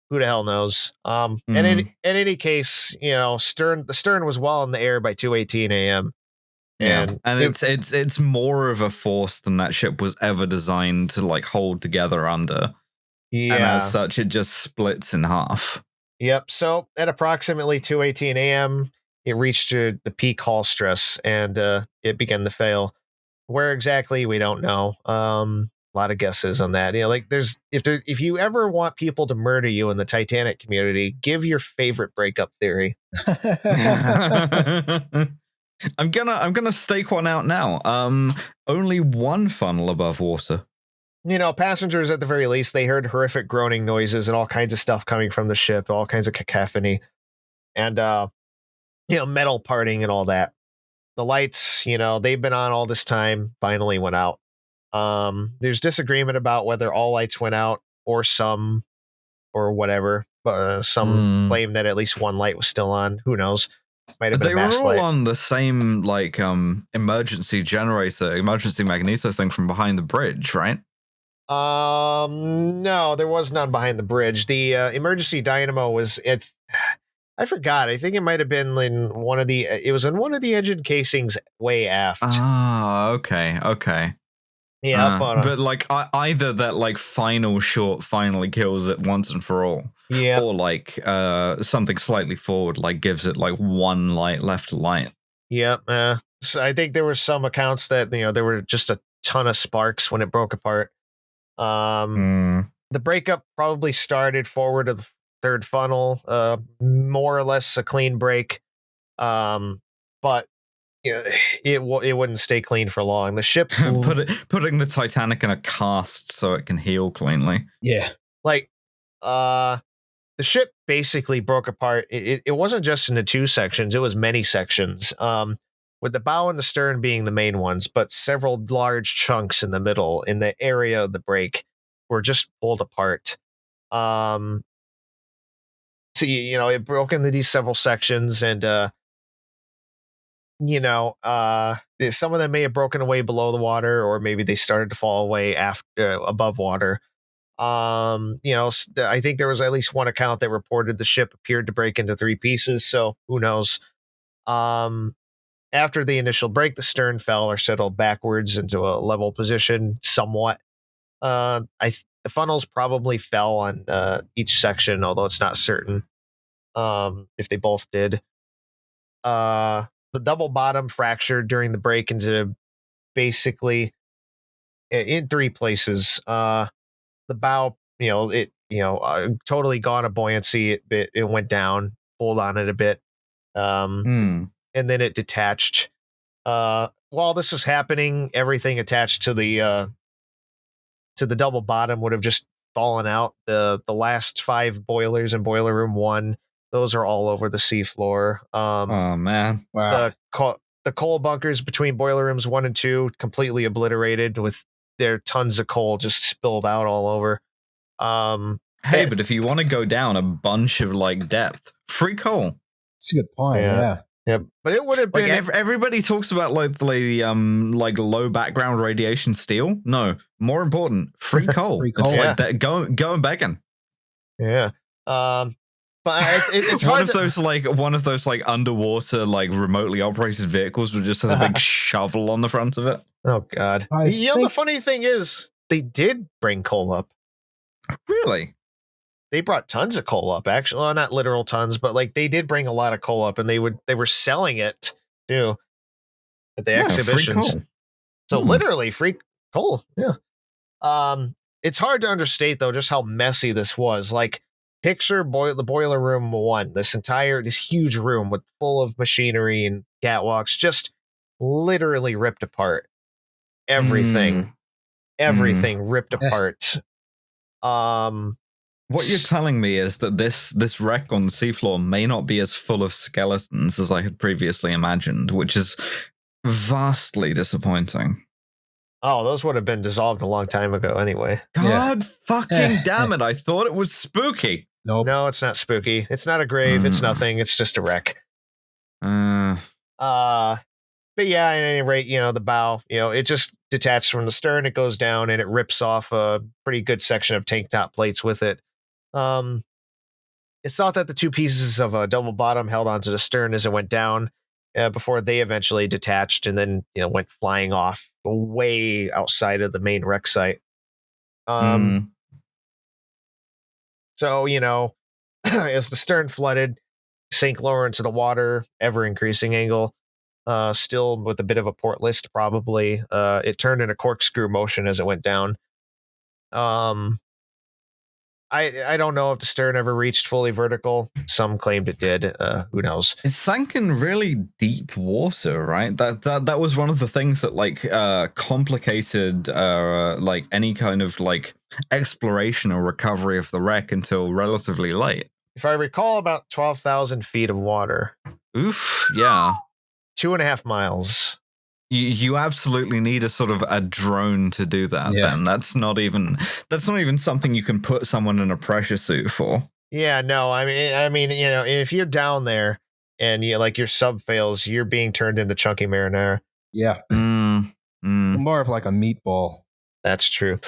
Who the hell knows? And in any case, the stern was well in the air by 2:18 a.m. And it's more of a force than that ship was ever designed to like hold together under. Yeah. And as such, it just splits in half. Yep. So at approximately 2:18 a.m., it reached the peak hull stress and it began to fail. Where exactly, we don't know. A lot of guesses on that. Like if you ever want people to murder you in the Titanic community, give your favorite breakup theory. I'm gonna stake one out now. Only one funnel above water. Passengers at the very least, they heard horrific groaning noises and all kinds of stuff coming from the ship, all kinds of cacophony, and metal parting and all that. The lights, they've been on all this time, finally went out. There's disagreement about whether all lights went out or some or whatever. Some claim that at least one light was still on. Who knows? Might have been they a mass were all light. on the same emergency generator, emergency magneto thing from behind the bridge, right? No, there was none behind the bridge. The emergency dynamo was it. I forgot. I think it might have been in one of the. It was in one of the engine casings way aft. Ah, okay. Yeah, but like either that like final short finally kills it once and for all, yeah, or like something slightly forward like gives it like one light left to light. Yep. So I think there were some accounts that there were just a ton of sparks when it broke apart. The breakup probably started forward of the third funnel, more or less a clean break, but it wouldn't stay clean for long. The ship putting the Titanic in a cast so it can heal cleanly. Yeah, like the ship basically broke apart. It wasn't just into two sections; it was many sections. With the bow and the stern being the main ones, but several large chunks in the middle, in the area of the break, were just pulled apart. So it broke into these several sections, and some of them may have broken away below the water, or maybe they started to fall away above water. I think there was at least one account that reported the ship appeared to break into three pieces. So who knows? After the initial break, the stern fell or settled backwards into a level position somewhat. The funnels probably fell on each section, although it's not certain if they both did. The double bottom fractured during the break into basically in three places. The bow, totally gone of buoyancy. It went down, pulled on it a bit, and then it detached. While this was happening, everything attached to the double bottom would have just fallen out. The last 5 boilers in boiler room 1, those are all over the seafloor. Oh man! Wow. The coal bunkers between boiler rooms 1 and 2 completely obliterated, with their tons of coal just spilled out all over. But if you want to go down a bunch of like depth, free coal. That's a good point. Yeah. Yeah, but it would have been like everybody talks about like low background radiation steel. No, more important, free coal. Free coal. It's like that, going begging. Yeah. But it's one of those underwater remotely operated vehicles that just has a big shovel on the front of it. Oh God! The funny thing is, they did bring coal up. Really? They brought tons of coal up. Actually, well, not literal tons, but they did bring a lot of coal up, and they were selling it too at the exhibitions. Free coal. So literally free coal. Yeah. It's hard to understate though just how messy this was. Picture the boiler room 1, this huge room full of machinery and catwalks, just literally ripped apart. Everything ripped apart. What you're telling me is that this wreck on the seafloor may not be as full of skeletons as I had previously imagined, which is vastly disappointing. Oh, those would have been dissolved a long time ago anyway. God fucking damn it. I thought it was spooky. Nope. No, it's not spooky. It's not a grave. It's nothing. It's just a wreck. But yeah, at any rate, the bow, it just detached from the stern. It goes down and it rips off a pretty good section of tank top plates with it. It's thought that the 2 pieces of a double bottom held onto the stern as it went down, before they eventually detached and then went flying off way outside of the main wreck site. So as the stern flooded, sank lower into the water, ever increasing angle, still with a bit of a port list probably. It turned in a corkscrew motion as it went down. I don't know if the stern ever reached fully vertical. Some claimed it did. Who knows? It sank in really deep water, right? That was one of the things that complicated any kind of exploration or recovery of the wreck until relatively late. If I recall, about 12,000 feet of water. Oof, yeah. 2.5 miles. You absolutely need a sort of a drone to do that. Yeah. Then that's not even something you can put someone in a pressure suit for. Yeah, no, I mean, if you're down there and your sub fails, you're being turned into chunky marinara. Yeah, more of like a meatball. That's true.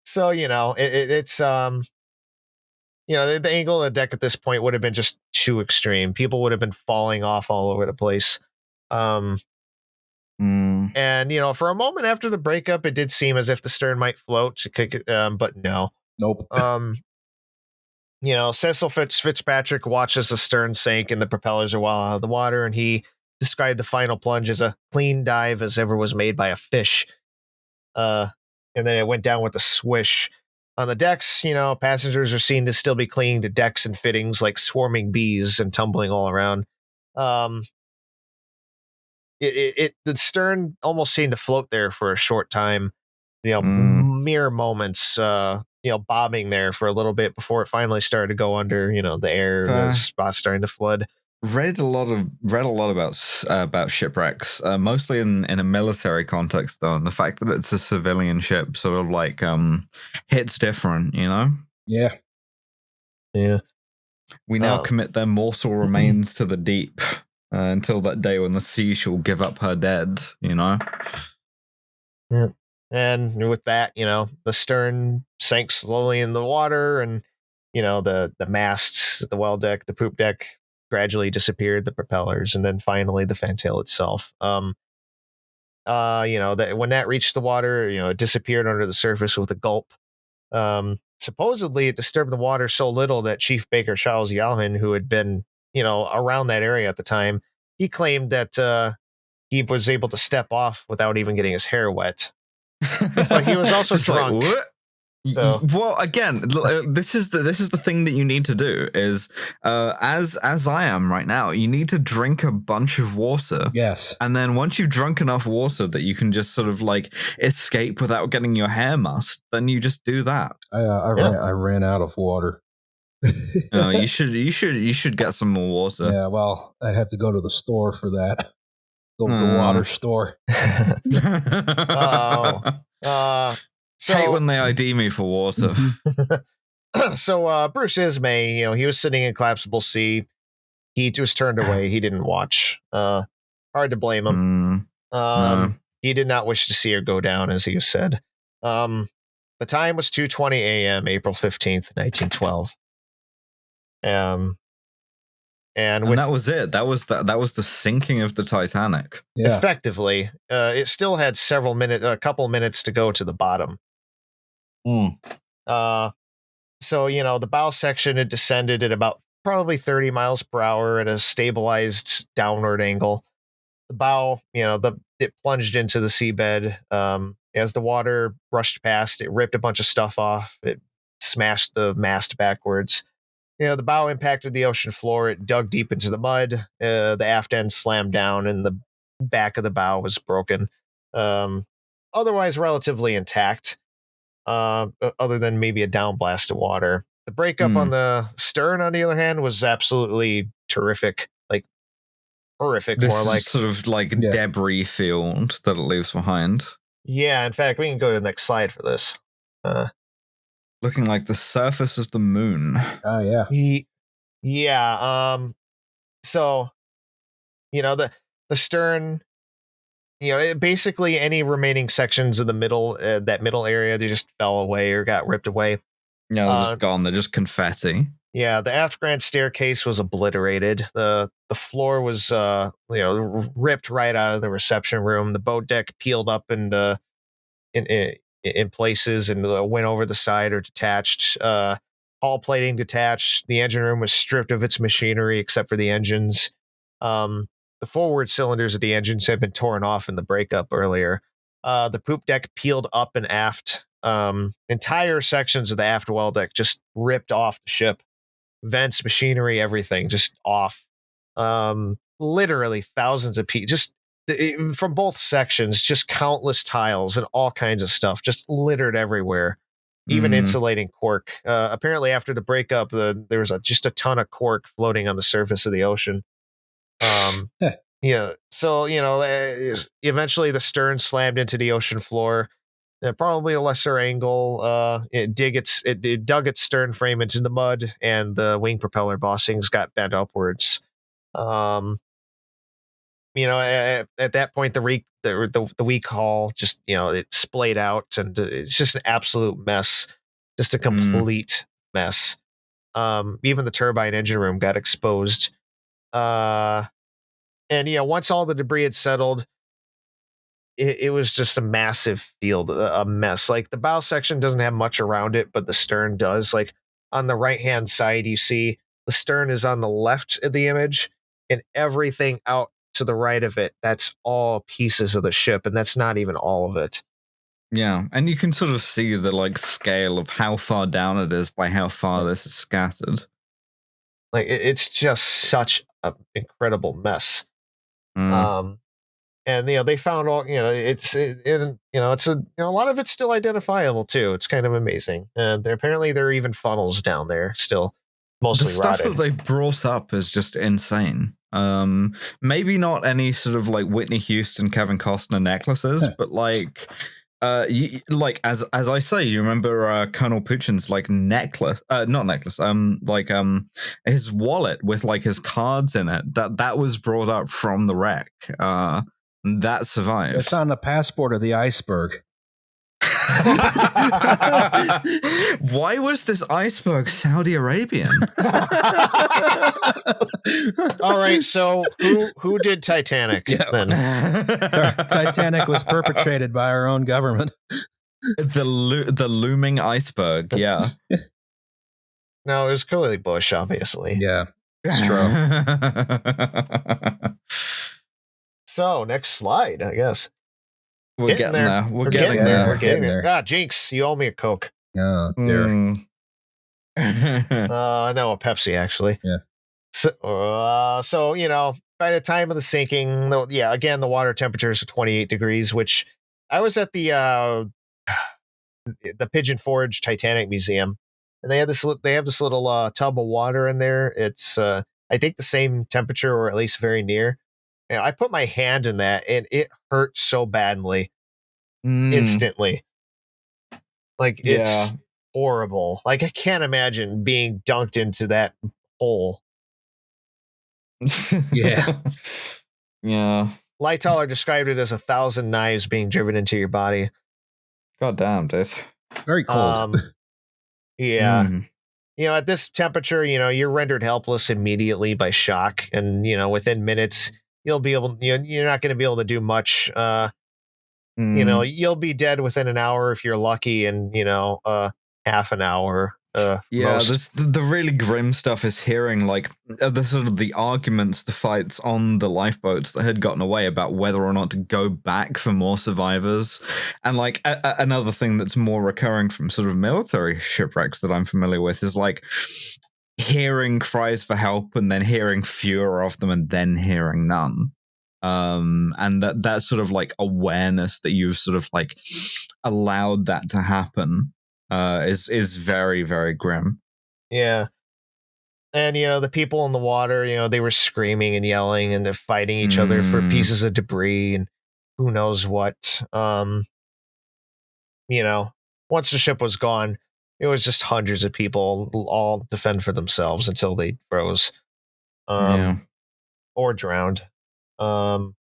So it's the angle of the deck at this point would have been just too extreme. People would have been falling off all over the place. And for a moment after the breakup, it did seem as if the stern might float, but no. Nope. Cecil Fitzpatrick watches the stern sink and the propellers are well out of the water, and he described the final plunge as a clean dive as ever was made by a fish. And then it went down with a swish. On the decks, passengers are seen to still be clinging to decks and fittings like swarming bees and tumbling all around. The stern almost seemed to float there for a short time, mere moments, bobbing there for a little bit before it finally started to go under, the air, the spots starting to flood. Read a lot about shipwrecks, mostly in a military context, though, and the fact that it's a civilian ship sort of hits different, Yeah. We now commit their mortal remains to the deep until that day when the sea shall give up her dead, Yeah. And with that, the stern sank slowly in the water, and the masts, the well deck, the poop deck gradually disappeared, the propellers, and then finally the fantail itself. That when that reached the water, it disappeared under the surface with a gulp. Supposedly it disturbed the water so little that Chief Baker Charles Yalhin, who had been, around that area at the time, he claimed that he was able to step off without even getting his hair wet. But he was also drunk. What? So. Well, again, this is the thing that you need to do is, as I am right now, you need to drink a bunch of water. Yes. And then once you've drunk enough water that you can just sort of escape without getting your hair mussed, then you just do that. I ran out of water. You should get some more water. Yeah, well, I'd have to go to the store for that. Go to the water store. Hate when they ID me for water. So Bruce Ismay, he was sitting in collapsible sea. He was turned away. He didn't watch. Hard to blame him. No. He did not wish to see her go down, as he said. The time was 2:20 a.m., April 15th, 1912. And that was it. That was the sinking of the Titanic. Yeah. Effectively, it still had a couple minutes to go to the bottom. So the bow section had descended at about probably 30 miles per hour at a stabilized downward angle. The bow, it plunged into the seabed. As the water rushed past, it ripped a bunch of stuff off. It smashed the mast backwards. The bow impacted the ocean floor. It dug deep into the mud. The aft end slammed down, and the back of the bow was broken. Otherwise, relatively intact, other than maybe a downblast of water. The breakup on the stern, on the other hand, was absolutely terrific. Horrific. This more like sort of debris field that it leaves behind. Yeah, in fact, we can go to the next slide for this. Looking like the surface of the moon. Oh, yeah. Yeah. So, the stern, basically any remaining sections of the middle, that middle area, they just fell away or got ripped away. Yeah, they're just gone. They're just confetti. Yeah, the aft grand staircase was obliterated. The floor was ripped right out of the reception room. The boat deck peeled up and in places and went over the side or detached. Hull plating detached. The engine room was stripped of its machinery except for the engines. The forward cylinders of the engines had been torn off in the breakup earlier. The poop deck peeled up and aft. Entire sections of the aft well deck just ripped off the ship. Vents, machinery, everything just off. Literally thousands of pieces, just from both sections, just countless tiles and all kinds of stuff just littered everywhere. Even insulating cork. Apparently, after the breakup, there was just a ton of cork floating on the surface of the ocean. Yeah. So eventually the stern slammed into the ocean floor. Probably a lesser angle. It dug its stern frame into the mud, and the wing propeller bossings got bent upwards. At that point, the weak hull just it splayed out, and it's just an absolute mess, just a complete mess. Even the turbine engine room got exposed. And once all the debris had settled, it was just a massive field, a mess. Like the bow section doesn't have much around it, but the stern does. Like on the right hand side, you see the stern is on the left of the image, and everything out to the right of it, that's all pieces of the ship, and that's not even all of it. Yeah, and you can sort of see the scale of how far down it is by how far this is scattered. Like it's just such an incredible mess. And they found all it's a lot of it's still identifiable too. It's kind of amazing. And apparently there are even funnels down there still, mostly the stuff rotted. that they brought up is just insane. Maybe not any sort of like Whitney Houston, Kevin Costner necklaces, but as I say, you remember Colonel Puchin's necklace, not necklace, his wallet with his cards in it. That was brought up from the wreck. That survived. They found the passport of the iceberg. Why was this iceberg Saudi Arabian? All right, so who did Titanic then? Titanic was perpetrated by our own government. The looming iceberg, yeah. No, it was clearly Bush, obviously. Yeah, it's true. So next slide, I guess. We're getting there. We're getting there. We're getting there. Ah, Jinx, you owe me a Coke. Oh, dear. No, a Pepsi, actually. Yeah. So by the time of the sinking, again, the water temperatures are 28 degrees, which I was at the Pigeon Forge Titanic Museum, and they have this little tub of water in there. It's I think the same temperature, or at least very near. And I put my hand in that, and it hurt so badly, instantly. Like it's horrible. Like I can't imagine being dunked into that hole. Yeah. Yeah. Lightoller described it as 1,000 knives being driven into your body. God damn, dude. Very cold. Yeah. At this temperature, you're rendered helpless immediately by shock. And, within minutes, you're not going to be able to do much. You'll be dead within an hour if you're lucky, and, half an hour. The really grim stuff is hearing the sort of the arguments, the fights on the lifeboats that had gotten away about whether or not to go back for more survivors. And another thing that's more recurring from sort of military shipwrecks that I'm familiar with is hearing cries for help and then hearing fewer of them and then hearing none. And that sort of awareness that you've sort of allowed that to happen is very, very grim. Yeah. And, the people in the water, they were screaming and yelling, and they're fighting each other for pieces of debris and who knows what. Once the ship was gone, it was just hundreds of people all defend for themselves until they froze. Or drowned. Because,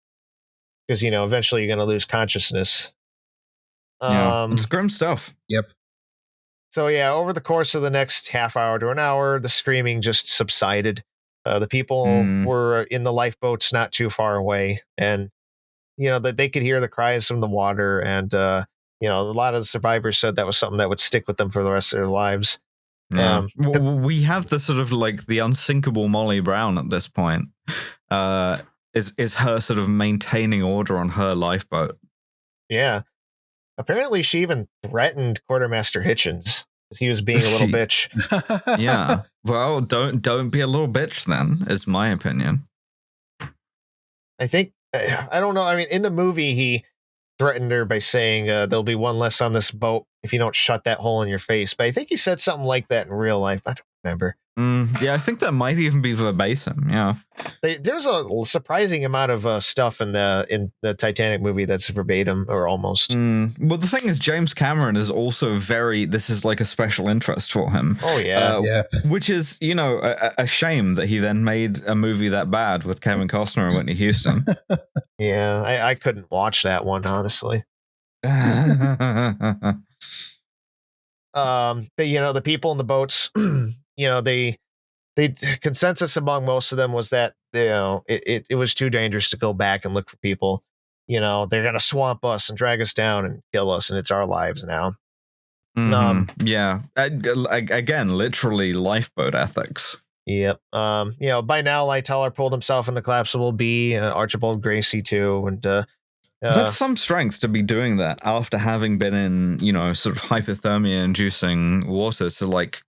eventually you're going to lose consciousness. It's grim stuff. Yep. So yeah, over the course of the next half hour to an hour, the screaming just subsided. The people were in the lifeboats not too far away, and that they could hear the cries from the water, and a lot of the survivors said that was something that would stick with them for the rest of their lives. Yeah. We have the sort of like the unsinkable Molly Brown at this point. Is her sort of maintaining order on her lifeboat. Yeah. Apparently she even threatened Quartermaster Hitchens. He was being a little bitch. Yeah. Well, don't be a little bitch then, is my opinion. I think, I don't know. I mean, in the movie, he threatened her by saying there'll be one less on this boat if you don't shut that hole in your face. But I think he said something like that in real life. I don't remember. Yeah, I think that might even be verbatim. Yeah, there's a surprising amount of stuff in the Titanic movie that's verbatim or almost. Well, the thing is, James Cameron is also this is like a special interest for him. Oh yeah, which is a shame that he then made a movie that bad with Kevin Costner and Whitney Houston. Yeah, I couldn't watch that one honestly. But the people in the boats, they consensus among most of them was that it was too dangerous to go back and look for people. They're gonna swamp us and drag us down and kill us, and it's our lives now. Yeah, again, literally lifeboat ethics. Yep. By now Lightoller pulled himself in the collapsible B, Archibald Gracie too, and that's some strength to be doing that after having been in sort of hypothermia inducing water to like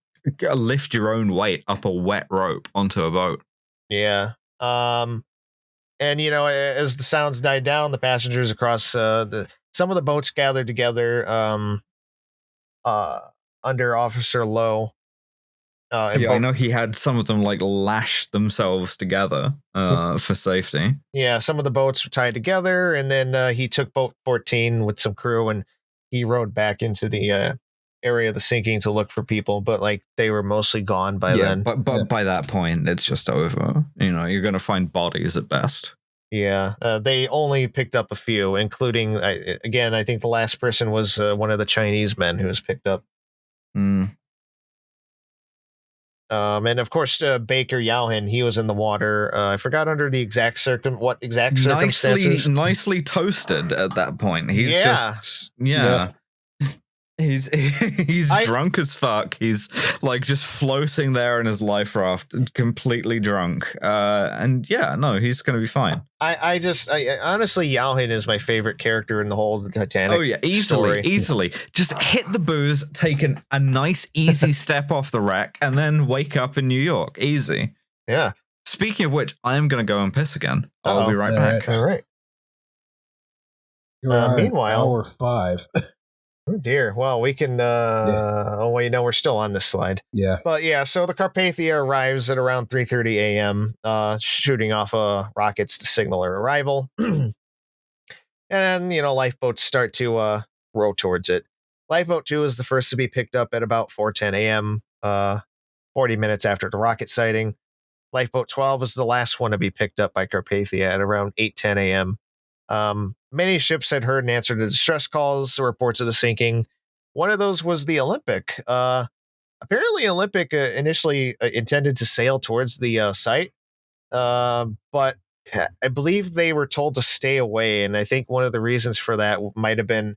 lift your own weight up a wet rope onto a boat. Yeah. And as the sounds died down, the passengers across some of the boats gathered together under Officer Lowe. I know he had some of them like lash themselves together for safety. Yeah, some of the boats were tied together, and then he took boat 14 with some crew, and he rowed back into the area of the sinking to look for people, but like they were mostly gone by then. But by that point, it's just over. You're going to find bodies at best. Yeah, they only picked up a few, including, again, I think the last person was one of the Chinese men who was picked up. And of course, Baker Yauhin, he was in the water. I forgot under the exact circumstances. Nicely toasted at that point. He's just He's drunk as fuck. He's like just floating there in his life raft, completely drunk. And yeah, no, he's gonna be fine. I honestly, Yauhin is my favorite character in the whole Titanic. Oh yeah, easily. Just hit the booze, take a nice easy step off the wreck, and then wake up in New York. Easy. Yeah. Speaking of which, I am gonna go and piss again. I'll be right back. All right. Meanwhile, hour 5. Oh dear. Well, we can. Oh wait, no, we're still on this slide. Yeah. But yeah, so the Carpathia arrives at around 3:30 a.m., shooting off rockets to signal her arrival, and lifeboats start to row towards it. Lifeboat 2 is the first to be picked up at about 4:10 a.m., 40 minutes after the rocket sighting. Lifeboat 12 is the last one to be picked up by Carpathia at around 8:10 a.m. Many ships had heard and answered the distress calls, reports of the sinking. One of those was the Olympic. Apparently, Olympic initially intended to sail towards the site, but I believe they were told to stay away. And I think one of the reasons for that might have been,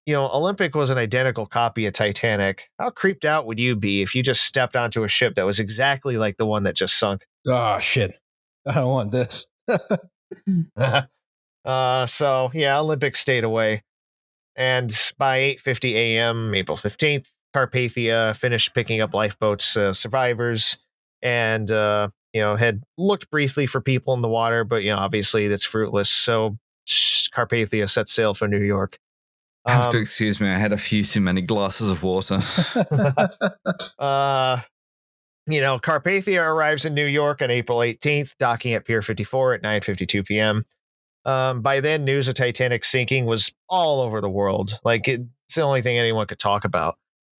Olympic was an identical copy of Titanic. How creeped out would you be if you just stepped onto a ship that was exactly like the one that just sunk? Oh, shit. I don't want this. So yeah, Olympic stayed away, and by 8:50 a.m. April 15th, Carpathia finished picking up lifeboats survivors, and had looked briefly for people in the water, but obviously that's fruitless. So Carpathia set sail for New York. Have to excuse me, I had a few too many glasses of water. Carpathia arrives in New York on April 18th, docking at Pier 54 at 9:52 p.m. By then, news of Titanic sinking was all over the world. Like, it's the only thing anyone could talk about.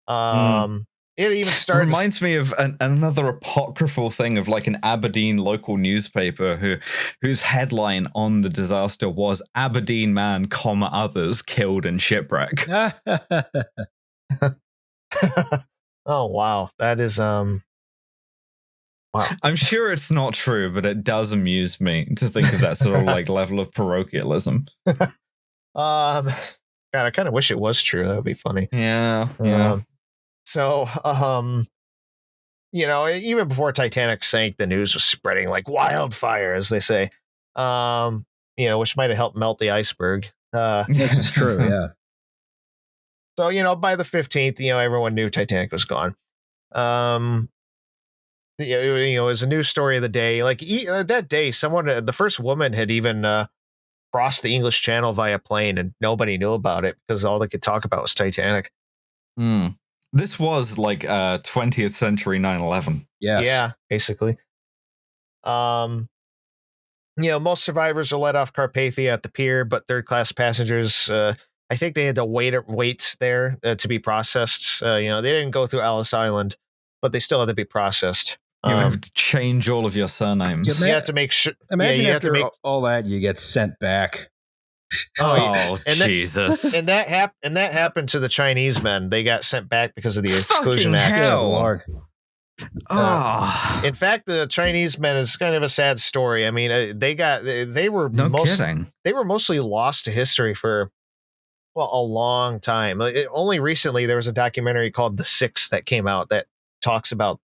It even started. Reminds me of another apocryphal thing of like an Aberdeen local newspaper whose headline on the disaster was "Aberdeen man, others killed in shipwreck." Oh wow, that is wow. I'm sure it's not true, but it does amuse me to think of that sort of like level of parochialism. God, I kind of wish it was true. That would be funny. Yeah. So, even before Titanic sank, the news was spreading like wildfire, as they say. Which might have helped melt the iceberg. This is true, yeah. So, by the 15th, everyone knew Titanic was gone. It was a news story of the day. Like that day, the first woman had even crossed the English Channel via plane, and nobody knew about it because all they could talk about was Titanic. This was like 20th century 9/11. Yes. Yeah, basically. Most survivors are let off Carpathia at the pier, but third-class passengers, I think they had to wait there to be processed. They didn't go through Ellis Island, but they still had to be processed. You have to change all of your surnames. You have to make sure. Imagine after all that, you get sent back. Jesus! And that happened to the Chinese men. They got sent back because of the Exclusion Act. Hell. Lord. In fact, the Chinese men is kind of a sad story. I mean, they were mostly lost to history for a long time. Only recently there was a documentary called The Six that came out that talks about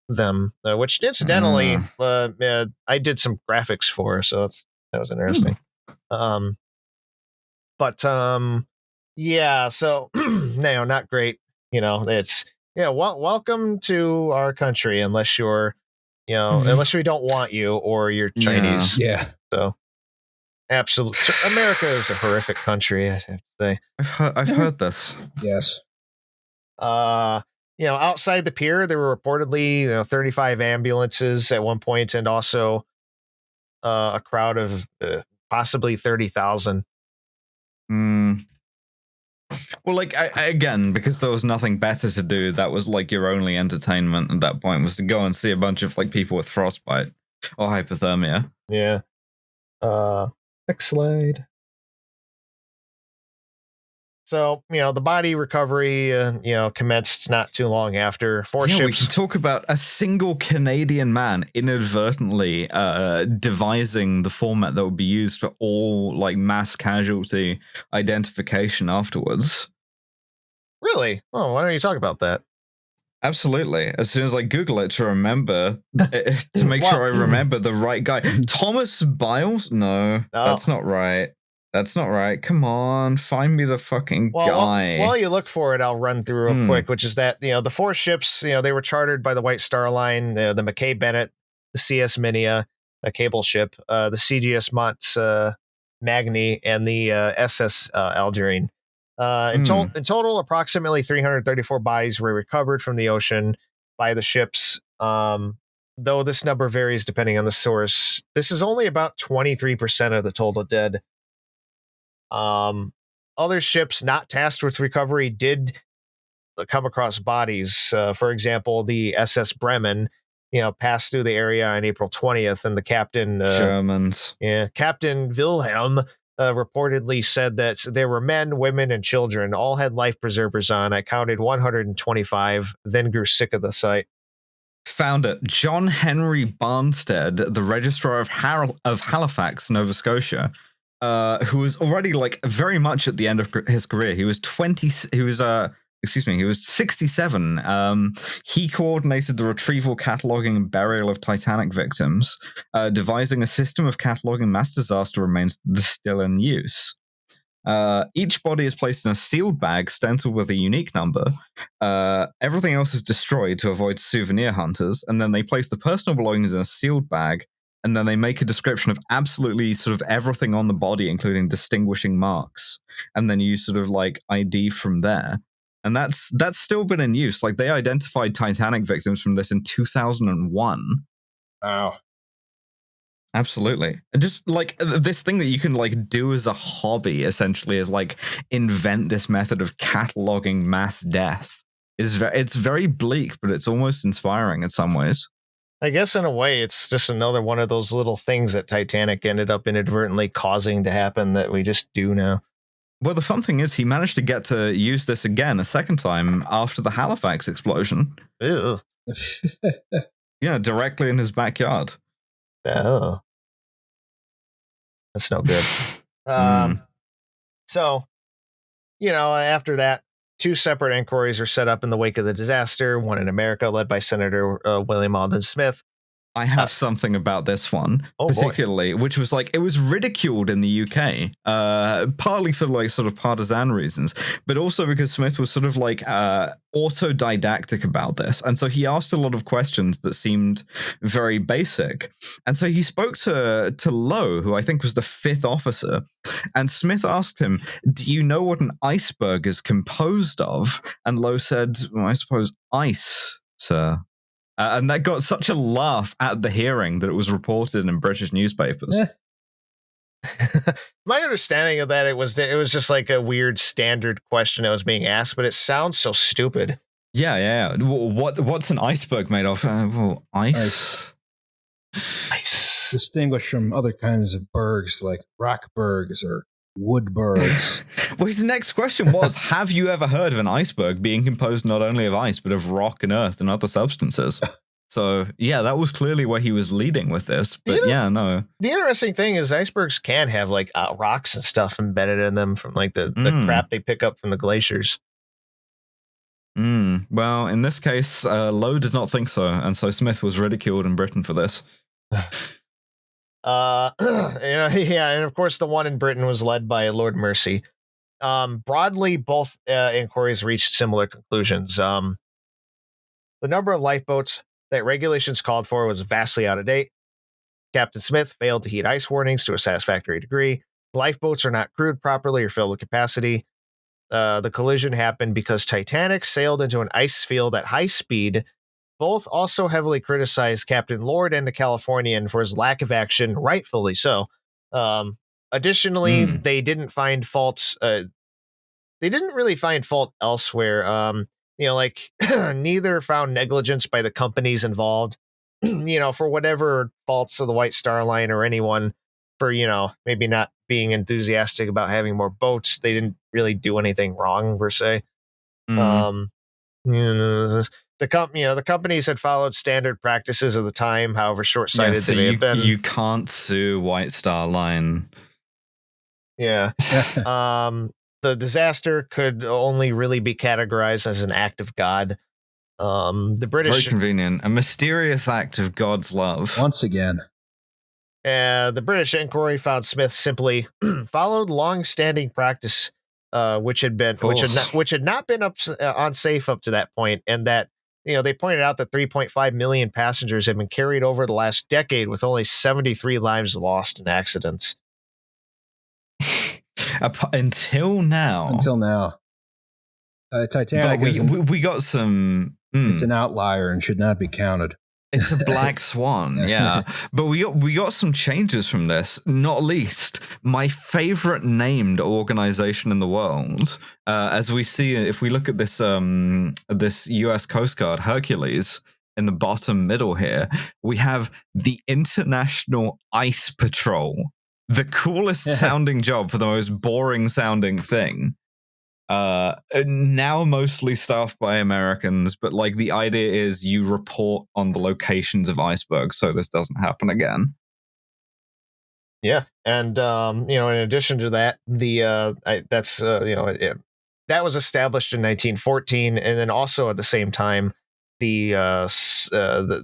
them, which incidentally I did some graphics for, so that was interesting. Yeah, so no, not great. It's welcome to our country unless you're unless we don't want you or you're Chinese. Yeah. So absolutely, America is a horrific country, I have to say. I've heard this. Yes. Outside the pier, there were reportedly 35 ambulances at one point, and also a crowd of possibly 30,000. Well, like again, because there was nothing better to do, that was like your only entertainment at that point was to go and see a bunch of like people with frostbite or hypothermia. Yeah. Next slide. So, the body recovery, commenced not too long after. Four ships. We can talk about a single Canadian man inadvertently devising the format that would be used for all like mass casualty identification afterwards. Really? Oh, why don't you talk about that? Absolutely. As soon as I Google it to remember, to make sure I remember the right guy. Thomas Biles? No, that's not right. That's not right. Come on, find me the fucking guy. While you look for it, I'll run through real quick, which is that, the four ships, they were chartered by the White Star Line, the McKay Bennett, the CS Minia, a cable ship, the CGS Mont Magny, and the SS Algerine. In total, approximately 334 bodies were recovered from the ocean by the ships. Though this number varies depending on the source. This is only about 23% of the total dead. Other ships not tasked with recovery did come across bodies. For example, the SS Bremen, passed through the area on April 20th, and the captain, Germans. Yeah, Captain Wilhelm reportedly said that there were men, women, and children. All had life preservers on. I counted 125, then grew sick of the sight. Found it. John Henry Barnstead, the registrar of Halifax, Nova Scotia, who was already like very much at the end of his career. He was 67. He coordinated the retrieval, cataloging, and burial of Titanic victims, devising a system of cataloging mass disaster remains that is still in use. Each body is placed in a sealed bag, stenciled with a unique number. Everything else is destroyed to avoid souvenir hunters, and then they place the personal belongings in a sealed bag, and then they make a description of absolutely sort of everything on the body, including distinguishing marks, and then you sort of like ID from there. And that's still been in use. Like they identified Titanic victims from this in 2001. Wow. Absolutely. And just like this thing that you can like do as a hobby essentially is like invent this method of cataloging mass death. It's very bleak, but it's almost inspiring in some ways. I guess in a way, it's just another one of those little things that Titanic ended up inadvertently causing to happen that we just do now. Well, the fun thing is he managed to get to use this again a second time after the Halifax explosion. Ew. Yeah, directly in his backyard. Oh. That's no good. So, after that, 2 separate inquiries are set up in the wake of the disaster, one in America led by Senator William Alden Smith. I have something about this one, particularly, which was like, it was ridiculed in the UK, partly for like sort of partisan reasons, but also because Smith was sort of like autodidactic about this. And so he asked a lot of questions that seemed very basic. And so he spoke to Lowe, who I think was the 5th officer, and Smith asked him, "Do you know what an iceberg is composed of?" And Lowe said, "Well, I suppose ice, sir." And that got such a laugh at the hearing that it was reported in British newspapers. My understanding of that, it was just like a weird standard question that was being asked, but it sounds so stupid. Yeah. What's an iceberg made of? Well, ice. Distinguished from other kinds of bergs like rock bergs or wood bergs. Well, his next question was, have you ever heard of an iceberg being composed not only of ice, but of rock and earth and other substances? So, yeah, that was clearly where he was leading with this. But no. The interesting thing is icebergs can have like rocks and stuff embedded in them from like the crap they pick up from the glaciers. Well, in this case, Lowe did not think so. And so Smith was ridiculed in Britain for this. And of course the one in Britain was led by Lord Mersey. Broadly, both inquiries reached similar conclusions. The number of lifeboats that regulations called for was vastly out of date. Captain Smith failed to heed ice warnings to a satisfactory degree. Lifeboats are not crewed properly or filled to capacity. The collision happened because Titanic sailed into an ice field at high speed. Both also heavily criticized Captain Lord and the Californian for his lack of action, rightfully so. Additionally, they didn't find faults. They didn't really find fault elsewhere. Neither found negligence by the companies involved, for whatever faults of the White Star Line or anyone for, maybe not being enthusiastic about having more boats. They didn't really do anything wrong, per se. The companies had followed standard practices of the time, however short-sighted they may have been. You can't sue White Star Line. Yeah. The disaster could only really be categorized as an act of God. The British... Very convenient. A mysterious act of God's love. Once again. The British inquiry found Smith simply followed long-standing practice, which had not been unsafe up to that point, and that they pointed out that 3.5 million passengers had been carried over the last decade, with only 73 lives lost in accidents. Until now. Titanic. We got some. It's an outlier and should not be counted. It's a black swan, yeah. But we got some changes from this, not least my favorite named organization in the world. As we see, if we look at this this US Coast Guard, Hercules, in the bottom middle here, we have the International Ice Patrol. The coolest sounding job for the most boring sounding thing. Now mostly staffed by Americans, but like the idea is you report on the locations of icebergs so this doesn't happen again. Yeah, and in addition to that, that was established in 1914, and then also at the same time, the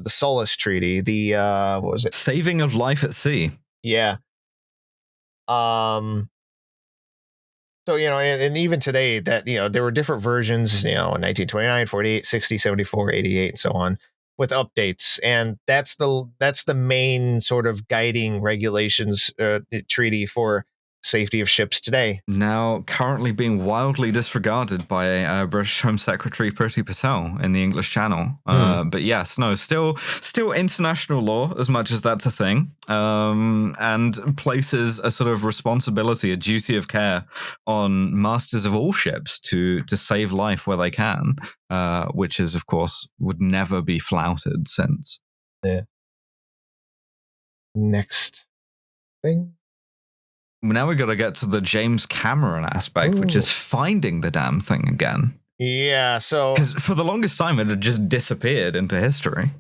Solace Treaty, what was it? Saving of life at sea. Yeah. So, and even today that, there were different versions, in 1929, 48, 60, 74, 88, and so on, with updates. And that's the main sort of guiding regulations treaty for safety of ships today. Now currently being wildly disregarded by British Home Secretary Priti Patel in the English Channel. But yes, no, still international law as much as that's a thing, and places a sort of responsibility, a duty of care on masters of all ships to save life where they can, which is, of course, would never be flouted since. Yeah. Next thing. now we got to get to the James Cameron aspect, which is finding the damn thing again. Yeah, so because for the longest time it had just disappeared into history.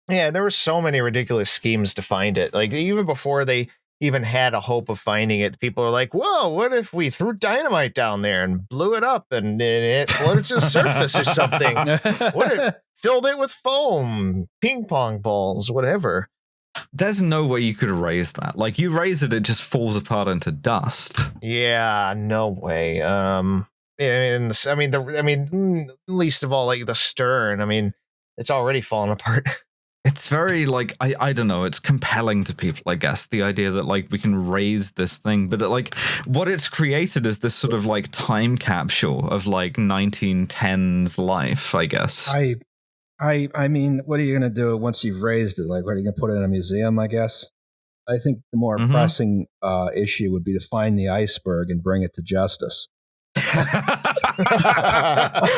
Yeah, there were so many ridiculous schemes to find it. Like even before they even had a hope of finding it, people are like, "Whoa, what if we threw dynamite down there and blew it up and it floated to the surface or something? What if filled it with foam, ping pong balls, whatever?" There's no way you could erase that. Like you raise it, it just falls apart into dust. Yeah, no way. Least of all, like the stern. I mean, it's already fallen apart. It's very like I don't know, it's compelling to people, I guess, the idea that like we can raise this thing, but like what it's created is this sort of like time capsule of like 1910s life, I guess. I mean, what are you going to do once you've raised it? Like, what are you going to put it in a museum, I guess? I think the more pressing issue would be to find the iceberg and bring it to justice.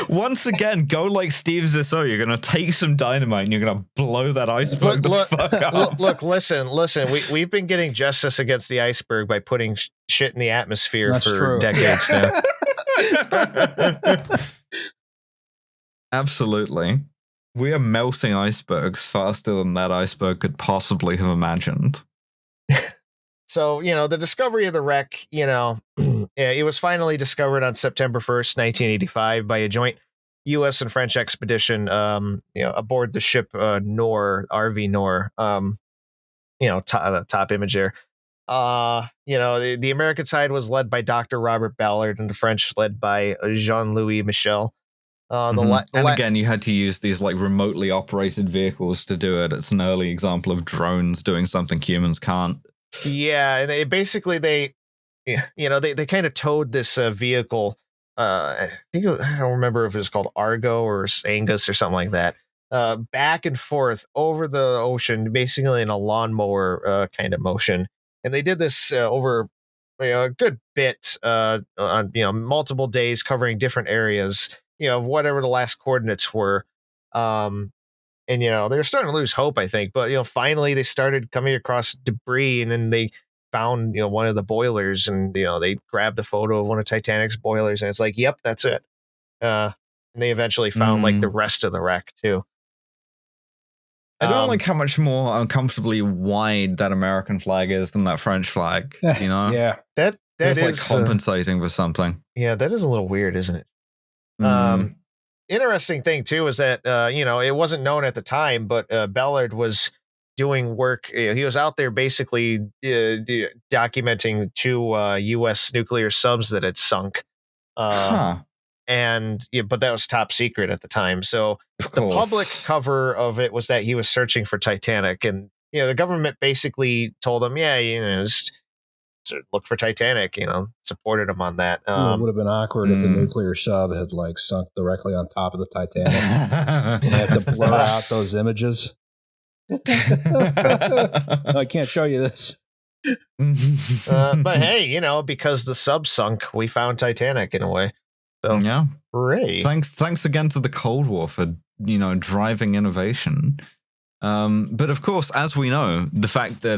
Once again, go like Steve Zissou. You're gonna take some dynamite and you're gonna blow that iceberg the fuck up. Look, listen. We've been getting justice against the iceberg by putting shit in the atmosphere That's for true. decades now. Absolutely. We are melting icebergs faster than that iceberg could possibly have imagined. So, the discovery of the wreck, it was finally discovered on September 1st, 1985 by a joint U.S. and French expedition, aboard the ship Nor, RV Nor, the top image there. The American side was led by Dr. Robert Ballard and the French led by Jean-Louis Michel. Again, you had to use these like remotely operated vehicles to do it. It's an early example of drones doing something humans can't. Yeah, and they kind of towed this vehicle. I don't remember if it was called Argo or Angus or something like that. Back and forth over the ocean, basically in a lawnmower kind of motion. And they did this over a good bit on multiple days, covering different areas. Whatever the last coordinates were. And, they were starting to lose hope, I think. But, finally they started coming across debris, and then they found, one of the boilers, and, they grabbed a photo of one of Titanic's boilers, and it's like, yep, that's it. And they eventually found, like, the rest of the wreck, too. I don't like how much more uncomfortably wide that American flag is than that French flag, Yeah. That is like compensating for something. Yeah, that is a little weird, isn't it? Interesting thing too is that it wasn't known at the time, but Ballard was doing work. He was out there basically documenting 2 U.S. nuclear subs that had sunk. And but that was top secret at the time. So the public cover of it was that he was searching for Titanic, and the government basically told him, just look for Titanic, supported him on that. It would have been awkward if the nuclear sub had like sunk directly on top of the Titanic. They had to blur out those images. I can't show you this. But hey, because the sub sunk, we found Titanic in a way. So yeah, hooray. Thanks again to the Cold War for driving innovation. But of course, as we know, the fact that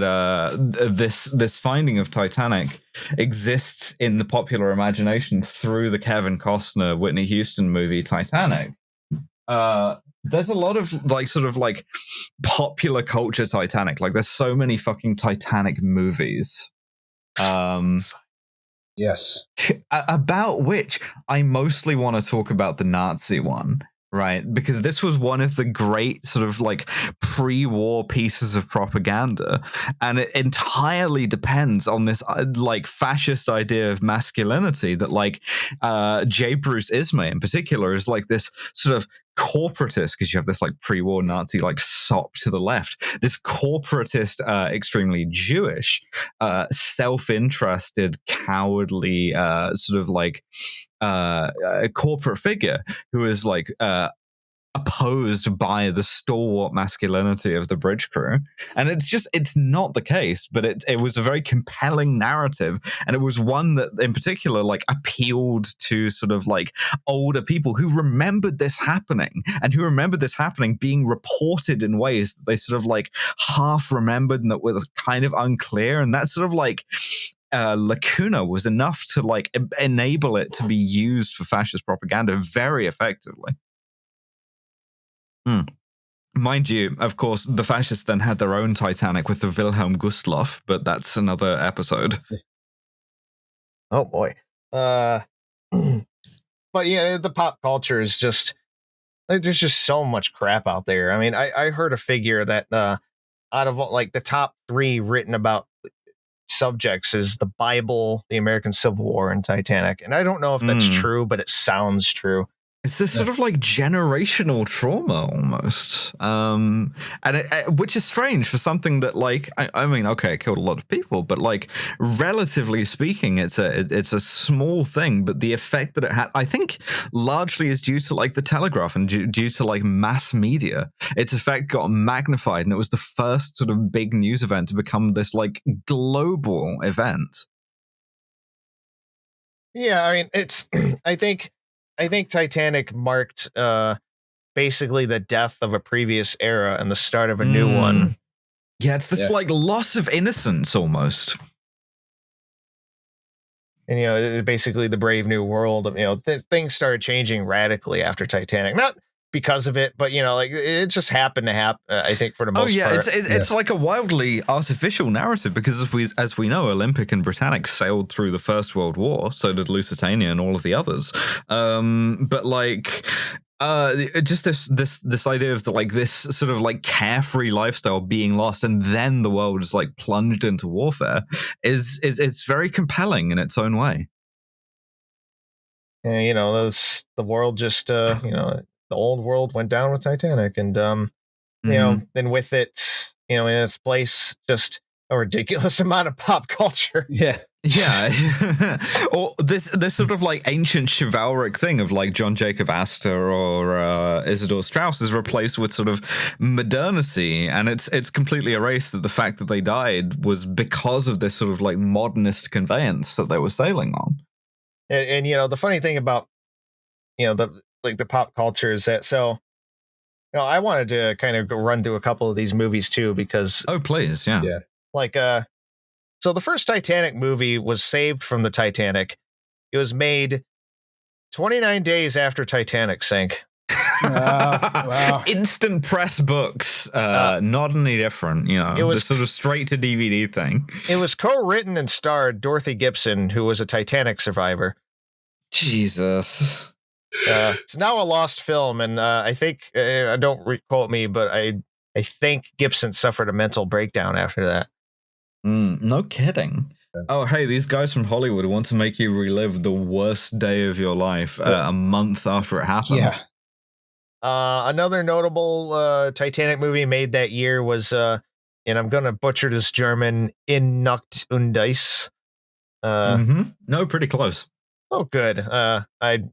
this finding of Titanic exists in the popular imagination through the Kevin Costner, Whitney Houston movie Titanic. There's a lot of like popular culture Titanic. Like there's so many fucking Titanic movies. Yes. About which I mostly want to talk about the Nazi one. Right, because this was one of the great sort of like pre-war pieces of propaganda, and it entirely depends on this like fascist idea of masculinity that like J. Bruce Ismay in particular is like this sort of corporatist, because you have this like pre-war Nazi like sop to the left, this corporatist, extremely Jewish, self-interested, cowardly, sort of like a corporate figure who is like opposed by the stalwart masculinity of the bridge crew. And it's not the case, but it was a very compelling narrative, and it was one that in particular like appealed to sort of like older people who remembered this happening, and who remembered this happening being reported in ways that they sort of like half remembered and that were kind of unclear. And that sort of like lacuna was enough to like enable it to be used for fascist propaganda very effectively. Mind you, of course, the fascists then had their own Titanic with the Wilhelm Gustloff, but that's another episode. Oh boy. But yeah, the pop culture is just like, there's just so much crap out there. I mean, I heard a figure that out of like the top 3 written about subjects is the Bible, the American Civil War, and Titanic. And I don't know if that's true, but it sounds true. It's this sort of like generational trauma almost, and which is strange for something that like I mean, okay, it killed a lot of people, but like relatively speaking, it's a small thing. But the effect that it had, I think, largely is due to like the Telegraph and due to like mass media. Its effect got magnified, and it was the first sort of big news event to become this like global event. Yeah, I mean, it's I think Titanic marked basically the death of a previous era and the start of a new one. Yeah, it's this like loss of innocence almost. And, you know, basically the brave new world. You know, things started changing radically after Titanic. Not because of it, but, you know, like it just happened to happen, I think, for the most part. It's like a wildly artificial narrative because as we know, Olympic and Britannic sailed through the First World War, so did Lusitania and all of the others. But like just this idea of this sort of like carefree lifestyle being lost, and then the world is like plunged into warfare is it's very compelling in its own way. And, you know, the world just you know, the old world went down with Titanic, and you know, then with it, you know, in its place, just a ridiculous amount of pop culture. Yeah. Or this sort of like ancient chivalric thing of like John Jacob Astor or Isidor Straus is replaced with sort of modernity, and it's completely erased that the fact that they died was because of this sort of like modernist conveyance that they were sailing on. And you know, the funny thing about, you know, the pop culture is that, so, you know, I wanted to kind of go run through a couple of these movies too, because please, yeah. Like so the first Titanic movie was saved from the Titanic. It was made 29 days after Titanic sank. Wow. Instant press books, not any different, you know. It was sort of straight to DVD thing. It was co-written and starred Dorothy Gibson, who was a Titanic survivor. Jesus. It's now a lost film, and I think, don't quote me, but I think Gibson suffered a mental breakdown after that. No kidding. Oh, hey, these guys from Hollywood want to make you relive the worst day of your life a month after it happened. Yeah. Another notable Titanic movie made that year was, and I'm going to butcher this German, In Nacht und Eis. No, pretty close. Oh, good.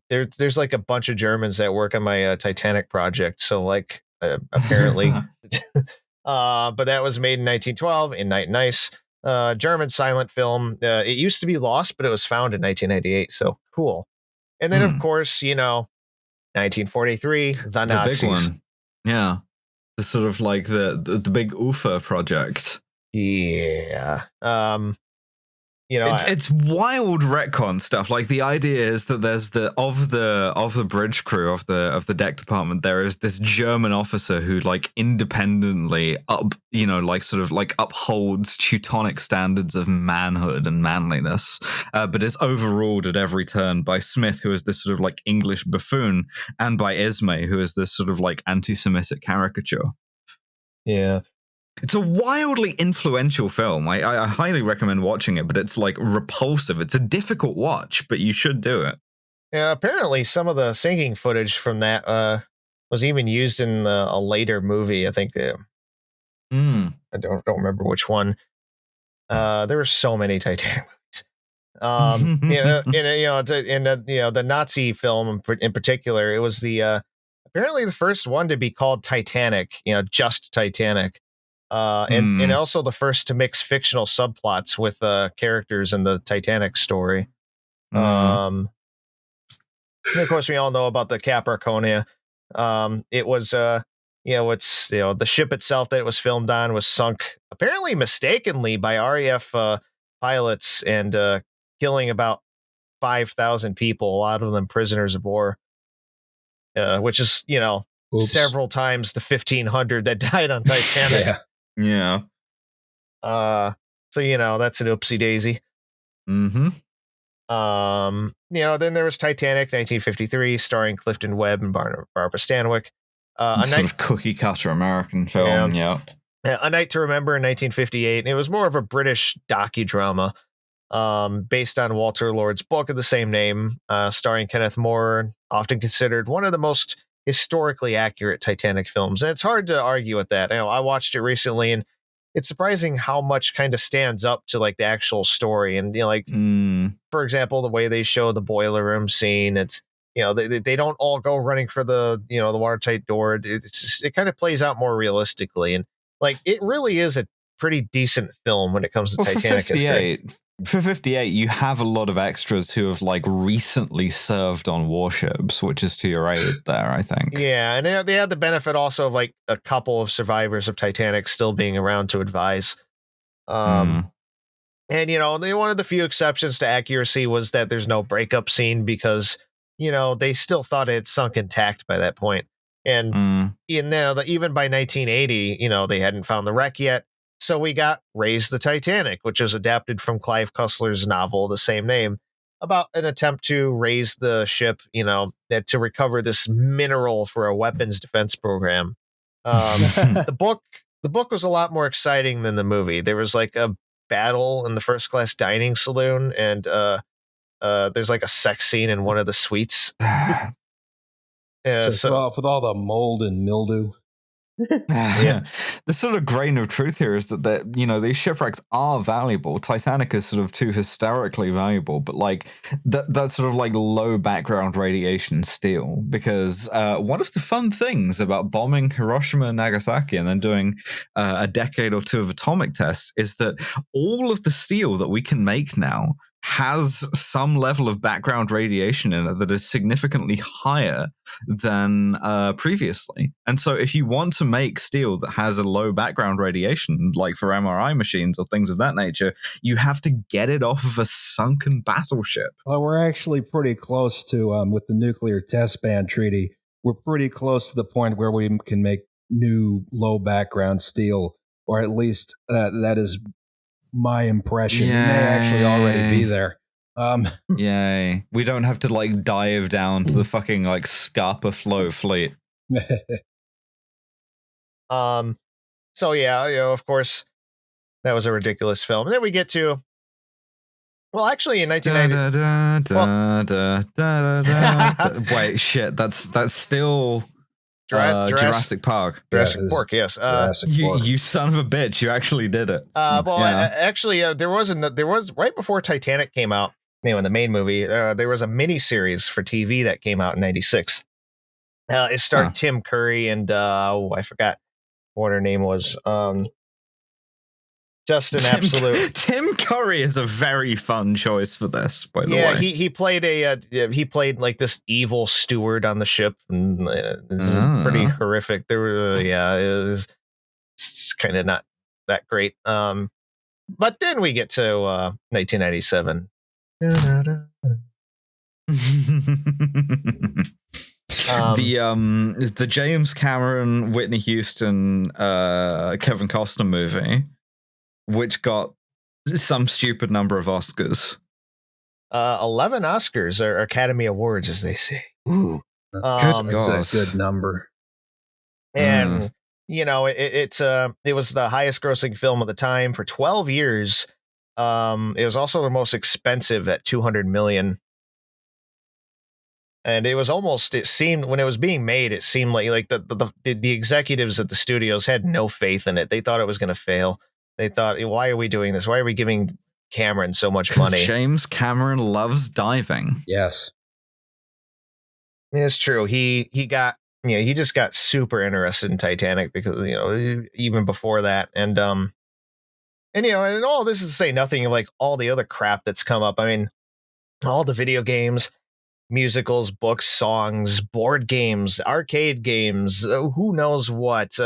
There's like a bunch of Germans that work on my Titanic project, so like apparently, but that was made in 1912 in Night and Ice, German silent film. It used to be lost, but it was found in 1998. So cool. And then of course, you know, 1943, the Nazis. Big one. Yeah, the sort of like the big UFA project. Yeah. You know, it's wild retcon stuff. Like the idea is that there's of the bridge crew of the deck department, there is this German officer who like independently upholds Teutonic standards of manhood and manliness, but is overruled at every turn by Smith, who is this sort of like English buffoon, and by Esme, who is this sort of like anti-Semitic caricature. Yeah. It's a wildly influential film. I highly recommend watching it, but it's like repulsive. It's a difficult watch, but you should do it. Yeah, apparently some of the sinking footage from that was even used in a later movie. I think I don't remember which one. There were so many Titanic movies. The Nazi film in particular, it was apparently the first one to be called Titanic. You know, just Titanic. And also the first to mix fictional subplots with characters in the Titanic story. And of course, we all know about the Capricornia. It was, the ship itself that it was filmed on was sunk apparently mistakenly by RAF pilots and killing about 5,000 people, a lot of them prisoners of war, which is, Oops. several times the 1,500 that died on Titanic. Yeah. So, that's an oopsie daisy. Mm-hmm. Then there was Titanic, 1953, starring Clifton Webb and Barbara Stanwyck. A sort of cookie cutter American film, yeah. A Night to Remember in 1958. It was more of a British docudrama, based on Walter Lord's book of the same name, starring Kenneth More, often considered one of the most historically accurate Titanic films. And it's hard to argue with that. I watched it recently, and it's surprising how much kind of stands up to like the actual story. And for example, the way they show the boiler room scene, it's they don't all go running for the the watertight door. It kind of plays out more realistically, and like it really is a pretty decent film when it comes to Titanic history. For 58, you have a lot of extras who have like recently served on warships, which is to your aid there, I think. Yeah, and they had the benefit also of like a couple of survivors of Titanic still being around to advise. And one of the few exceptions to accuracy was that there's no breakup scene because they still thought it had sunk intact by that point. And even by 1980, they hadn't found the wreck yet. So we got Raise the Titanic, which was adapted from Clive Cussler's novel, the same name, about an attempt to raise the ship, to recover this mineral for a weapons defense program. The book was a lot more exciting than the movie. There was like a battle in the first class dining saloon, and there's like a sex scene in one of the suites. So with all the mold and mildew. The sort of grain of truth here is that these shipwrecks are valuable. Titanic is sort of too hysterically valuable, but like that sort of like low background radiation steel. Because one of the fun things about bombing Hiroshima and Nagasaki and then doing a decade or two of atomic tests is that all of the steel that we can make now has some level of background radiation in it that is significantly higher than previously. And so if you want to make steel that has a low background radiation, like for MRI machines or things of that nature, you have to get it off of a sunken battleship. Well, we're actually pretty close to, with the nuclear test ban treaty, we're pretty close to the point where we can make new low background steel, or at least that is my impression. Yay. We may actually already be there. Yay. We don't have to like dive down to the fucking like Scapa Flow fleet. So yeah, of course, that was a ridiculous film. And then we get to, well, actually in 1990. Wait, shit, that's still Jurassic Park. Jurassic Park, yes. You son of a bitch! You actually did it. There was right before Titanic came out. In the main movie, there was a mini series for TV that came out in '96. It starred Tim Curry and I forgot what her name was. Just an absolute. Tim Curry is a very fun choice for this, by the way. Yeah, he played like this evil steward on the ship, and this is pretty horrific. It was kind of not that great. But then we get to 1997. The James Cameron, Whitney Houston, Kevin Costner movie, which got some stupid number of Oscars. 11 Oscars, or Academy Awards, as they say. Ooh, that's a good number. And it was the highest grossing film of the time for 12 years. It was also the most expensive at $200 million. And it was it seemed when it was being made, it seemed like the executives at the studios had no faith in it. They thought it was going to fail. They thought, why are we doing this? Why are we giving Cameron so much money? James Cameron loves diving. Yes. It's true. He just got super interested in Titanic because, even before that. And all this is to say nothing of like all the other crap that's come up. I mean, all the video games, musicals, books, songs, board games, arcade games, who knows what.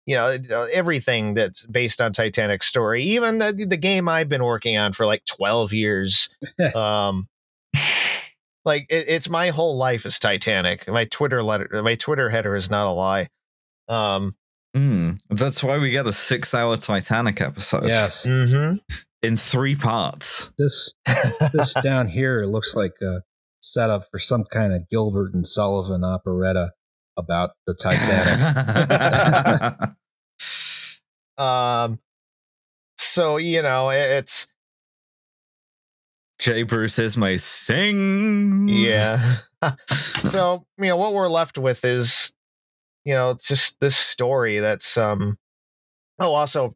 everything that's based on Titanic's story, even the game I've been working on for like 12 years. Like it's my whole life is Titanic. My Twitter header is not a lie. That's why we get a 6-hour Titanic episode. Yes. Mm-hmm. In 3 parts. This down here looks like a setup for some kind of Gilbert and Sullivan operetta about the Titanic. So, it's Jay Bruce Ismay sings. Yeah. So, what we're left with is, just this story that's, also,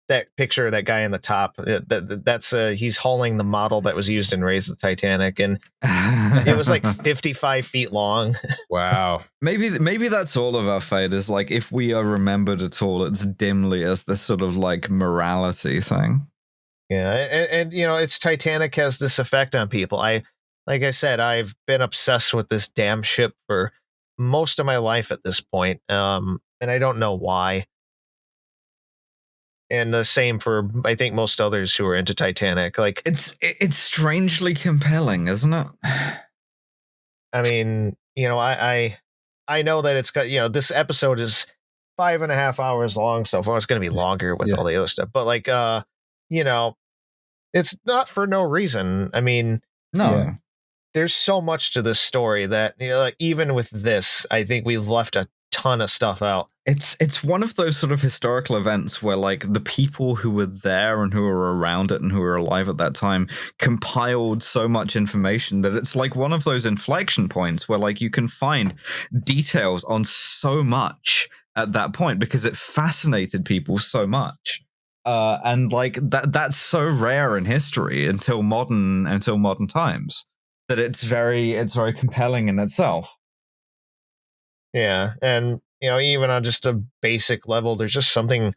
that picture of that guy in the top, that's he's hauling the model that was used in Raise the Titanic, and it was like 55 feet long. Wow. Maybe that's all of our fate, is like, if we are remembered at all, it's dimly as this sort of like morality thing. Yeah, and it's Titanic has this effect on people. Like I said, I've been obsessed with this damn ship for most of my life at this point, and I don't know why. And the same for, I think, most others who are into Titanic. Like it's strangely compelling, isn't it? I mean, I know that it's got, this episode is 5.5 hours long so far. It's going to be longer with all the other stuff, but like, it's not for no reason. I mean, no, there's so much to this story that, even with this, I think we've left a ton of stuff out. It's one of those sort of historical events where like the people who were there and who were around it and who were alive at that time compiled so much information that it's like one of those inflection points where like you can find details on so much at that point because it fascinated people so much. And like that's so rare in history until modern times that it's very compelling in itself. Yeah, and even on just a basic level, there's just something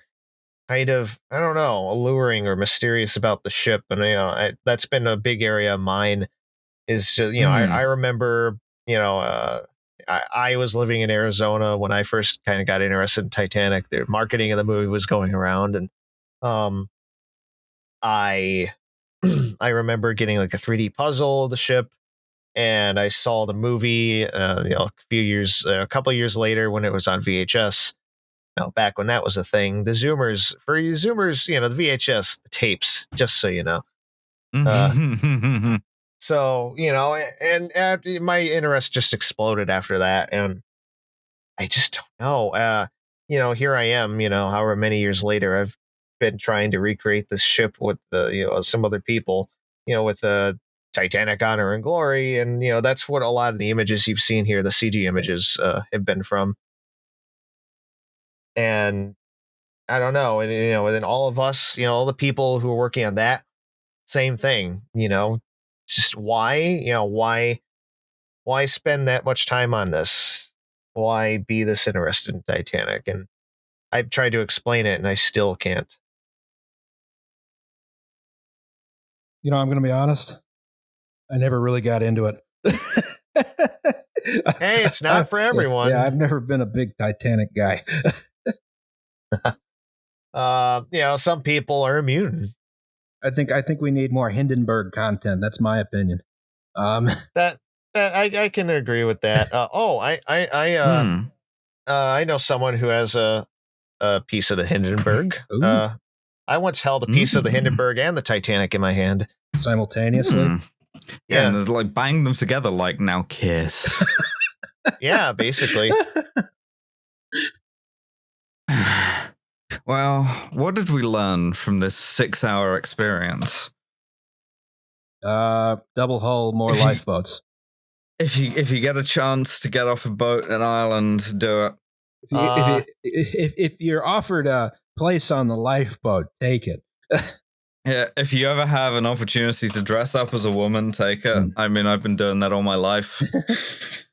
kind of, I don't know, alluring or mysterious about the ship, and that's been a big area of mine. Is just I remember I was living in Arizona when I first kind of got interested in Titanic. The marketing of the movie was going around, and I I remember getting like a 3D puzzle of the ship, and I saw the movie a couple of years later when it was on VHS. Back when that was a thing, the Zoomers, the VHS, the tapes, just so you know. So, and my interest just exploded after that, and I just don't know. Here I am, however many years later, I've been trying to recreate this ship with some other people, with the Titanic Honor and Glory, and that's what a lot of the images you've seen here, the CG images, have been from. And I don't know, and and then all of us, all the people who are working on that, same thing. Just why spend that much time on this? Why be this interested in Titanic? And I've tried to explain it, and I still can't. I'm going to be honest. I never really got into it. Hey, it's not for everyone. Yeah, I've never been a big Titanic guy. Some people are immune. I think we need more Hindenburg content. That's my opinion. That I can agree with that. I know someone who has a piece of the Hindenburg. I once held a piece of the Hindenburg and the Titanic in my hand simultaneously. Yeah, and like bang them together, like now kiss. Yeah, basically. Well, what did we learn from this 6-hour experience? Double hull, more lifeboats. If you get a chance to get off a boat in Ireland, do it. If you're offered a place on the lifeboat, take it. Yeah, if you ever have an opportunity to dress up as a woman, take it. I mean, I've been doing that all my life.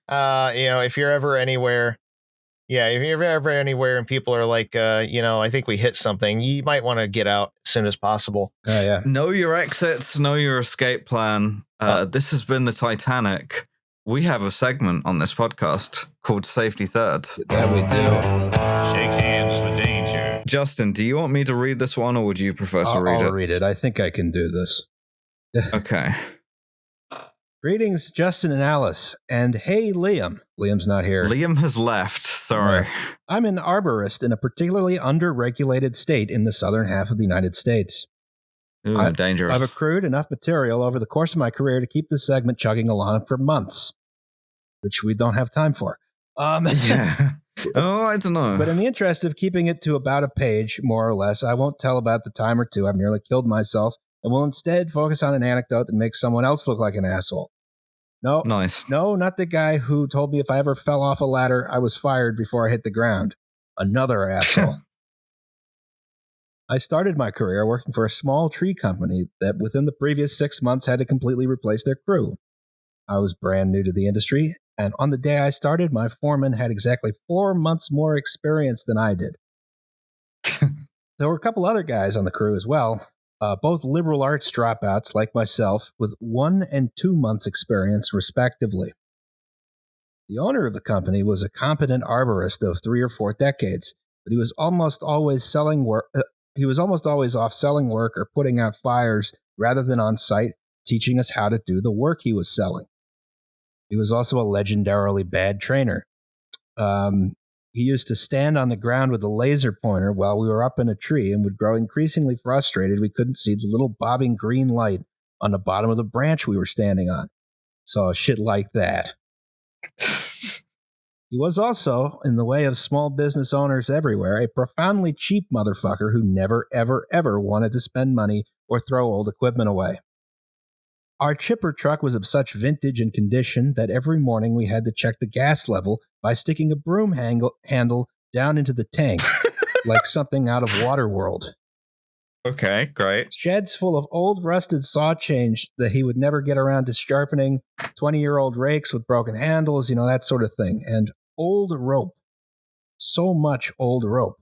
If you're ever anywhere, and people are like, I think we hit something, you might want to get out as soon as possible. Yeah. Know your exits, know your escape plan. This has been the Titanic. We have a segment on this podcast called Safety Third. That we do. Shake hands with danger. Justin, do you want me to read this one, or would you prefer to read it? I'll read it. I think I can do this. Okay. Greetings, Justin and Alice. And hey, Liam. Liam's not here. Liam has left. Sorry. I'm an arborist in a particularly under-regulated state in the southern half of the United States. Ooh, dangerous. I've accrued enough material over the course of my career to keep this segment chugging along for months, which we don't have time for. Yeah. Oh, I don't know. But in the interest of keeping it to about a page, more or less, I won't tell about the time or two I've nearly killed myself, and will instead focus on an anecdote that makes someone else look like an asshole. No, nice. No, not the guy who told me if I ever fell off a ladder, I was fired before I hit the ground. Another asshole. I started my career working for a small tree company that within the previous 6 months had to completely replace their crew. I was brand new to the industry, and on the day I started, my foreman had exactly 4 months more experience than I did. There were a couple other guys on the crew as well, both liberal arts dropouts like myself, with 1 and 2 months experience respectively. The owner of the company was a competent arborist of 3 or 4 decades, but he was almost always selling work. He was almost always off selling work or putting out fires rather than on site, teaching us how to do the work he was selling. He was also a legendarily bad trainer. He used to stand on the ground with a laser pointer while we were up in a tree and would grow increasingly frustrated we couldn't see the little bobbing green light on the bottom of the branch we were standing on. So shit like that. He was also, in the way of small business owners everywhere, a profoundly cheap motherfucker who never, ever, ever wanted to spend money or throw old equipment away. Our chipper truck was of such vintage and condition that every morning we had to check the gas level by sticking a broom handle down into the tank, like something out of Waterworld. Okay, great. Sheds full of old rusted saw change that he would never get around to sharpening, 20-year-old rakes with broken handles, that sort of thing, and old rope. So much old rope.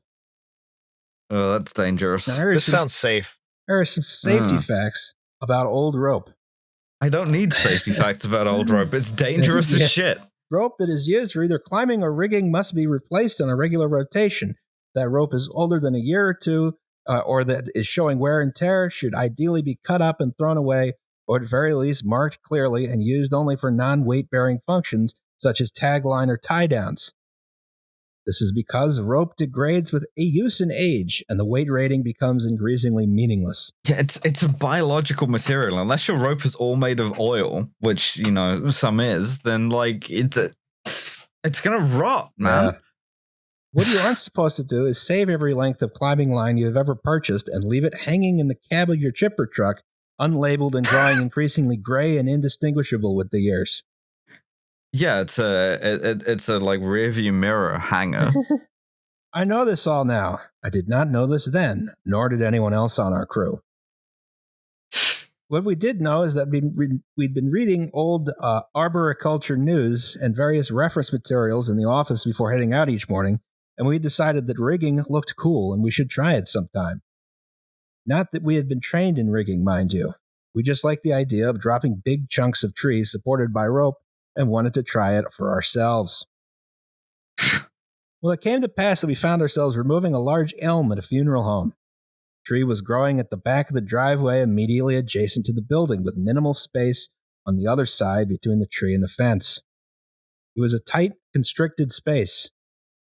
Oh, that's dangerous. This sounds safe. There are some safety facts about old rope. I don't need safety facts about old rope. It's dangerous as shit. Rope that is used for either climbing or rigging must be replaced on a regular rotation. That rope is older than a year or two, or that is showing wear and tear, should ideally be cut up and thrown away, or at very least marked clearly and used only for non-weight-bearing functions, such as tagline or tie-downs. This is because rope degrades with use and age, and the weight rating becomes increasingly meaningless. Yeah, it's a biological material. Unless your rope is all made of oil, which, some is, then, it's gonna rot, man. What you aren't supposed to do is save every length of climbing line you have ever purchased and leave it hanging in the cab of your chipper truck, unlabeled and growing increasingly gray and indistinguishable with the years. Yeah, it's a rear view mirror hanger. I know this all now. I did not know this then, nor did anyone else on our crew. What we did know is that we'd been reading old arboriculture news and various reference materials in the office before heading out each morning, and we decided that rigging looked cool and we should try it sometime. Not that we had been trained in rigging, mind you. We just liked the idea of dropping big chunks of trees supported by rope and wanted to try it for ourselves. Well, it came to pass that we found ourselves removing a large elm at a funeral home. The tree was growing at the back of the driveway immediately adjacent to the building, with minimal space on the other side between the tree and the fence. It was a tight, constricted space,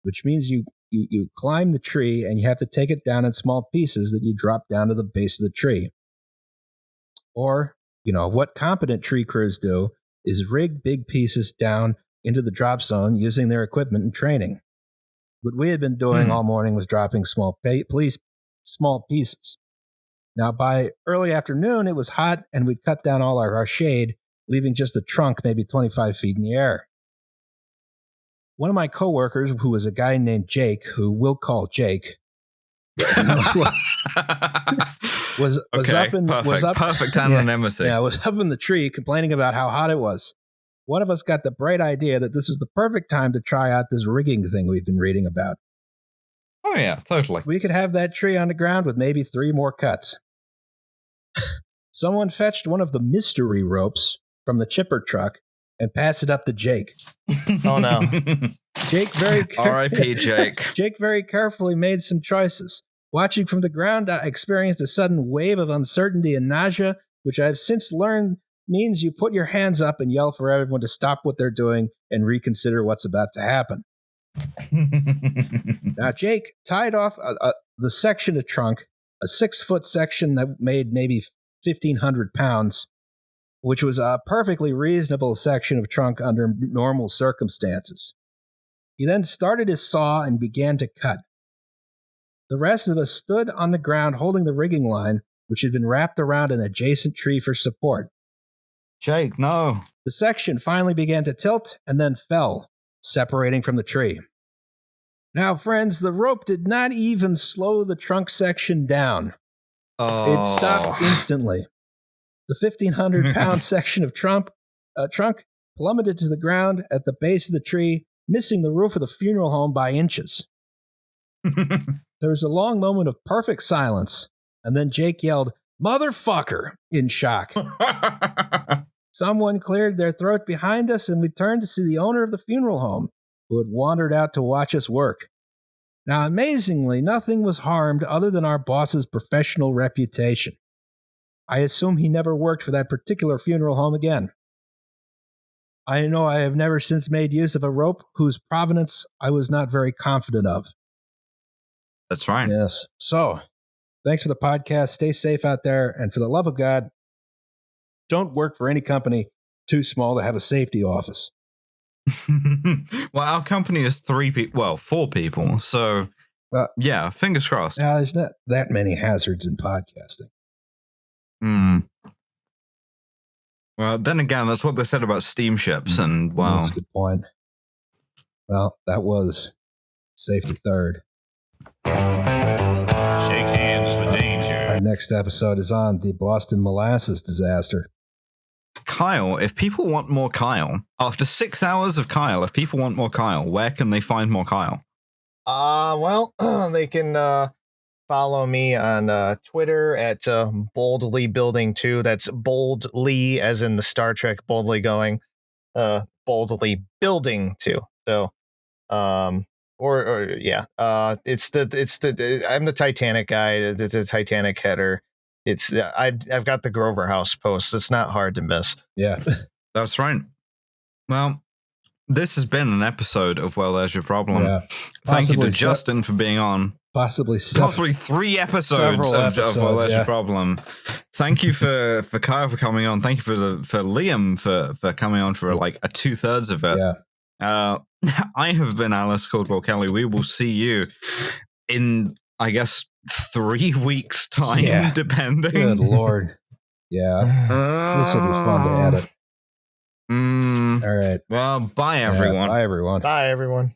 which means you climb the tree and you have to take it down in small pieces that you drop down to the base of the tree. Or, what competent tree crews do is rig big pieces down into the drop zone using their equipment and training. What we had been doing all morning was dropping small pieces. Now, by early afternoon, it was hot, and we'd cut down all our shade, leaving just the trunk maybe 25 feet in the air. One of my coworkers, who was a guy named Jake, who we'll call Jake, was perfect anonymity. Was up in the tree complaining about how hot it was. One of us got the bright idea that this was the perfect time to try out this rigging thing we've been reading about. Oh yeah, totally. We could have that tree on the ground with maybe 3 more cuts. Someone fetched one of the mystery ropes from the chipper truck and passed it up to Jake. Oh no. Jake R.I.P. Jake. Jake very carefully made some choices. Watching from the ground, I experienced a sudden wave of uncertainty and nausea, which I've since learned means you put your hands up and yell for everyone to stop what they're doing and reconsider what's about to happen. Now, Jake tied off the section of trunk, a 6-foot section that made maybe 1,500 pounds, which was a perfectly reasonable section of trunk under normal circumstances. He then started his saw and began to cut. The rest of us stood on the ground holding the rigging line, which had been wrapped around an adjacent tree for support. Jake, no. The section finally began to tilt and then fell, separating from the tree. Now, friends, the rope did not even slow the trunk section down. It stopped instantly. The 1,500-pound section of trunk plummeted to the ground at the base of the tree, missing the roof of the funeral home by inches. There was a long moment of perfect silence, and then Jake yelled, "Motherfucker!" in shock. Someone cleared their throat behind us, and we turned to see the owner of the funeral home, who had wandered out to watch us work. Now, amazingly, nothing was harmed other than our boss's professional reputation. I assume he never worked for that particular funeral home again. I know I have never since made use of a rope whose provenance I was not very confident of. That's right. Yes. So, thanks for the podcast. Stay safe out there. And for the love of God, don't work for any company too small to have a safety office. Well, our company is 4 people. So, yeah, fingers crossed. There's not that many hazards in podcasting. Well, then again, that's what they said about steamships. And, wow. That's a good point. Well, that was Safety Third. Shake hands with danger. Our next episode is on the Boston molasses disaster. Kyle, if people want more Kyle, after 6 hours of Kyle, if people want more Kyle, where can they find more Kyle? Well, they can follow me on Twitter at Boldly Building 2. That's Boldly, as in the Star Trek boldly going, Boldly Building 2. So, I'm the Titanic guy. It's a Titanic header. I've got the Grover House post. It's not hard to miss. Yeah, that's right. Well, this has been an episode of Well, There's Your Problem. Yeah. Thank you to Justin for being on. Possibly 3 episodes of Well, There's Your Problem. Thank you for Kyle for coming on. Thank you for Liam for coming on for like a 2/3 of it. Yeah. I have been Alice Caldwell Kelly. We will see you in, I guess, 3 weeks' time, depending. Good Lord. Yeah. This will be fun to edit. All right. Well, bye, everyone. Bye, everyone. Bye, everyone.